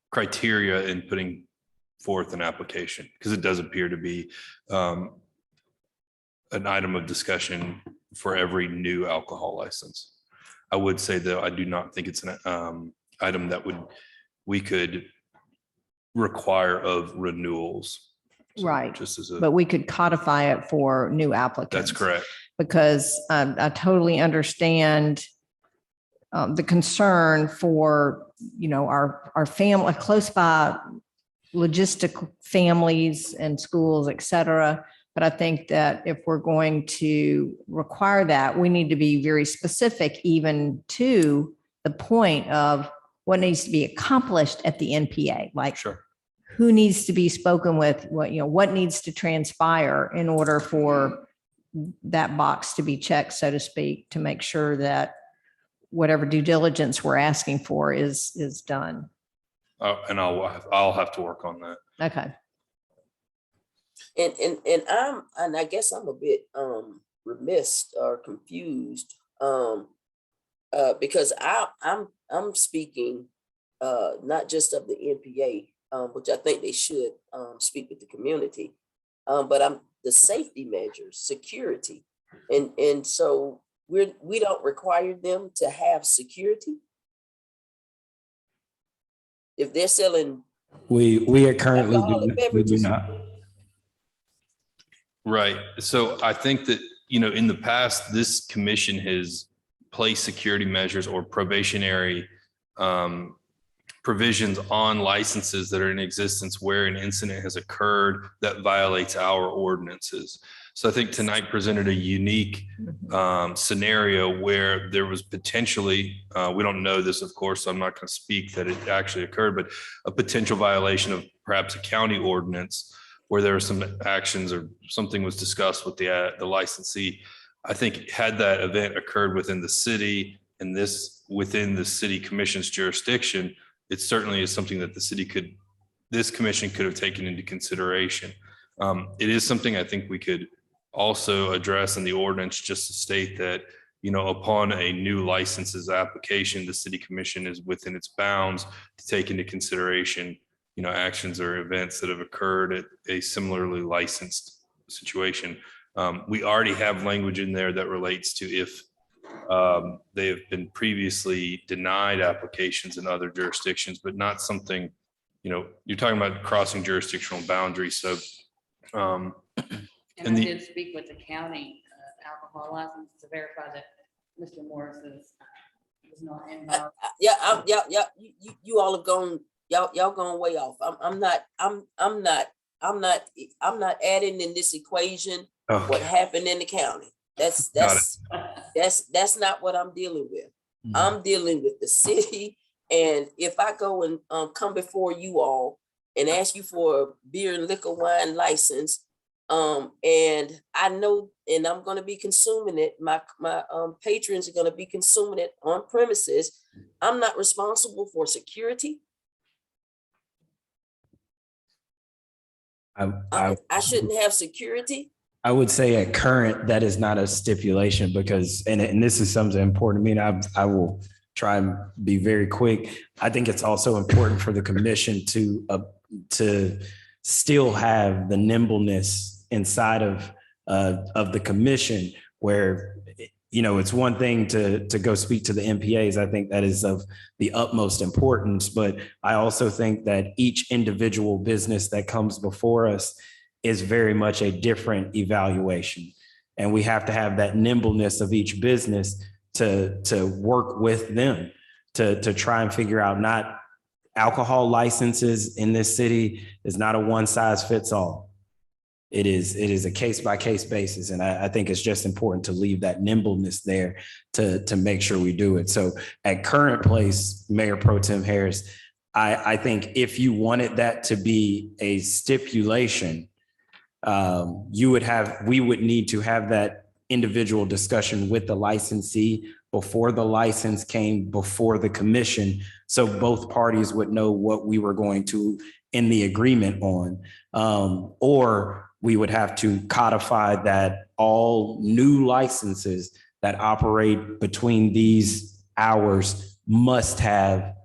L: criteria in putting forth an application, because it does appear to be an item of discussion for every new alcohol license. I would say, though, I do not think it's an item that we could require of renewals. So
D: Right.
L: Just as a,
D: But we could codify it for new applicants.
L: that's correct.
D: Because I totally understand the concern for, our family, close by logistic families and schools, et cetera. But I think that if we're going to require that, we need to be very specific, even to the point of what needs to be accomplished at the NPA. Like,
L: Sure.
D: who needs to be spoken with, what needs to transpire in order for that box to be checked, so to speak, to make sure that whatever due diligence we're asking for is done.
L: And I'll have to work on that.
D: Okay.
K: And I guess I'm a bit remiss or confused because I'm speaking not just of the NPA, which I think they should speak with the community, but I'm the safety measures, security, and so we don't require them to have security if they're selling.
A: We are currently
K: alcoholic
A: we do
K: beverages.
A: not.
L: Right. So I think that, in the past, this commission has placed security measures or probationary provisions on licenses that are in existence where an incident has occurred that violates our ordinances. So I think tonight presented a unique scenario where there was potentially, we don't know this, of course, so I'm not going to speak that it actually occurred, but a potential violation of perhaps a county ordinance where there were some actions or something was discussed with the licensee. I think had that event occurred within the city and within the city commission's jurisdiction, it certainly is something that this commission could have taken into consideration. It is something I think we could also address in the ordinance, just to state that, upon a new licenses application, the city commission is within its bounds to take into consideration actions or events that have occurred at a similarly licensed situation. We already have language in there that relates to if they have been previously denied applications in other jurisdictions, but not something, you're talking about crossing jurisdictional boundaries. So,
I: And I did speak with the county alcohol license to verify that Mr. Morris is not involved.
K: Yeah. You all have gone. Y'all going way off. I'm not adding in this equation what happened in the county. That's not what I'm dealing with. I'm dealing with the city. And if I go and come before you all and ask you for a beer and liquor wine license, and I know, and I'm going to be consuming it, my patrons are going to be consuming it on premises, I'm not responsible for security. I shouldn't have security.
A: I would say at current, that is not a stipulation because, and this is something important to me, and I will try and be very quick. I think it's also important for the commission to still have the nimbleness inside of the commission where, it's one thing to go speak to the MPAs. I think that is of the utmost importance, but I also think that each individual business that comes before us is very much a different evaluation. And we have to have that nimbleness of each business to work with them to try and figure out, not alcohol licenses in this city is not a one size fits all. It is a case by case basis. And I think it's just important to leave that nimbleness there to make sure we do it. So at current place, Mayor Pro Tem Harris, I think if you wanted that to be a stipulation, we would need to have that individual discussion with the licensee before the license came before the commission. So both parties would know what we were going to end the agreement on. Or we would have to codify that all new licenses that operate between these hours must have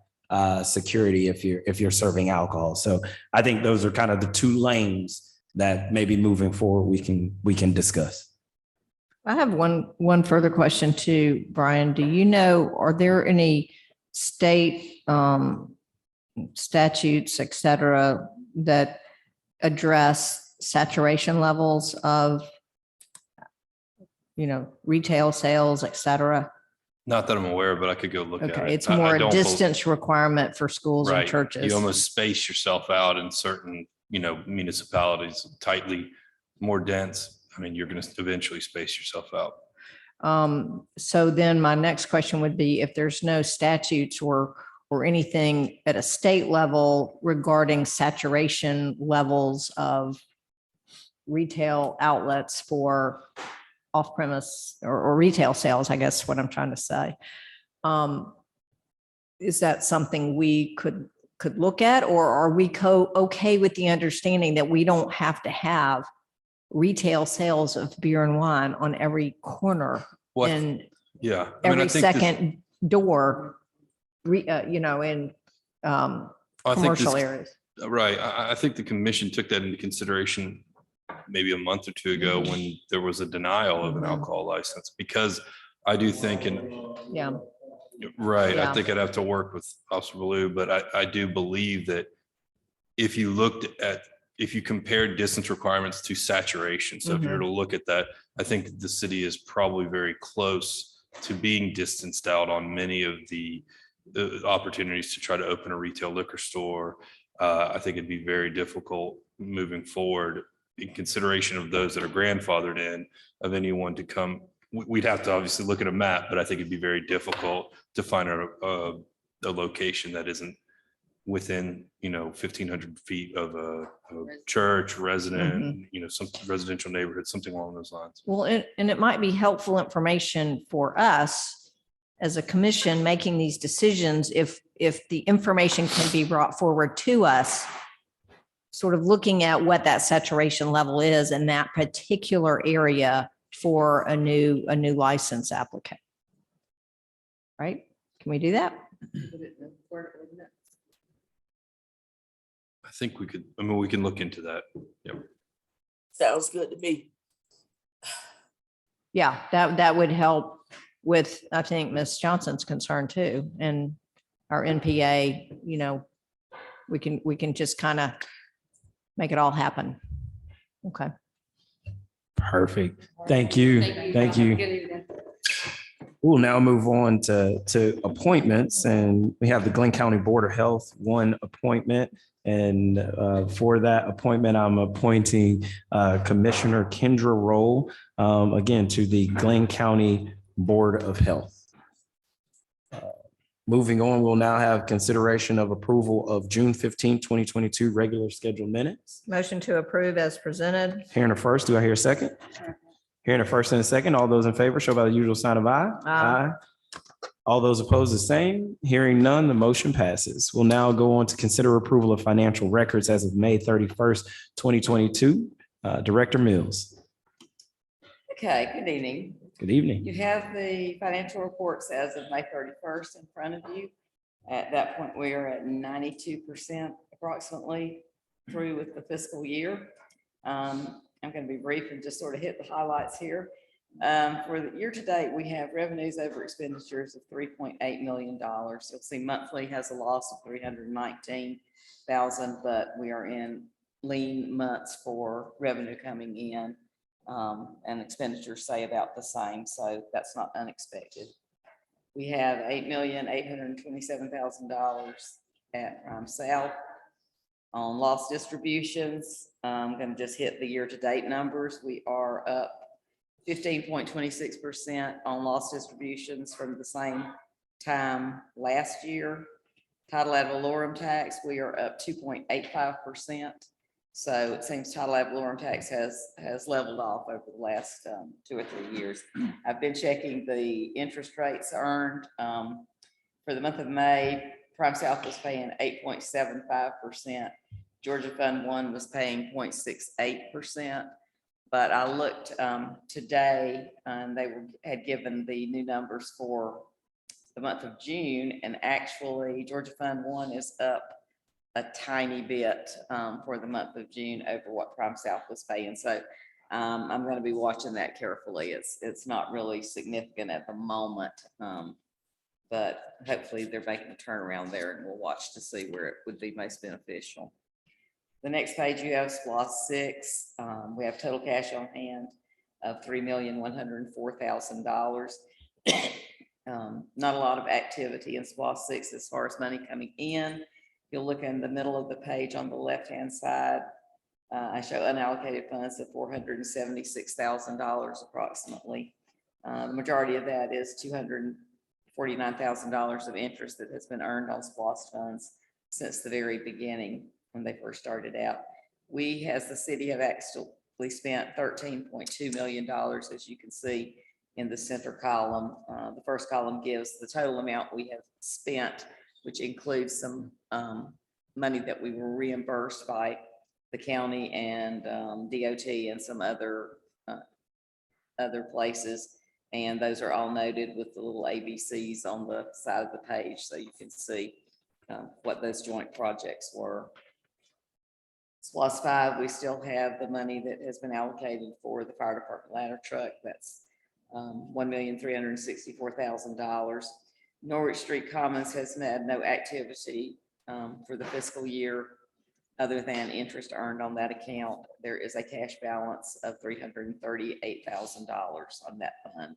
A: security if you're serving alcohol. So I think those are kind of the two lanes that maybe moving forward we can discuss.
D: I have one further question too, Brian. Do you know, are there any state statutes, et cetera, that address saturation levels of, retail sales, et cetera?
L: Not that I'm aware of, but I could go look at it.
D: Okay, it's
L: I
D: more a
L: don't
D: distance requirement for schools and
L: Right.
D: churches.
L: You almost space yourself out in certain, municipalities, tightly more dense. I mean, you're going to eventually space yourself out.
D: So then my next question would be, if there's no statutes or anything at a state level regarding saturation levels of retail outlets for off-premise or retail sales, I guess is what I'm trying to say. Is that something we could look at, or are we okay with the understanding that we don't have to have retail sales of beer and wine on every corner
L: What?
D: and
L: Yeah. I mean, I
D: every
L: think this-
D: second door, in
L: I think
D: commercial
L: this-
D: areas?
L: Right. I think the commission took that into consideration maybe a month or two ago when there was a denial of an alcohol license, because I do think,
D: Yeah.
L: right, I
D: Yeah.
L: think I'd have to work with Officer Baloo, but I do believe that if you compared distance requirements to saturation, so if you were to look at that, I think the city is probably very close to being distanced out on many of the opportunities to try to open a retail liquor store. I think it'd be very difficult moving forward in consideration of those that are grandfathered in, of anyone to come. We'd have to obviously look at a map, but I think it'd be very difficult to find a location that isn't within, 1,500 feet of a church, resident, some residential neighborhood, something along those lines.
D: Well, and it might be helpful information for us as a commission making these decisions, if the information can be brought forward to us, sort of looking at what that saturation level is in that particular area for a new license applicant. Right? Can we do that?
L: I think we could, we can look into that. Yep.
K: Sounds good to me.
D: Yeah, that would help with, I think, Ms. Johnson's concern too, and our NPA, we can just kind of make it all happen. Okay.
A: Perfect. Thank you. Thank you.
I: Good evening.
A: We'll now move on to appointments, and we have the Glenn County Board of Health, one appointment. And for that appointment, I'm appointing Commissioner Kendra Roll, again, to the Glenn County Board of Health. Moving on, we'll now have consideration of approval of June 15, 2022 regular scheduled minutes.
D: Motion to approve as presented.
A: Hearing a first, do I hear a second? Hearing a first and a second, all those in favor show by the usual sign of aye.
D: Aye.
A: All those opposed, the same. Hearing none, the motion passes. We'll now go on to consider approval of financial records as of May 31st, 2022. Director Mills.
R: Okay, good evening.
A: Good evening.
R: You have the financial reports as of May 31st in front of you. At that point, we are at 92% approximately through with the fiscal year. I'm going to be brief and just sort of hit the highlights here. For the year to date, we have revenues over expenditures of $3.8 million. You'll see monthly has a loss of $319,000, but we are in lean months for revenue coming in. And expenditures say about the same, so that's not unexpected. We have $8,827,000 at Prime South. On loss distributions, I'm going to just hit the year-to-date numbers. We are up 15.26% on loss distributions from the same time last year. Title ad valorem tax, we are up 2.85%. So it seems title ad valorem tax has leveled off over the last 2 or 3 years. I've been checking the interest rates earned for the month of May. Prime South was paying 8.75%. Georgia Fund 1 was paying 0.68%. But I looked today and they had given the new numbers for the month of June, and actually Georgia Fund 1 is up a tiny bit for the month of June over what Prime South was paying. So I'm going to be watching that carefully. It's not really significant at the moment, but hopefully they're making a turnaround there, and we'll watch to see where it would be most beneficial. The next page you have SPLOST 6. We have total cash on hand of $3,104,000. Not a lot of activity in SPLOST 6 as far as money coming in. You'll look in the middle of the page on the left-hand side. I show unallocated funds of $476,000 approximately. The majority of that is $249,000 of interest that has been earned on SPLOST funds since the very beginning when they first started out. We, as the city, have actually We spent $13.2 million, as you can see in the center column. The first column gives the total amount we have spent, which includes some money that we were reimbursed by the county and DOT and some other places. And those are all noted with the little ABCs on the side of the page, so you can see what those joint projects were. SLOSS 5, we still have the money that has been allocated for the fire department ladder truck. That's $1,364,000. Norwich Street Commons has had no activity for the fiscal year other than interest earned on that account. There is a cash balance of $338,000 on that fund.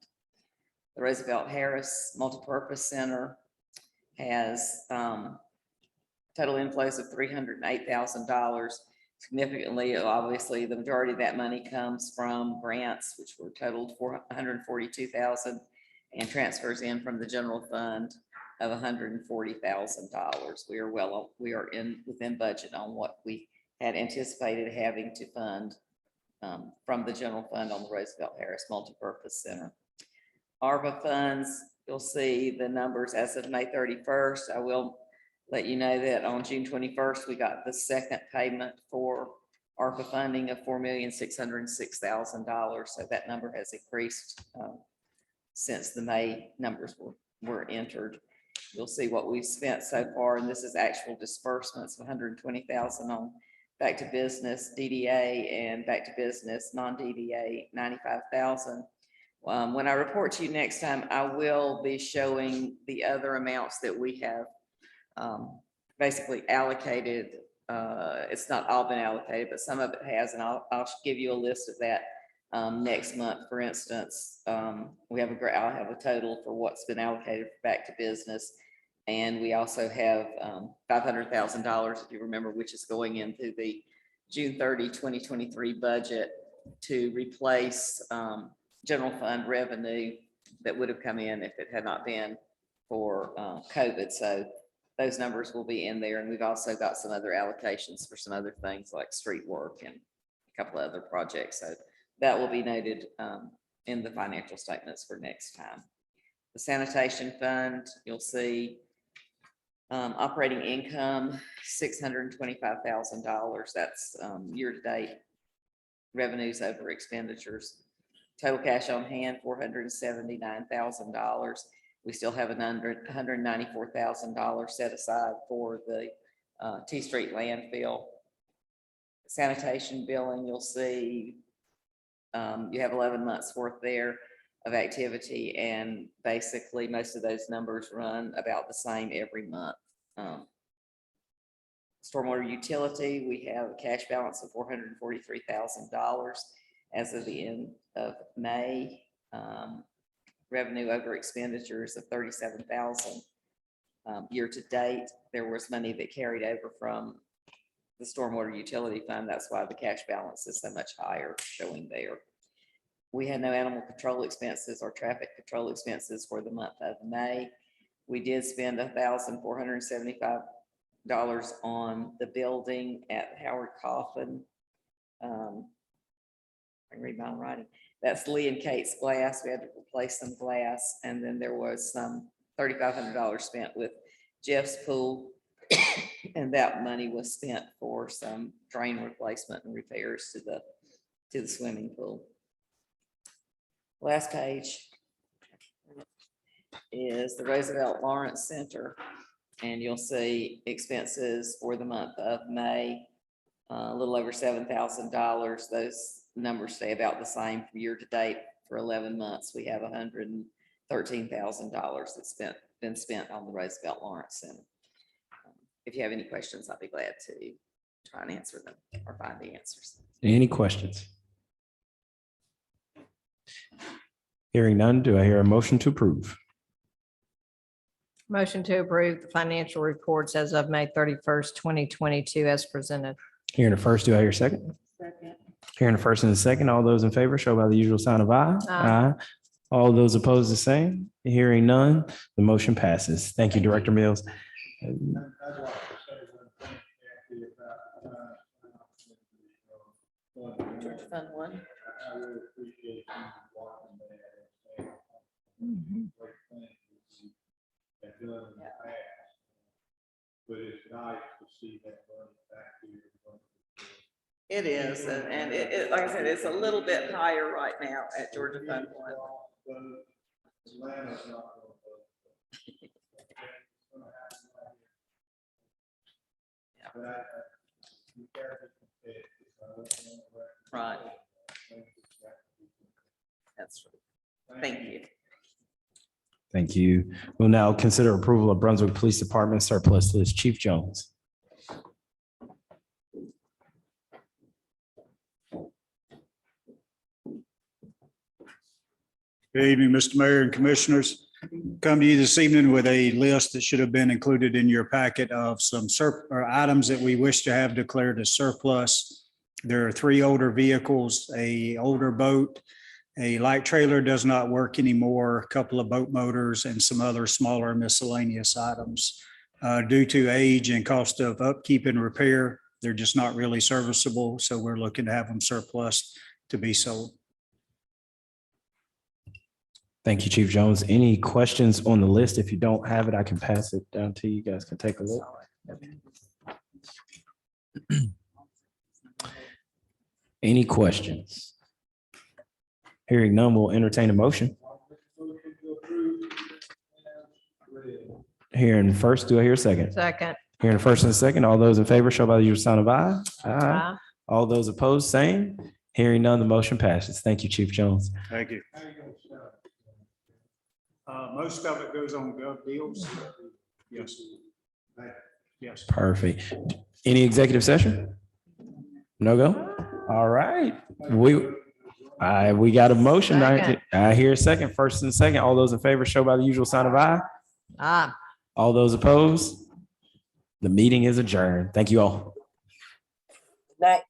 R: The Roosevelt Harris Multipurpose Center has total inflows of $308,000. Significantly, obviously, the majority of that money comes from grants, which were totaled $142,000, and transfers in from the general fund of $140,000. We are within budget on what we had anticipated having to fund from the general fund on the Roosevelt Harris Multipurpose Center. ARPA funds, you'll see the numbers as of May 31st. I will let you know that on June 21st, we got the second payment for ARPA funding of $4,606,000. So that number has increased since the May numbers were entered. You'll see what we've spent so far, and this is actual disbursements of $120,000 on back to business DDA and back to business non-DDA $95,000. When I report to you next time, I will be showing the other amounts that we have basically allocated. It's not all been allocated, but some of it has, and I'll give you a list of that next month. For instance, I'll have a total for what's been allocated for back to business. And we also have $500,000, if you remember, which is going into the June 30, 2023 budget to replace general fund revenue that would have come in if it had not been for COVID. So those numbers will be in there. And we've also got some other allocations for some other things like street work and a couple of other projects. So that will be noted in the financial statements for next time. The sanitation fund, you'll see operating income, $625,000. That's year-to-date revenues over expenditures. Total cash on hand, $479,000. We still have $194,000 set aside for the T Street landfill. Sanitation billing, you'll see you have 11 months worth there of activity, and basically most of those numbers run about the same every month. Stormwater utility, we have a cash balance of $443,000 as of the end of May. Revenue over expenditures of $37,000. Year to date, there was money that carried over from the stormwater utility fund. That's why the cash balance is so much higher showing there. We had no animal control expenses or traffic control expenses for the month of May. We did spend $1,475 on the building at Howard Coffin. I can read my own writing. That's Lee and Kate's glass. We had to replace some glass. And then there was some $3,500 spent with Jeff's pool. And that money was spent for some drain replacement and repairs to the swimming pool. Last page is the Roosevelt Lawrence Center. And you'll see expenses for the month of May, a little over $7,000. Those numbers stay about the same for year to date. For 11 months, we have $113,000 that's been spent on the Roosevelt Lawrence Center. If you have any questions, I'll be glad to try and answer them or find the answers.
A: Any questions? Hearing none, do I hear a motion to approve?
D: Motion to approve the financial reports as of May 31st, 2022 as presented.
A: Hearing the first, do I hear a second?
D: Second.
A: Hearing the first and the second, all those in favor show by the usual sign of aye.
D: Aye.
A: All those opposed, the same. Hearing none, the motion passes. Thank you, Director Mills.
G: I'd like to say one thing, Kathy, about
R: Fund One.
G: I really appreciate you watching that. And great things that you have done in the past. But it's nice to see that money back here.
R: It is, and it, like I said, it's a little bit higher right now at Georgia Fund One.
G: Atlanta's not gonna vote. But you gotta be competitive.
R: Right. That's right. Thank you.
A: Thank you. We'll now consider approval of Brunswick Police Department surplus list. Chief Jones.
G: Good evening, Mr. Mayor and Commissioners. Come to you this evening with a list that should have been included in your packet of some items that we wish to have declared as surplus. There are 3 older vehicles, a older boat, a light trailer does not work anymore, a couple of boat motors, and some other smaller miscellaneous items. Due to age and cost of upkeep and repair, they're just not really serviceable, so we're looking to have them surplus to be sold.
A: Thank you, Chief Jones. Any questions on the list? If you don't have it, I can pass it down to you. You guys can take a look. Any questions? Hearing none, we'll entertain a motion. Hearing first, do I hear a second?
D: Second.
A: Hearing first and second, all those in favor, show by the usual sign of aye. Aye. All those opposed, same. Hearing none, the motion passes. Thank you, Chief Jones.
G: Thank you. Most of it goes on gov deals. Yes. Yes.
A: Perfect. Any executive session? No go? All right. We got a motion. I hear a second, first and second. All those in favor, show by the usual sign of aye.
D: Aye.
A: All those opposed? The meeting is adjourned. Thank you all.
K: Night.